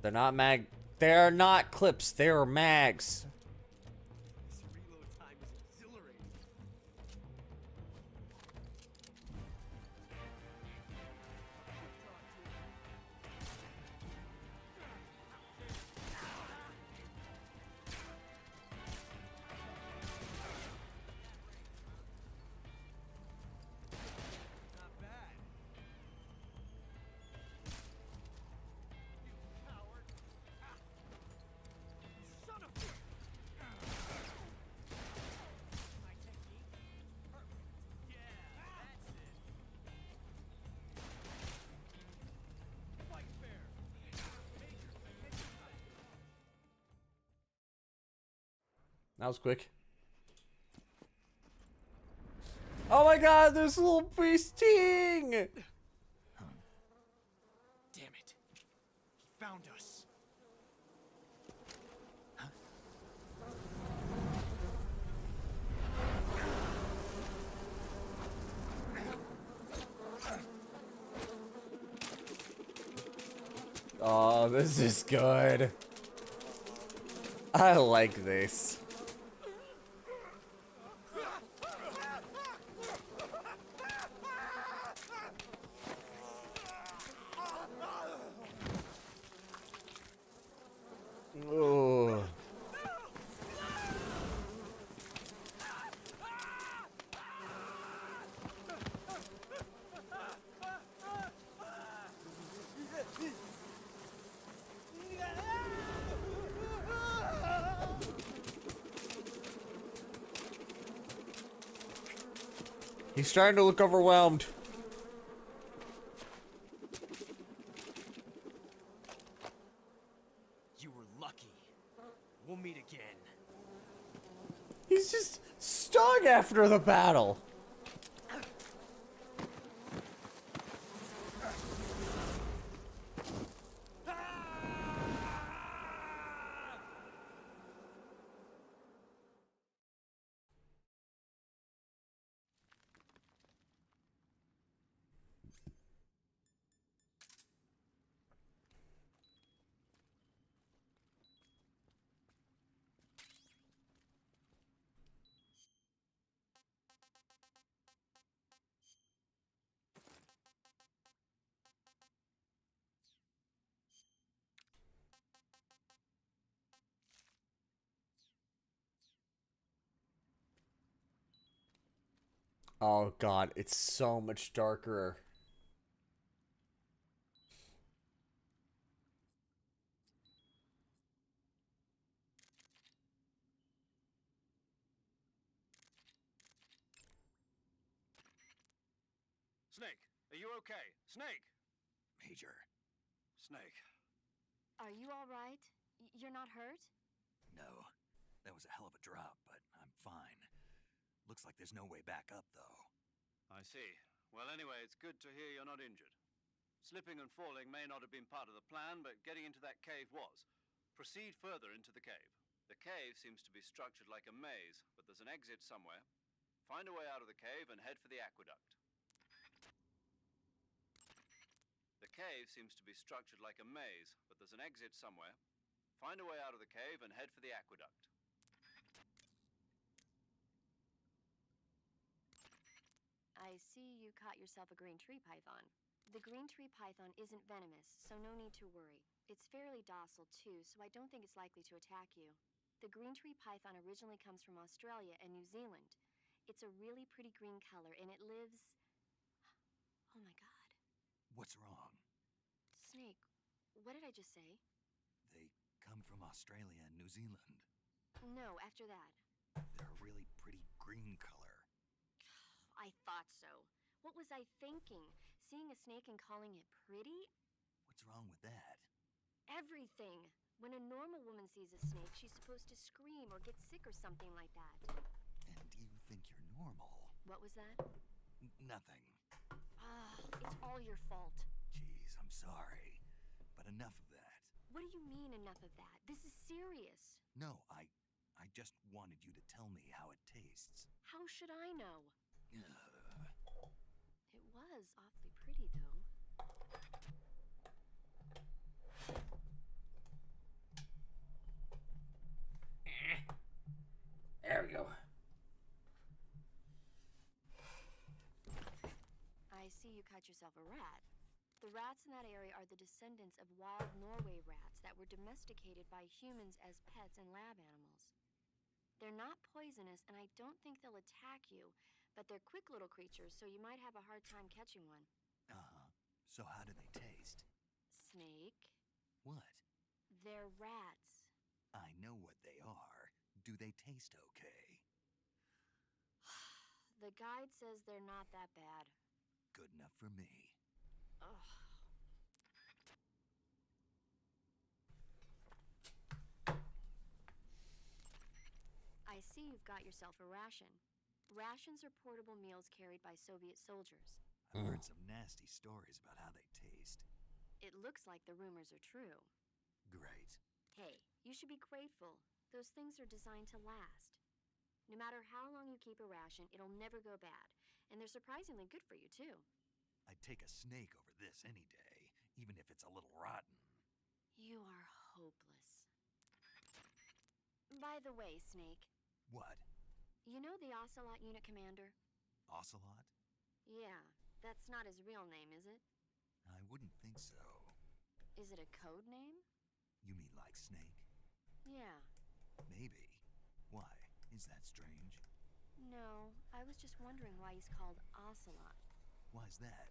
They're not mag. They're not clips. They're mags. That was quick. Oh my god, there's a little beasting! Damn it. He found us. Oh, this is good. I like this. Oh. He's starting to look overwhelmed. You were lucky. We'll meet again. He's just stung after the battle. Oh god, it's so much darker. Snake, are you okay? Snake! Major. Snake. Are you all right? You're not hurt? No. That was a hell of a drop, but I'm fine. Looks like there's no way back up, though. I see. Well, anyway, it's good to hear you're not injured. Slipping and falling may not have been part of the plan, but getting into that cave was. Proceed further into the cave. The cave seems to be structured like a maze, but there's an exit somewhere. Find a way out of the cave and head for the aqueduct. The cave seems to be structured like a maze, but there's an exit somewhere. Find a way out of the cave and head for the aqueduct. I see you caught yourself a green tree python. The green tree python isn't venomous, so no need to worry. It's fairly docile too, so I don't think it's likely to attack you. The green tree python originally comes from Australia and New Zealand. It's a really pretty green color, and it lives... Oh my god. What's wrong? Snake, what did I just say? They come from Australia and New Zealand. No, after that. They're a really pretty green color. I thought so. What was I thinking? Seeing a snake and calling it pretty? What's wrong with that? Everything. When a normal woman sees a snake, she's supposed to scream or get sick or something like that. And do you think you're normal? What was that? Nothing. It's all your fault. Jeez, I'm sorry. But enough of that. What do you mean, enough of that? This is serious. No, I just wanted you to tell me how it tastes. How should I know? It was awfully pretty, though. There we go. I see you caught yourself a rat. The rats in that area are the descendants of wild Norway rats that were domesticated by humans as pets and lab animals. They're not poisonous, and I don't think they'll attack you, but they're quick little creatures, so you might have a hard time catching one. Uh-huh. So how do they taste? Snake? What? They're rats. I know what they are. Do they taste okay? The guide says they're not that bad. Good enough for me. Ugh. I see you've got yourself a ration. Rations are portable meals carried by Soviet soldiers. I've heard some nasty stories about how they taste. It looks like the rumors are true. Great. Hey, you should be grateful. Those things are designed to last. No matter how long you keep a ration, it'll never go bad. And they're surprisingly good for you, too. I'd take a snake over this any day, even if it's a little rotten. You are hopeless. By the way, Snake. What? You know the Ocelot Unit Commander? Ocelot? Yeah, that's not his real name, is it? I wouldn't think so. Is it a code name? You mean like Snake? Yeah. Maybe. Why? Is that strange? No, I was just wondering why he's called Ocelot. Why's that?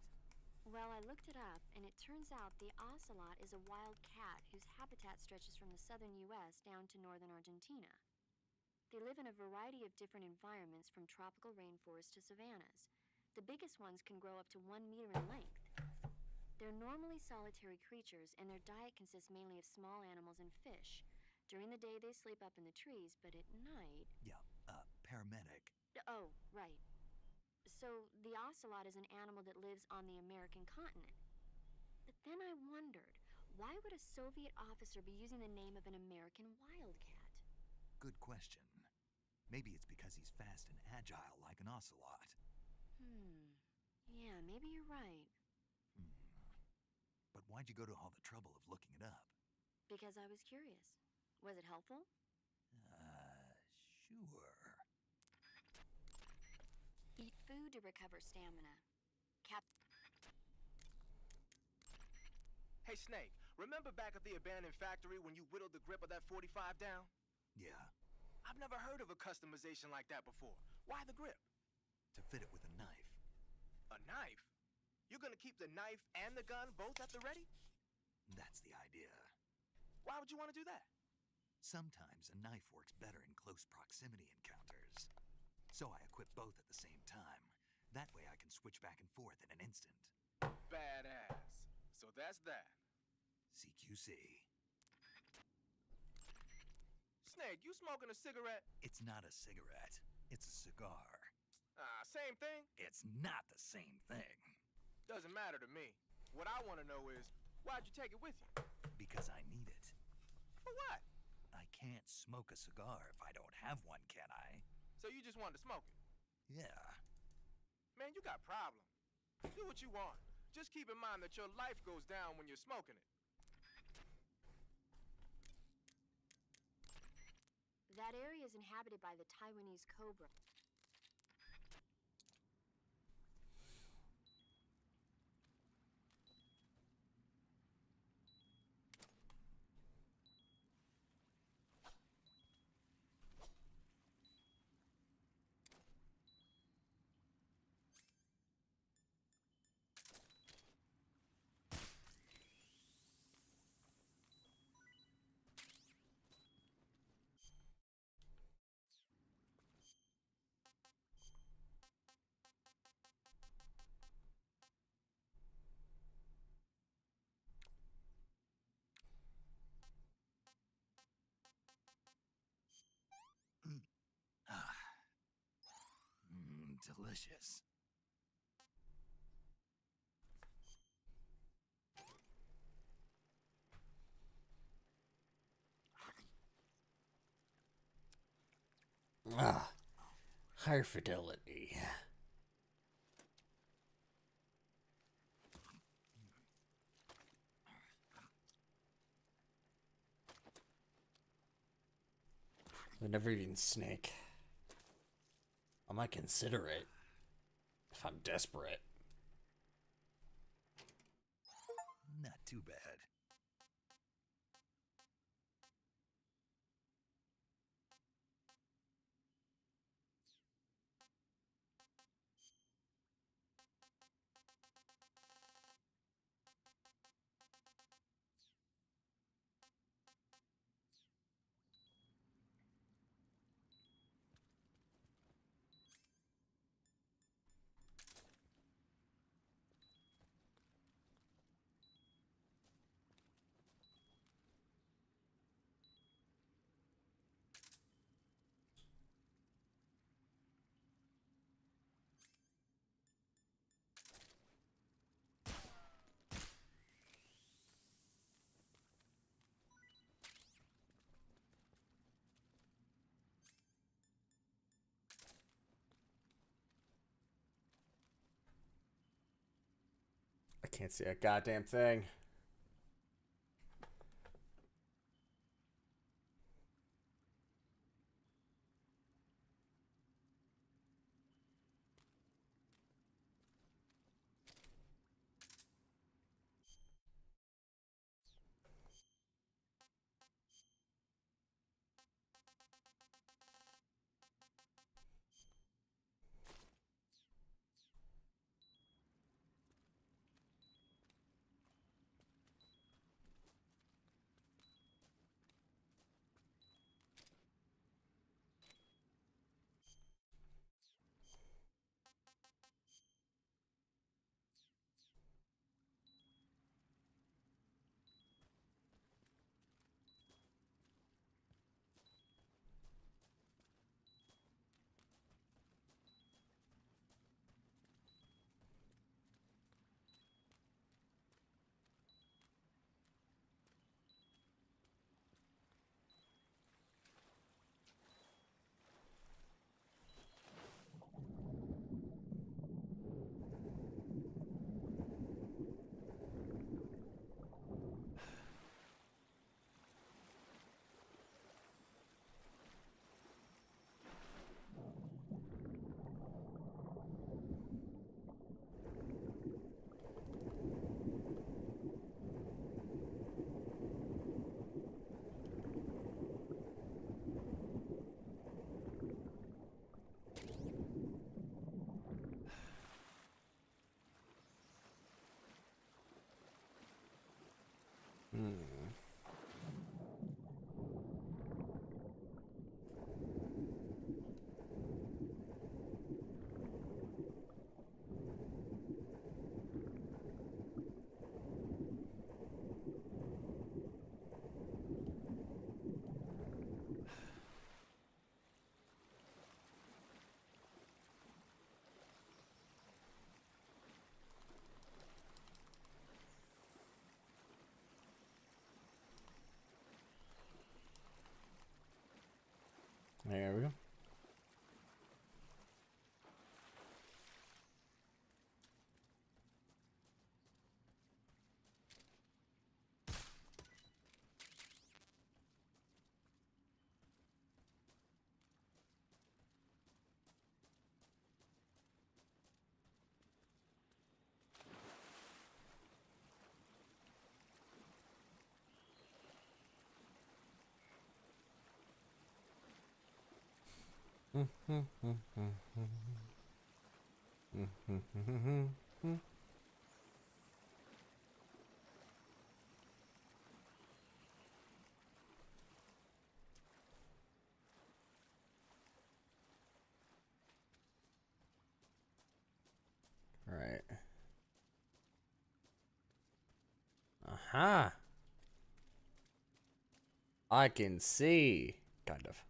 Well, I looked it up, and it turns out the ocelot is a wild cat whose habitat stretches from the southern U.S. down to northern Argentina. They live in a variety of different environments, from tropical rainforests to savannas. The biggest ones can grow up to 1 meter in length. They're normally solitary creatures, and their diet consists mainly of small animals and fish. During the day, they sleep up in the trees, but at night... Yeah, paramedic. Oh, right. So, the ocelot is an animal that lives on the American continent. But then I wondered, why would a Soviet officer be using the name of an American wildcat? Good question. Maybe it's because he's fast and agile like an ocelot. Yeah, maybe you're right. But why'd you go to all the trouble of looking it up? Because I was curious. Was it helpful? Sure. Eat food to recover stamina. Hey, Snake, remember back at the abandoned factory when you whittled the grip of that 45 down? Yeah. I've never heard of a customization like that before. Why the grip? to fit it with a knife. A knife? You're gonna keep the knife and the gun both at the ready? That's the idea. Why would you want to do that? Sometimes a knife works better in close proximity encounters. So I equip both at the same time. That way I can switch back and forth in an instant. Badass. So that's that. CQC. Snake, you smoking a cigarette? It's not a cigarette. It's a cigar. Same thing? It's not the same thing. Doesn't matter to me. What I want to know is, why'd you take it with you? Because I need it. For what? I can't smoke a cigar if I don't have one, can I? So you just wanted to smoke it? Yeah. Man, you got problems. Do what you want. Just keep in mind that your life goes down when you're smoking it. That area is inhabited by the Taiwanese cobra. Delicious. Higher fidelity. I've never eaten snake. I might consider it if I'm desperate. Not too bad. I can't see a goddamn thing. Right. Aha. I can see. Kind of.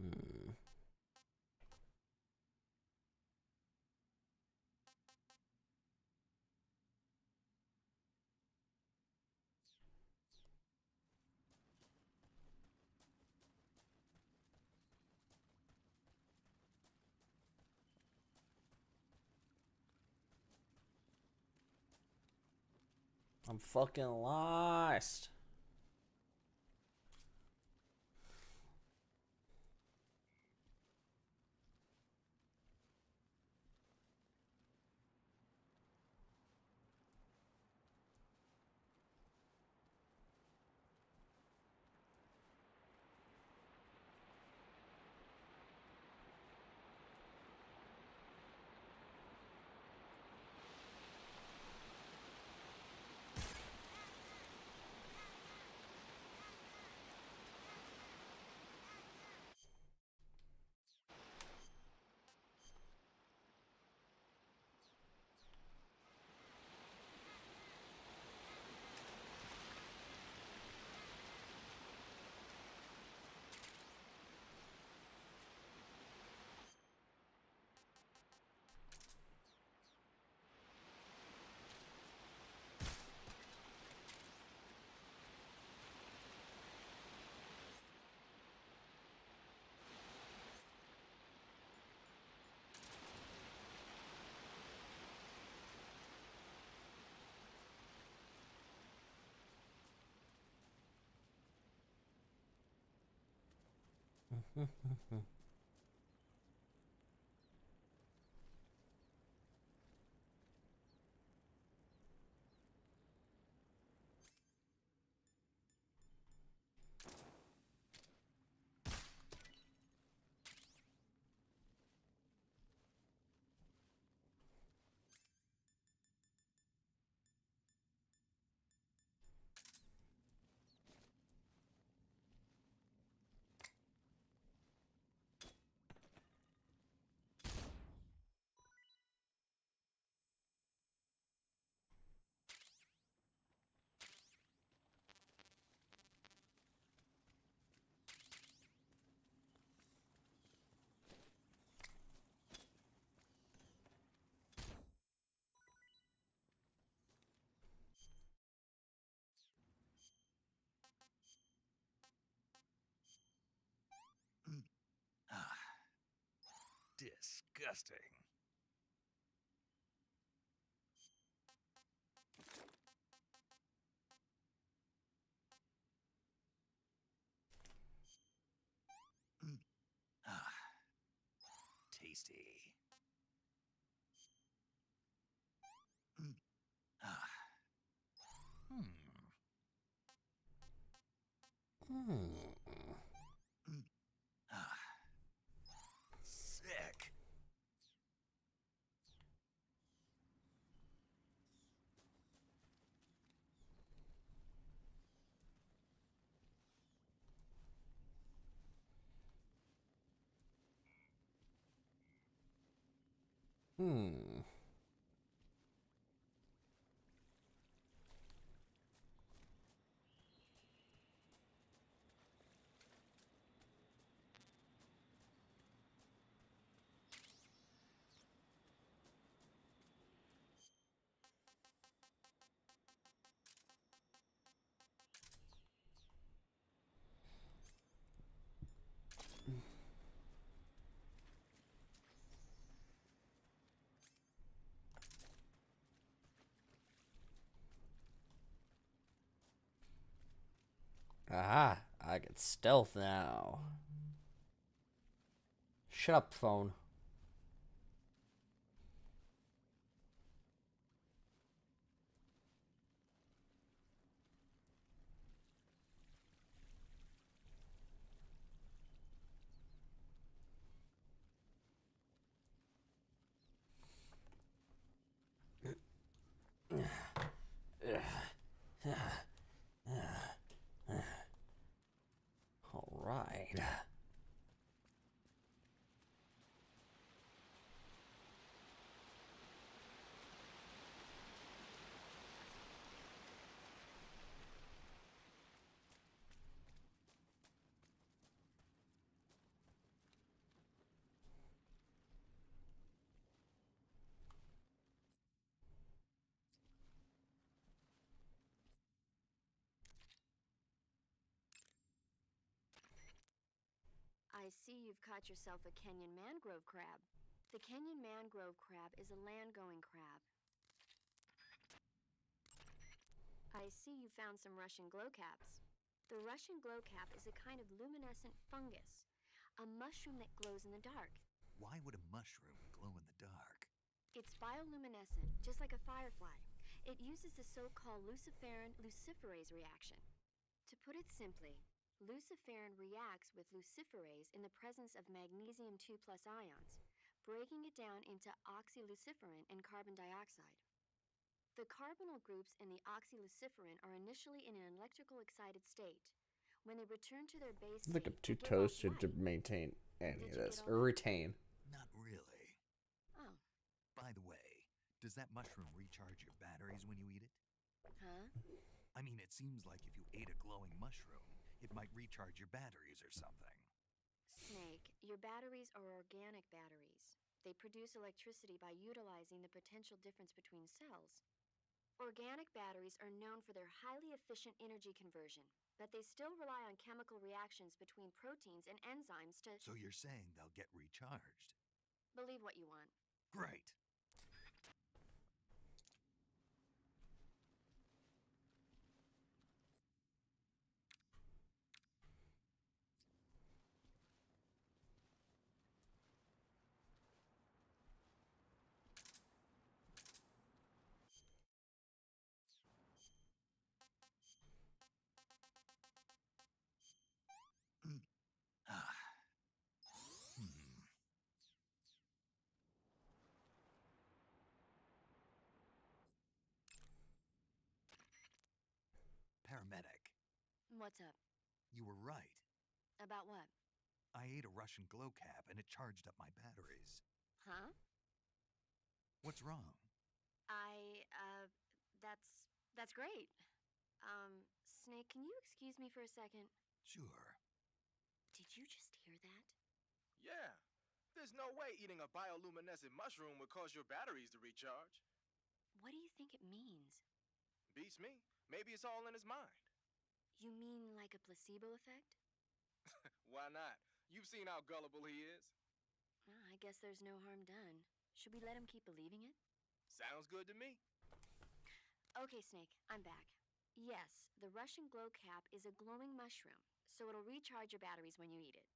Hmm. I'm fucking lost. Disgusting. Tasty. Sick. Hmm. It's stealth now. Shut up, phone. All right. I see you've caught yourself a Kenyan mangrove crab. The Kenyan mangrove crab is a land-going crab. I see you found some Russian glowcaps. The Russian glowcap is a kind of luminescent fungus, a mushroom that glows in the dark. Why would a mushroom glow in the dark? It's bioluminescent, just like a firefly. It uses the so-called luciferin luciferase reaction. To put it simply, luciferin reacts with luciferase in the presence of magnesium 2+ ions, breaking it down into oxyluciferin and carbon dioxide. The carbonyl groups in the oxyluciferin are initially in an electrical excited state. When they return to their base I think I'm state, too they give off toasted to light. maintain any Did of you this get or all that? retain. Not really. Oh. By the way, does that mushroom recharge your batteries when you eat it? Huh? I mean, it seems like if you ate a glowing mushroom, it might recharge your batteries or something. Snake, your batteries are organic batteries. They produce electricity by utilizing the potential difference between cells. Organic batteries are known for their highly efficient energy conversion, but they still rely on chemical reactions between proteins and enzymes to... So you're saying they'll get recharged? Believe what you want. Great. Paramedic, What's up? you were right. About what? I ate a Russian glowcap and it charged up my batteries. Huh? What's wrong? That's great. Snake, can you excuse me for a second? Sure. Did you just hear that? Yeah. There's no way eating a bioluminescent mushroom would cause your batteries to recharge. What do you think it means? Beats me. Maybe it's all in his mind. You mean like a placebo effect? Why not? You've seen how gullible he is. I guess there's no harm done. Should we let him keep believing it? Sounds good to me. Okay, Snake, I'm back. Yes, the Russian glowcap is a glowing mushroom, so it'll recharge your batteries when you eat it.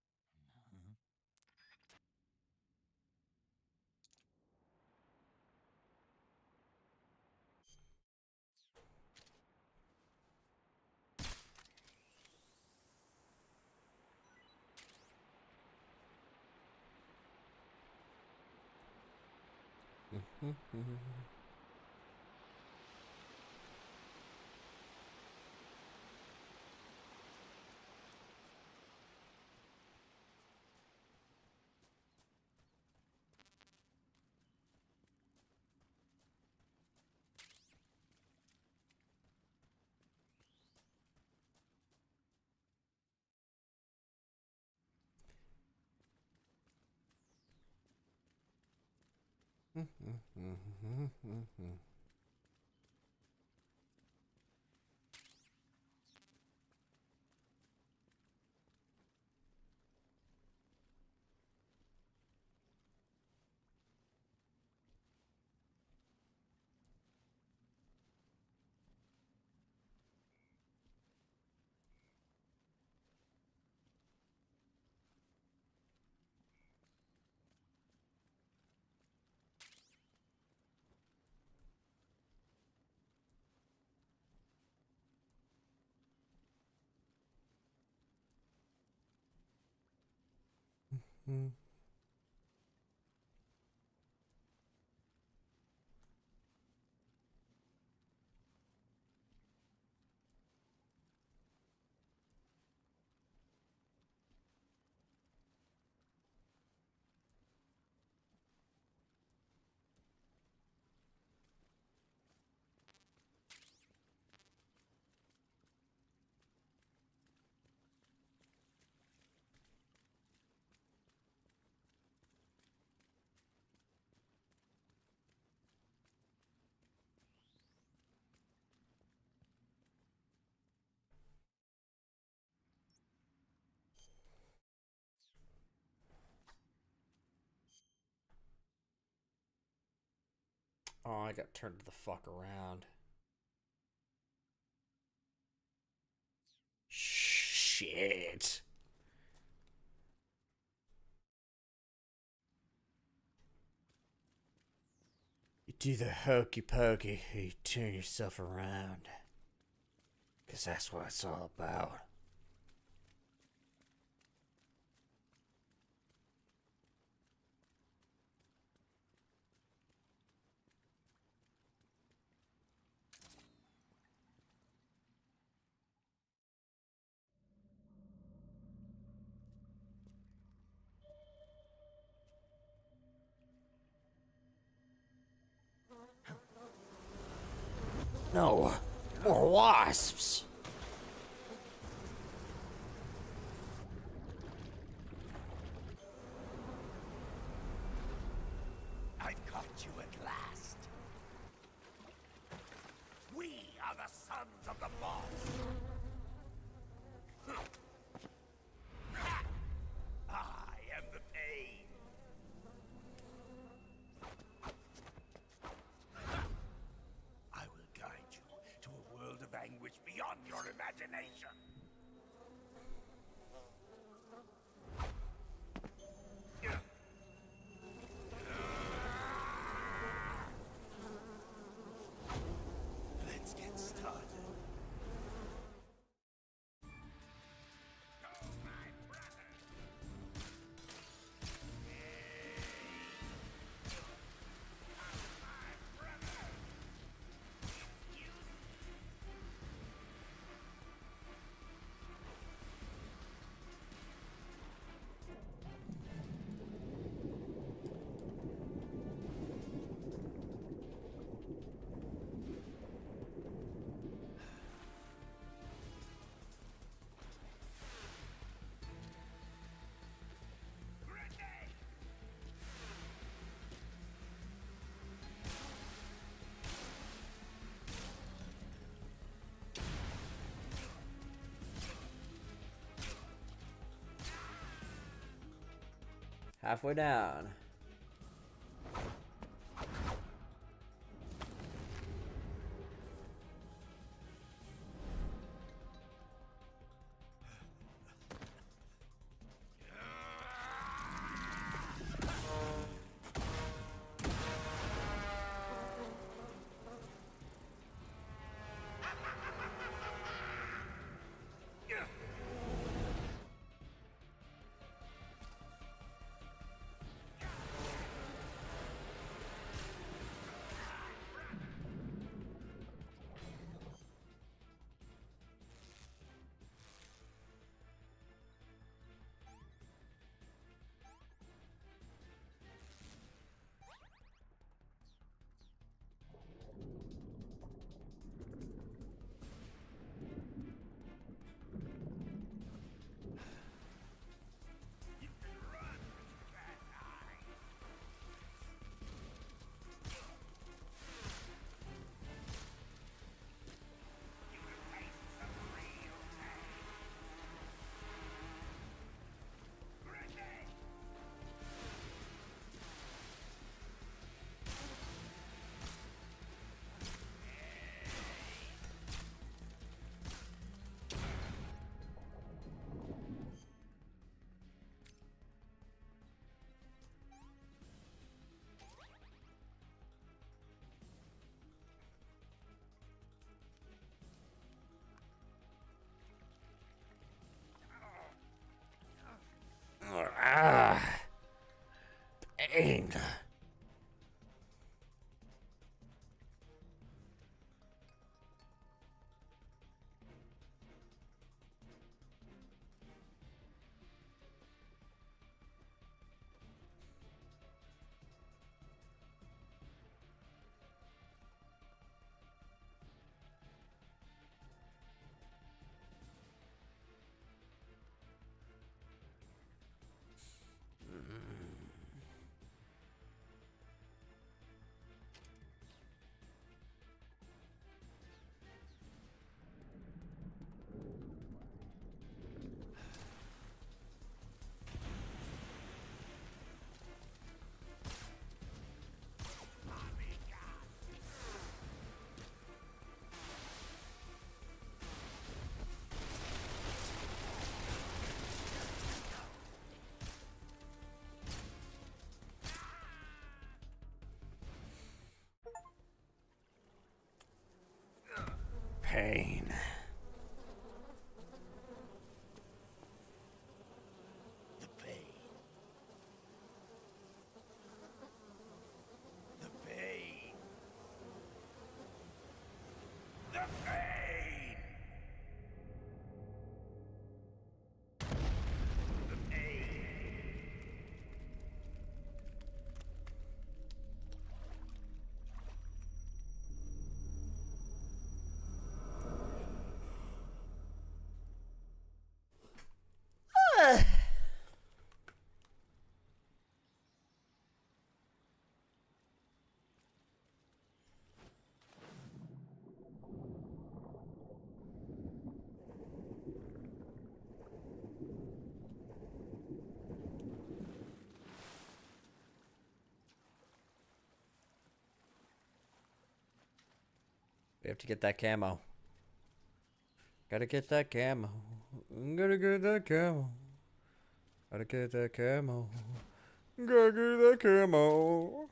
Oh, I got turned the fuck around. Shit. You do the hokey pokey, you turn yourself around. 'Cause that's what it's all about. No, more wasps. I caught you at last. We are the sons of the boss. I am the pain. I will guide you to a world of anguish beyond your imagination. Let's get started. Halfway down. pain. Pain. The pain. The pain. The pain. The pain. We have to get that camo. Gotta get that camo. Gotta get that camo. Gotta get that camo. Gotta get that camo.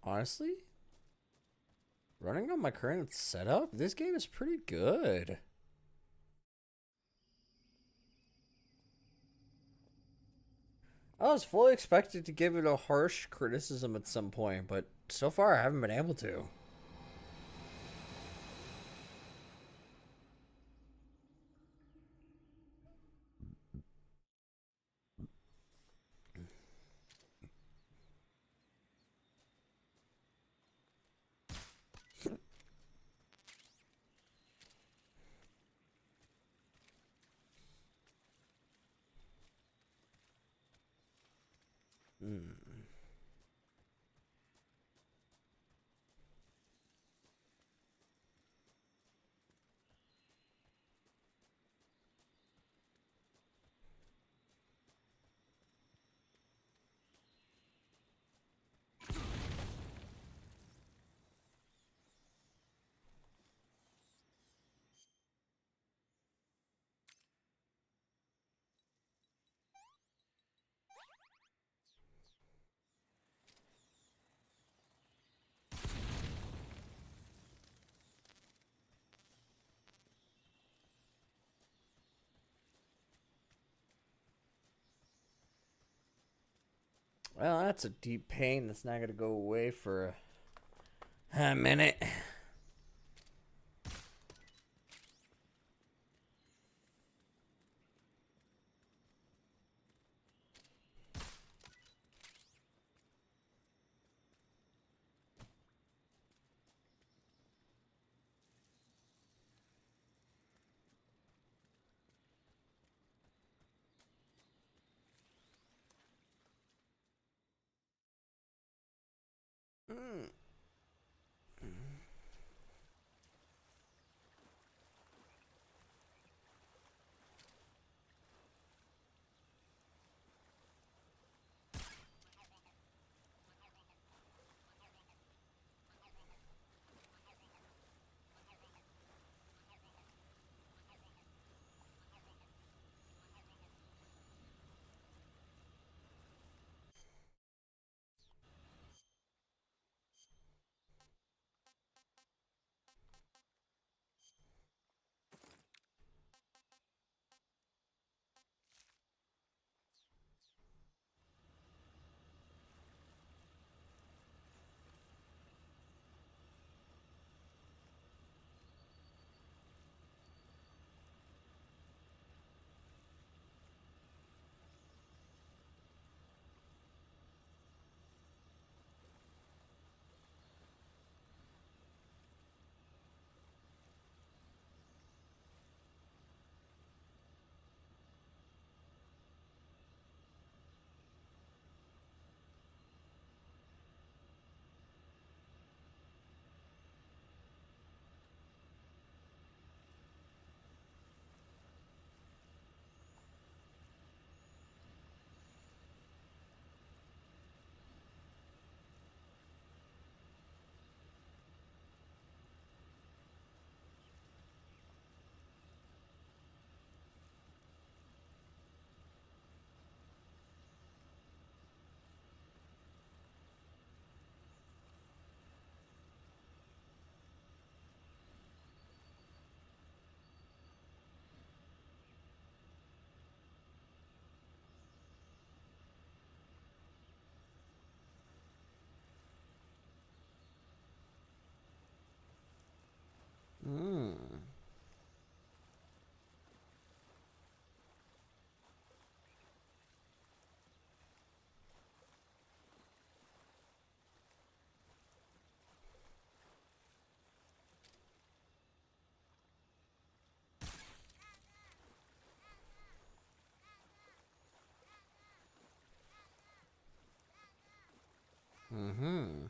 Honestly, running on my current setup, this game is pretty good. I was fully expected to give it a harsh criticism at some point, but so far I haven't been able to. Well, that's a deep pain that's not going to go away for a minute. Mm. Mm. Mm-hmm.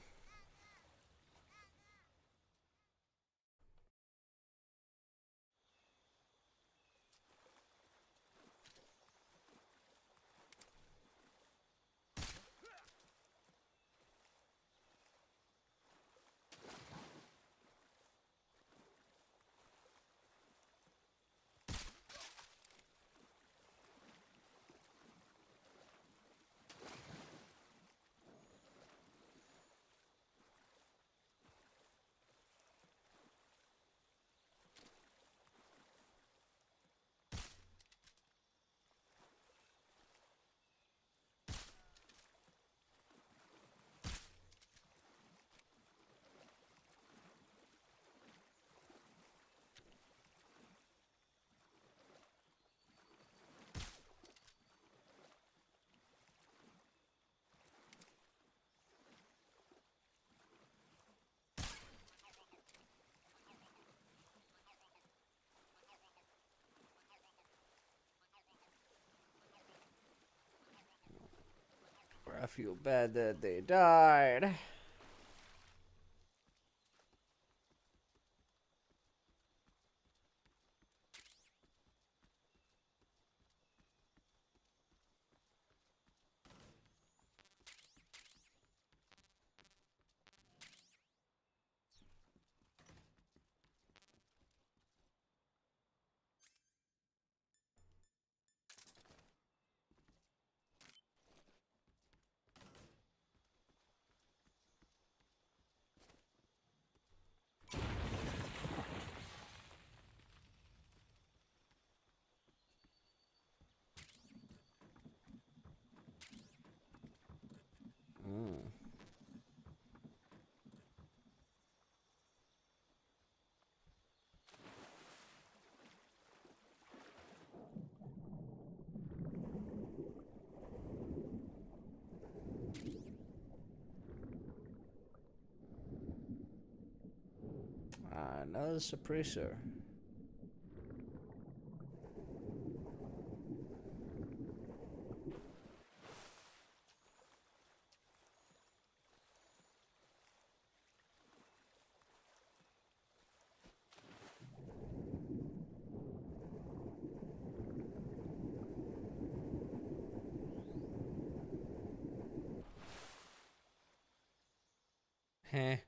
I feel bad that they died. Mm. Another suppressor. Heh.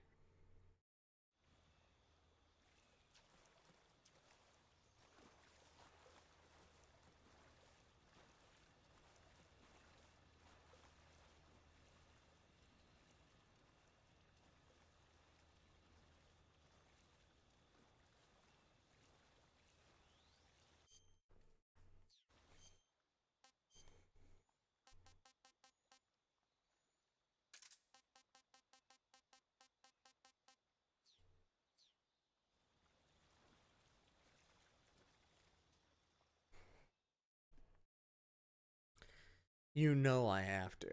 You know I have to.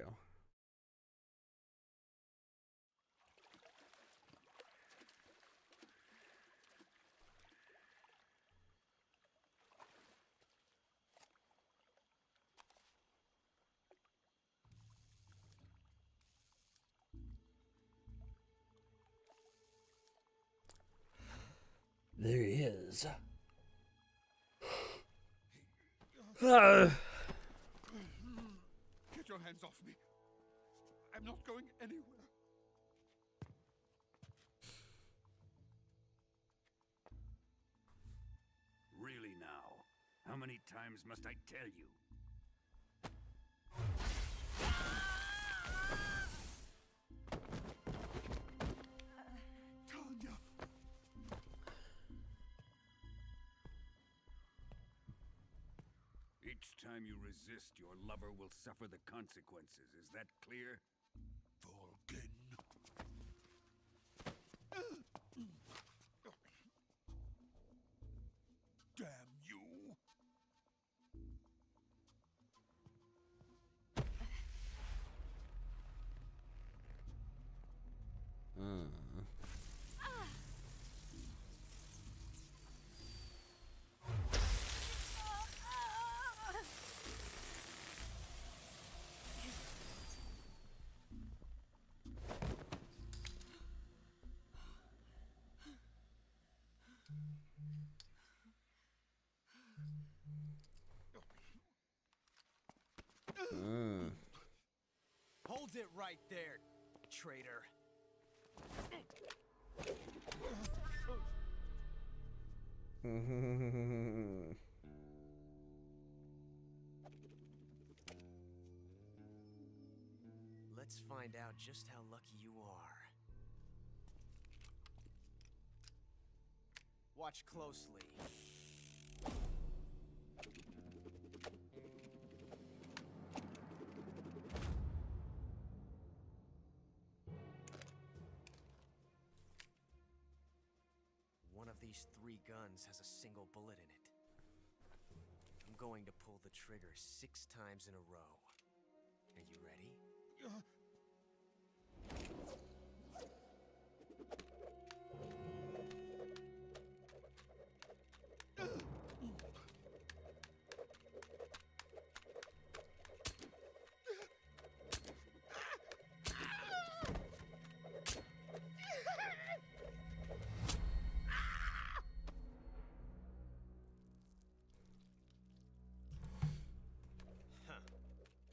There he is. Get your hands off me. I'm not going anywhere. Really now? How many times must I tell you? Tanya! Each time you resist, your lover will suffer the consequences. Is that clear? Volgin. Damn you! Hold it right there, traitor. Let's find out just how lucky you are. Watch closely. One of these 3 guns has a single bullet in it. I'm going to pull the trigger 6 times in a row. Are you ready?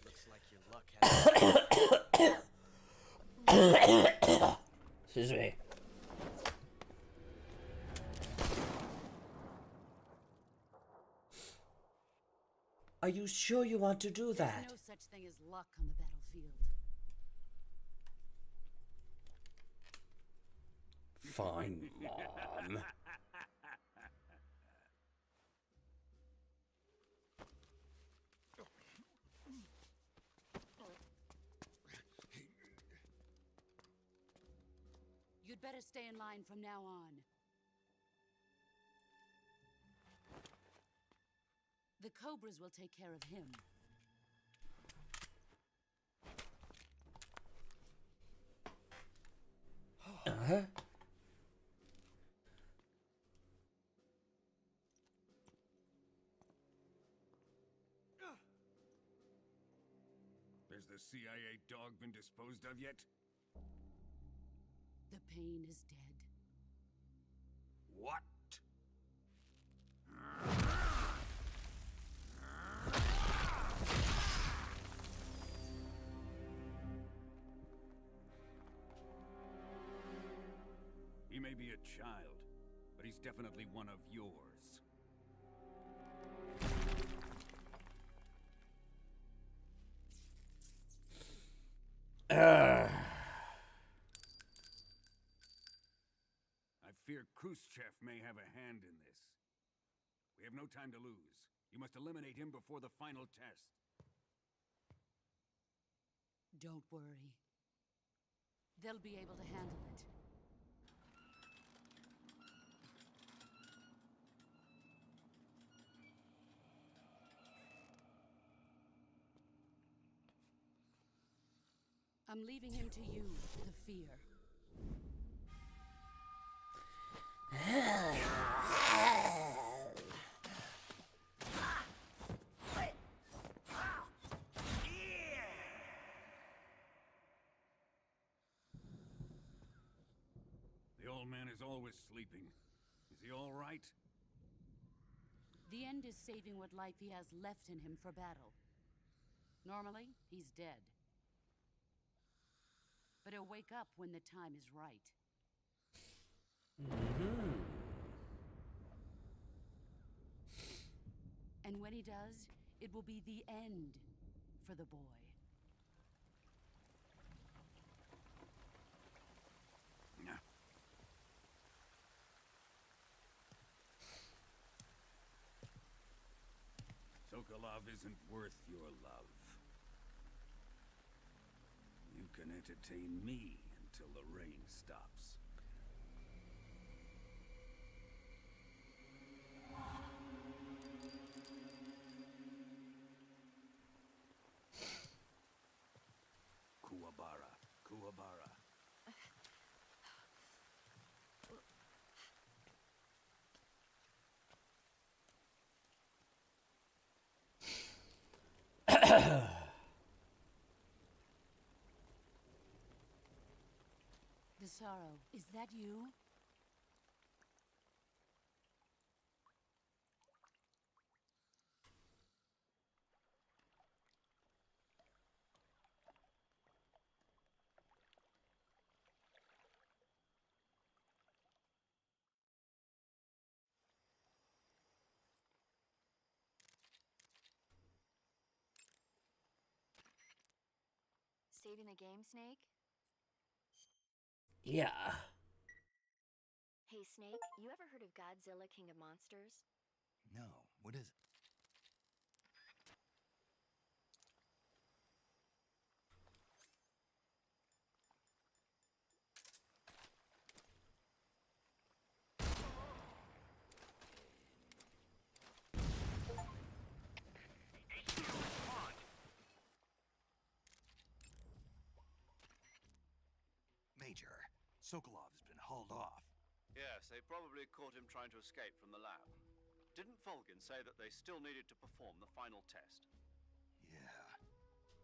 Looks like your luck has... Excuse me. Are you sure you want to do that? There's no such thing as luck on the battlefield. Fine, Mom. You'd better stay in line from now on. The Cobras will take care of him. Uh-huh. Has the CIA dog been disposed of yet? The pain is dead. What? may be a child, but he's definitely one of yours. I fear Khrushchev may have a hand in this. We have no time to lose. You must eliminate him before the final test. Don't worry. They'll be able to handle it. I'm leaving him to you, the fear. The old man is always sleeping. Is he all right? The end is saving what life he has left in him for battle. Normally, he's dead. But he'll wake up when the time is right. And when he does, it will be the end for the boy. Sokolov isn't worth your love. You can entertain me until the rain stops. Kuwabara, Kuwabara. The sorrow, is that you? Saving the game, Snake? Yeah. Hey, Snake, you ever heard of Godzilla, King of Monsters? No, what is it? Major, Sokolov has been hauled off. Yes, they probably caught him trying to escape from the lab. Didn't Volgin say that they still needed to perform the final test? Yeah.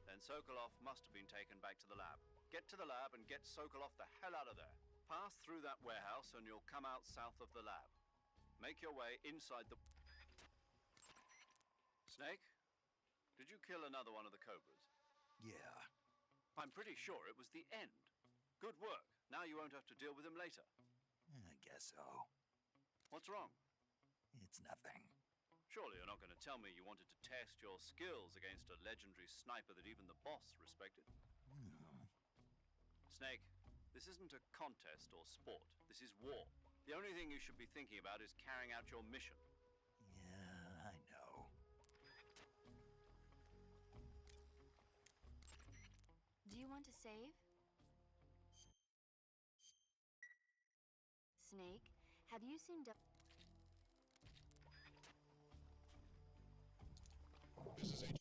Then Sokolov must have been taken back to the lab. Get to the lab and get Sokolov the hell out of there. Pass through that warehouse and you'll come out south of the lab. Make your way inside the... Snake? Did you kill another one of the Cobras? Yeah. I'm pretty sure it was the end. Good work. Now you won't have to deal with him later. I guess so. What's wrong? It's nothing. Surely you're not going to tell me you wanted to test your skills against a legendary sniper that even the boss respected? No. Snake, this isn't a contest or sport. This is war. The only thing you should be thinking about is carrying out your mission. Yeah, I know. Do you want to save? Snake, have you seen This is a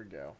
go.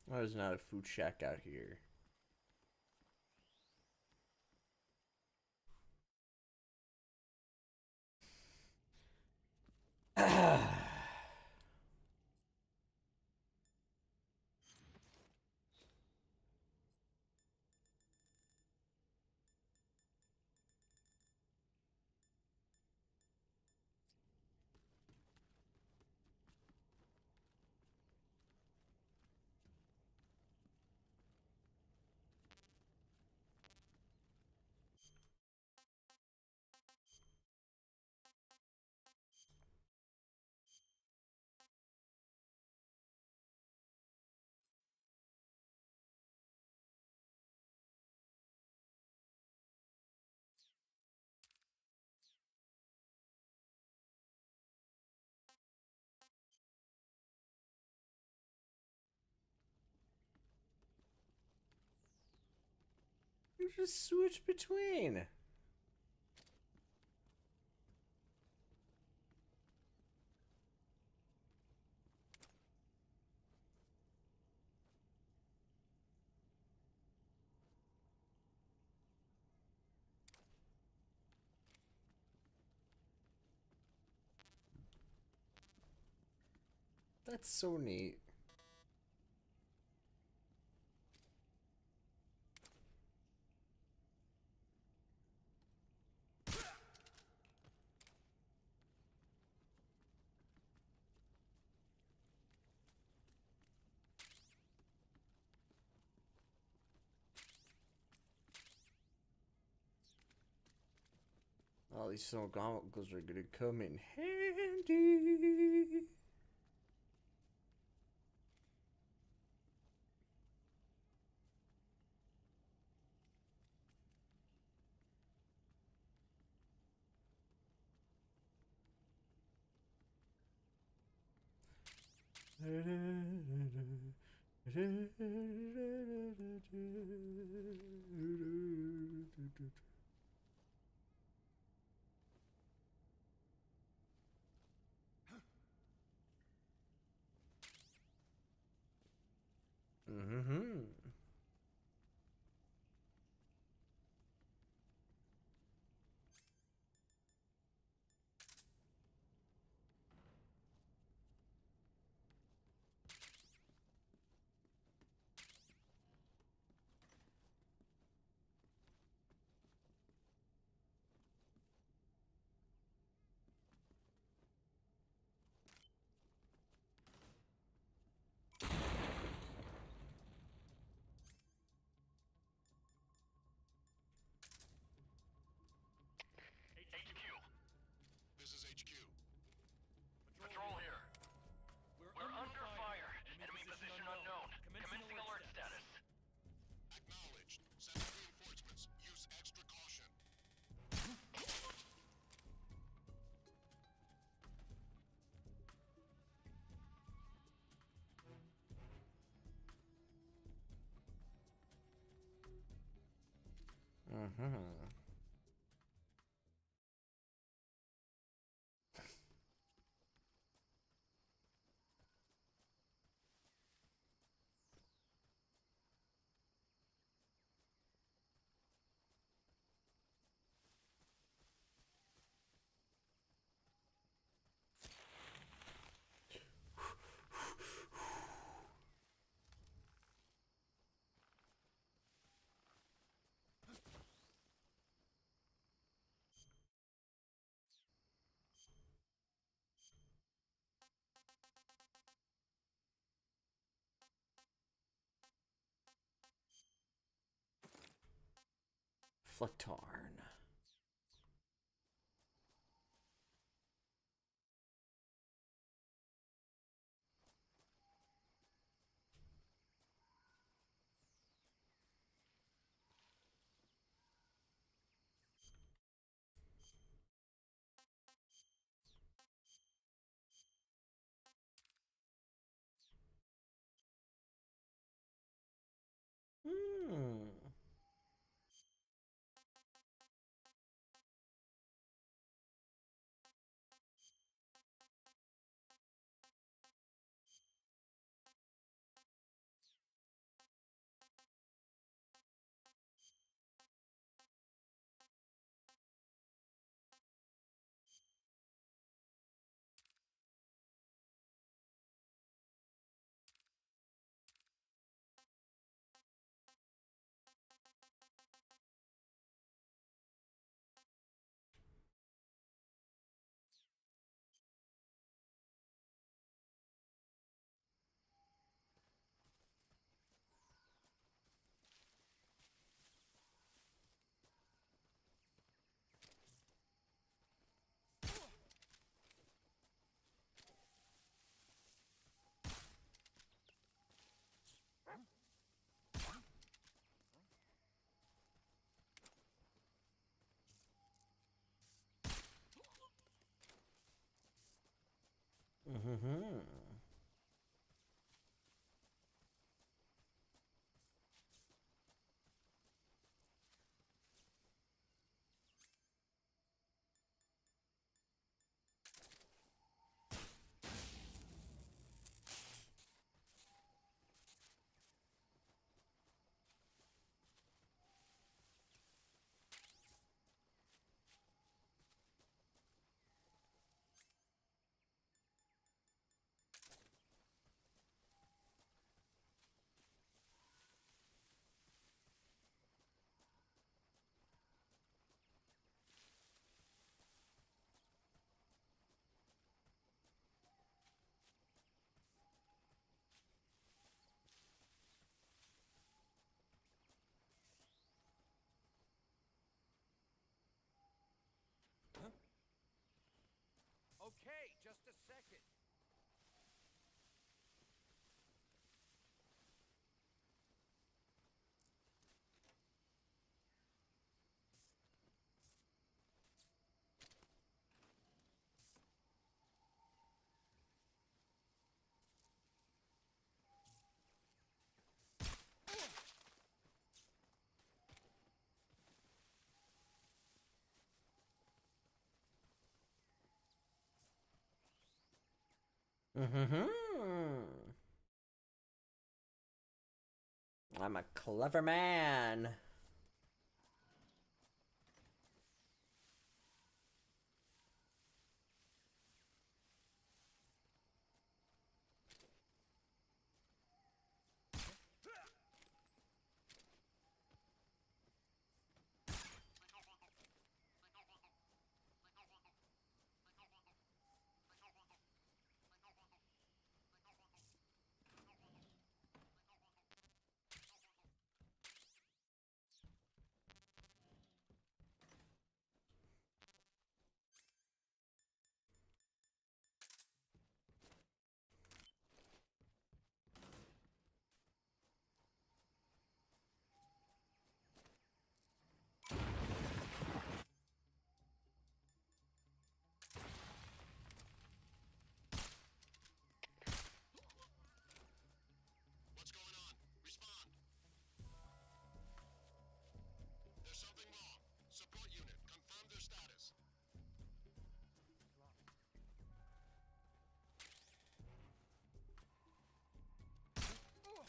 Oh, there's not a food shack out here. You just switch between. That's so neat. All these snow goggles are gonna come in handy. Mm-hmm. HQ. This is HQ. Patrol here. We're under fire. Enemy position unknown. Commencing alert status. Acknowledged. Send reinforcements. Use extra caution. Mm-hmm. Flatarn. Mm-hmm. Okay, just a second. Mm-hmm. I'm a clever man. What's going on? Respond. There's something wrong. Support unit, confirm their status. Oh.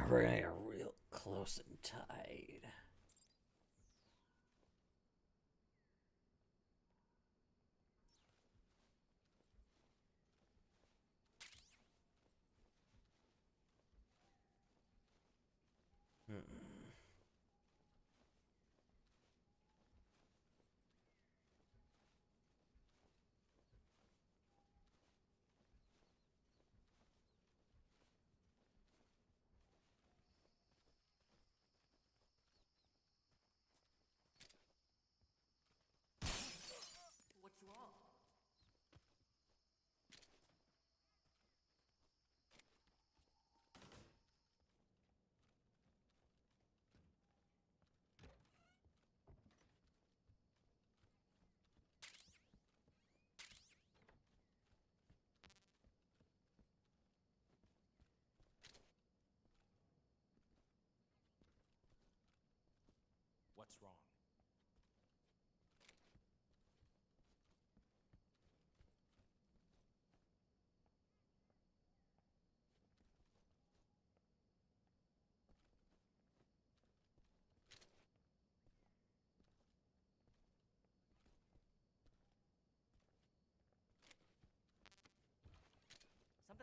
We're gonna get real close and tight. What's wrong? What's wrong?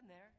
happened there?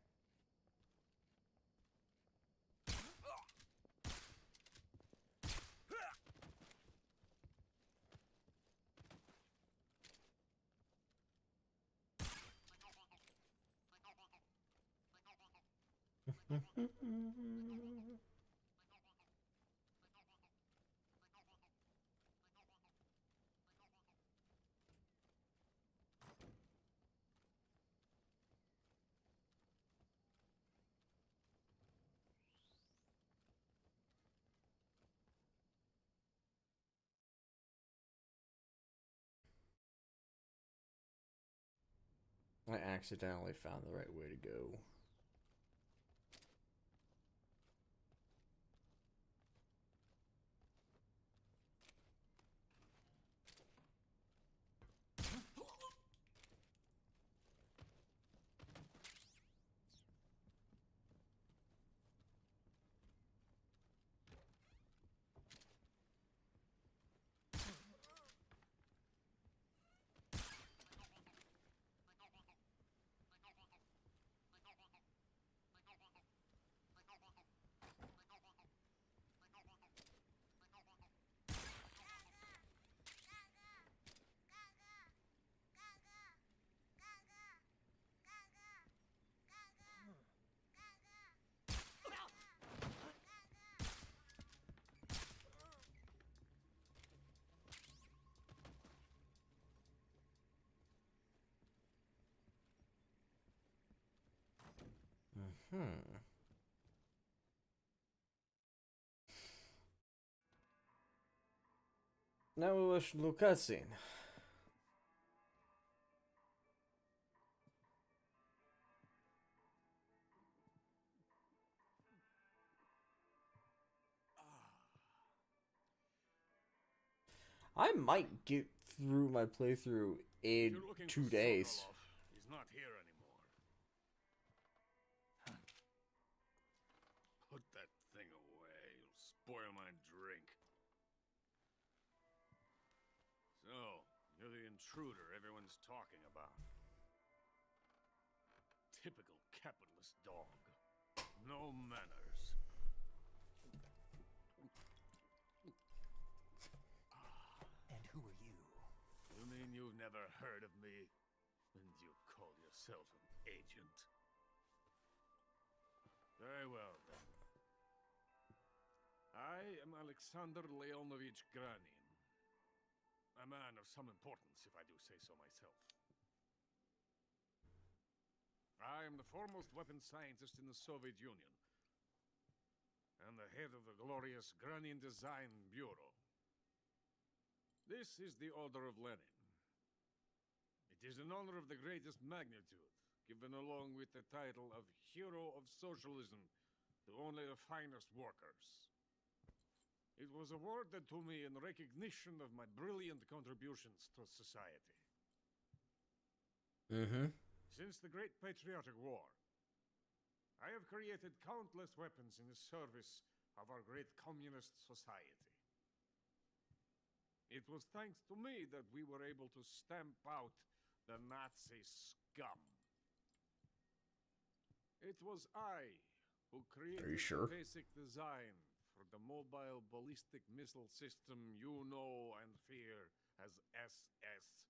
I accidentally found the right way to go. Now we watch a little cutscene. I might get through my playthrough in 2 days. He's not here anymore. Put that thing away. You'll spoil my drink. So, you're the intruder everyone's talking about. Typical capitalist dog. No manners. And who are you? You mean you've never heard of me? And you call yourself an agent? Very well, then. I am Alexander Leonovich Granin. A man of some importance, if I do say so myself. I am the foremost weapons scientist in the Soviet Union, and the head of the glorious Granin Design Bureau. This is the Order of Lenin. It is an honor of the greatest magnitude, given along with the title of Hero of Socialism to only the finest workers. It was awarded to me in recognition of my brilliant contributions to society. Since the Great Patriotic War, I have created countless weapons in the service of our great communist society. It was thanks to me that we were able to stamp out the Nazi scum. It was I who created the basic design for the mobile ballistic missile system you know and fear as SS-1C.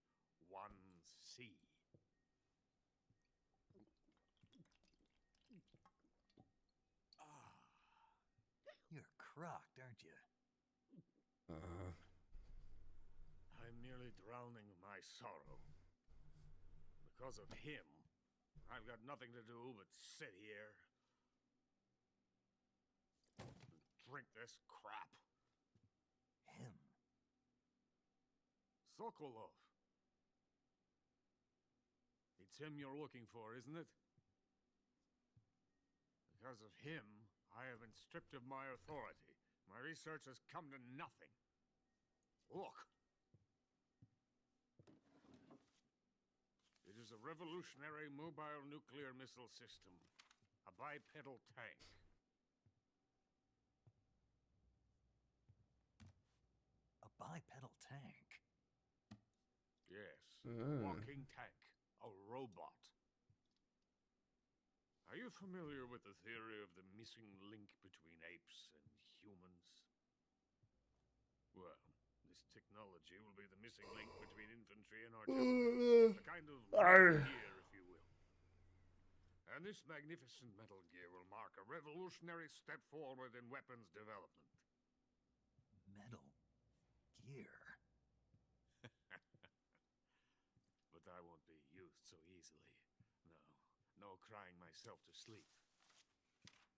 You're crocked, aren't you? I'm merely drowning my sorrow. Because of him, I've got nothing to do but sit here and drink this crap. Him? Sokolov. It's him you're looking for, isn't it? Because of him, I have been stripped of my authority. My research has come to nothing. Look. It is a revolutionary mobile nuclear missile system. A bipedal tank. A bipedal tank? Yes. Walking tank. A robot. Are you familiar with the theory of the missing link between apes and humans? Well, this technology will be the missing link between infantry and artillery. A kind of metal gear, if you will. And this magnificent metal gear will mark a revolutionary step forward in weapons development. Metal gear? But I won't be used so easily. No crying myself to sleep.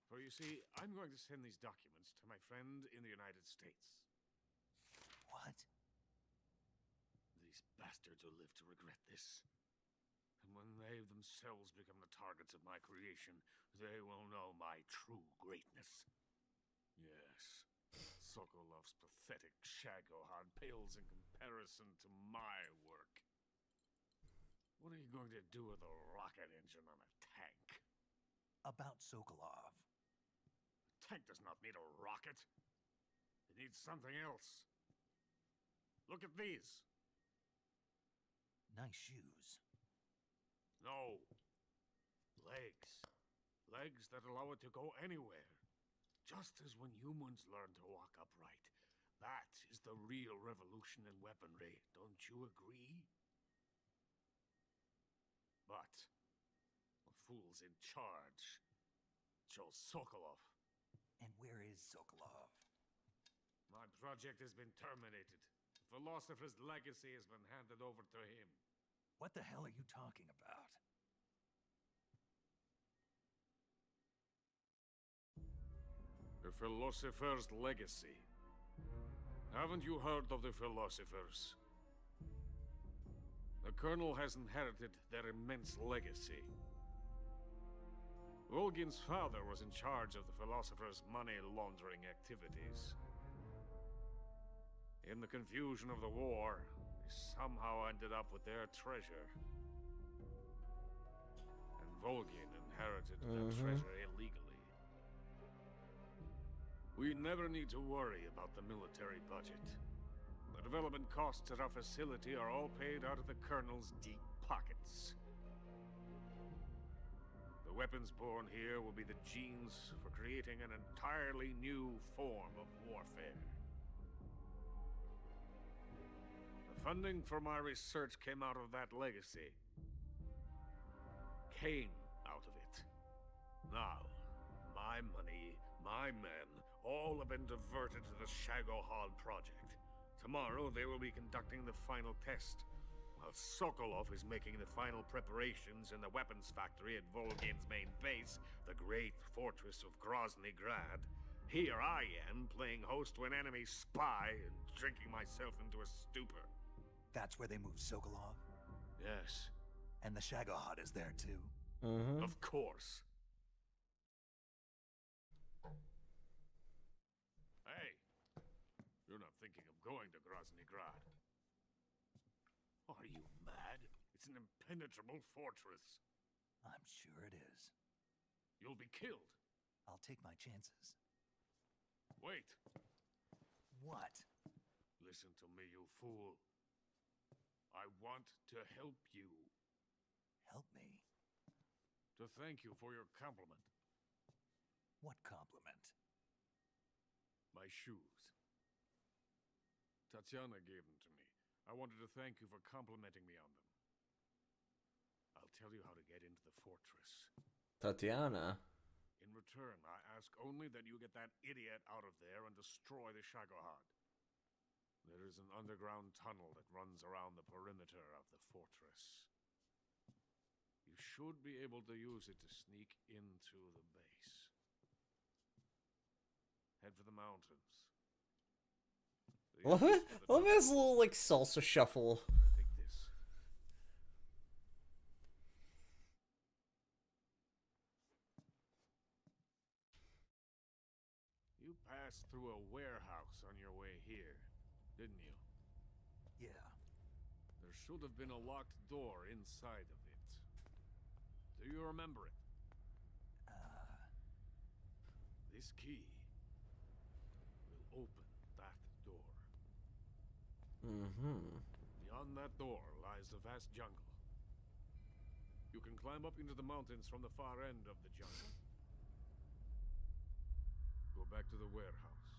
For you see, I'm going to send these documents to my friend in the United States. What? These bastards will live to regret this. And when they themselves become the targets of my creation, they will know my true greatness. Yes, Sokolov's pathetic Shagohod pales in comparison to my work. What are you going to do with a rocket engine on a tank? About Sokolov. A tank does not need a rocket. It needs something else. Look at these. Nice shoes. No. Legs. Legs that allow it to go anywhere. Just as when humans learn to walk upright. That is the real revolution in weaponry. Don't you agree? But the fool's in charge. Joe Sokolov. And where is Sokolov? My project has been terminated. The philosopher's legacy has been handed over to him. What the hell are you talking about? The philosopher's legacy. Haven't you heard of the philosophers? The Colonel has inherited their immense legacy. Volgin's father was in charge of the philosophers' money laundering activities. In the confusion of the war, they somehow ended up with their treasure. And Volgin inherited that treasure illegally. We never need to worry about the military budget. The development costs at our facility are all paid out of the Colonel's deep pockets. The weapons born here will be the genes for creating an entirely new form of warfare. The funding for my research came out of that legacy. Came out of it. Now, my money, my men, all have been diverted to the Shagohod project. Tomorrow, they will be conducting the final test, while Sokolov is making the final preparations in the weapons factory at Volgin's main base, the great fortress of Grozny Grad. Here I am, playing host to an enemy spy and drinking myself into a stupor. That's where they moved Sokolov? Yes. And the Shagohod is there too? Of course. Hey, you're not thinking of going to Grozny Grad. Are you mad? It's an impenetrable fortress. I'm sure it is. You'll be killed. I'll take my chances. Wait. What? Listen to me, you fool. I want to help you. Help me? To thank you for your compliment. What compliment? My shoes. Tatiana gave them to me. I wanted to thank you for complimenting me on them. I'll tell you how to get into the fortress. Tatiana? In return, I ask only that you get that idiot out of there and destroy the Shagohod. There is an underground tunnel that runs around the perimeter of the fortress. You should be able to use it to sneak into the base. Head for the mountains. Love his little, like, salsa shuffle. Take this. You passed through a warehouse on your way here, didn't you? Yeah. There should have been a locked door inside of it. Do you remember it? This key will open that door. Beyond that door lies a vast jungle. You can can climb up into the mountains from the far end of the jungle. Go back to the warehouse.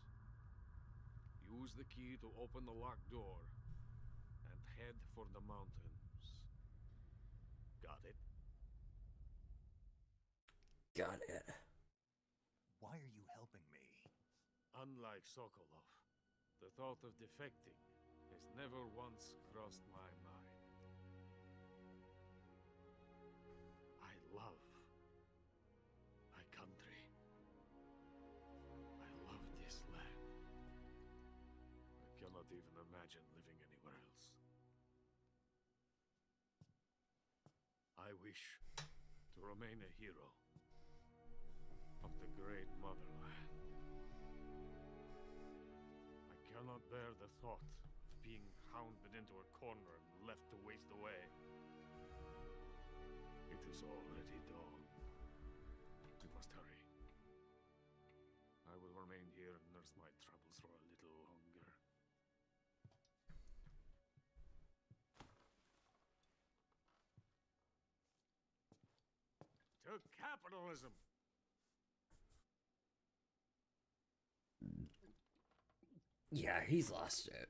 Use the key to open the locked door and head for the mountains. Got it? Got it. Why are you helping me? Unlike Sokolov, the thought of defecting has never once crossed my mind. I love my country. I love this land. I cannot even imagine living anywhere else. I wish to remain a hero of the great motherland. I cannot bear the thought of being hounded into a corner and left to waste away. It is already dawn. We must hurry. I will remain here and nurse my troubles for a little longer. To capitalism! Yeah, he's lost it.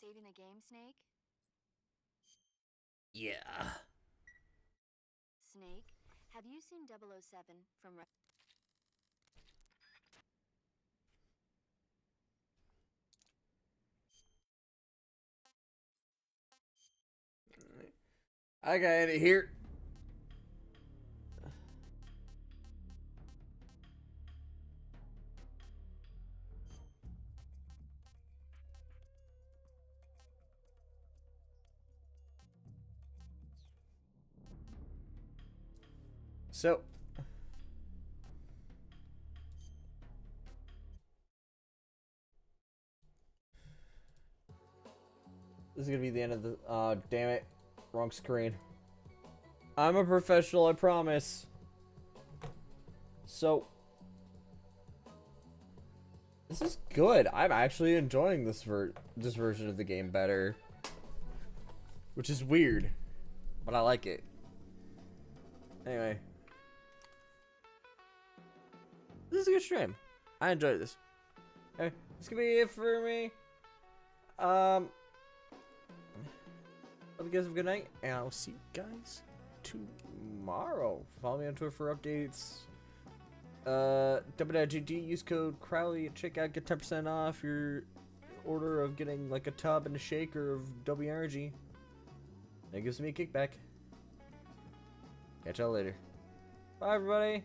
Saving the game, Snake? Yeah. Snake, have you seen 007 from... I got it here. So, this is gonna be the end of the. Damn it, wrong screen. I'm a professional, I promise. So, this is good. I'm actually enjoying this version of the game better, which is weird, but I like it. Anyway, this is a good stream. I enjoyed this. Okay, this could be it for me. Hope you guys have a good night, and I'll see you guys tomorrow. Follow me on Twitter for updates. WGD, use code Crowley at checkout, get 10% off your order of getting like a tub and a shaker of W Energy. That gives me a kickback. Catch y'all later. Bye, everybody.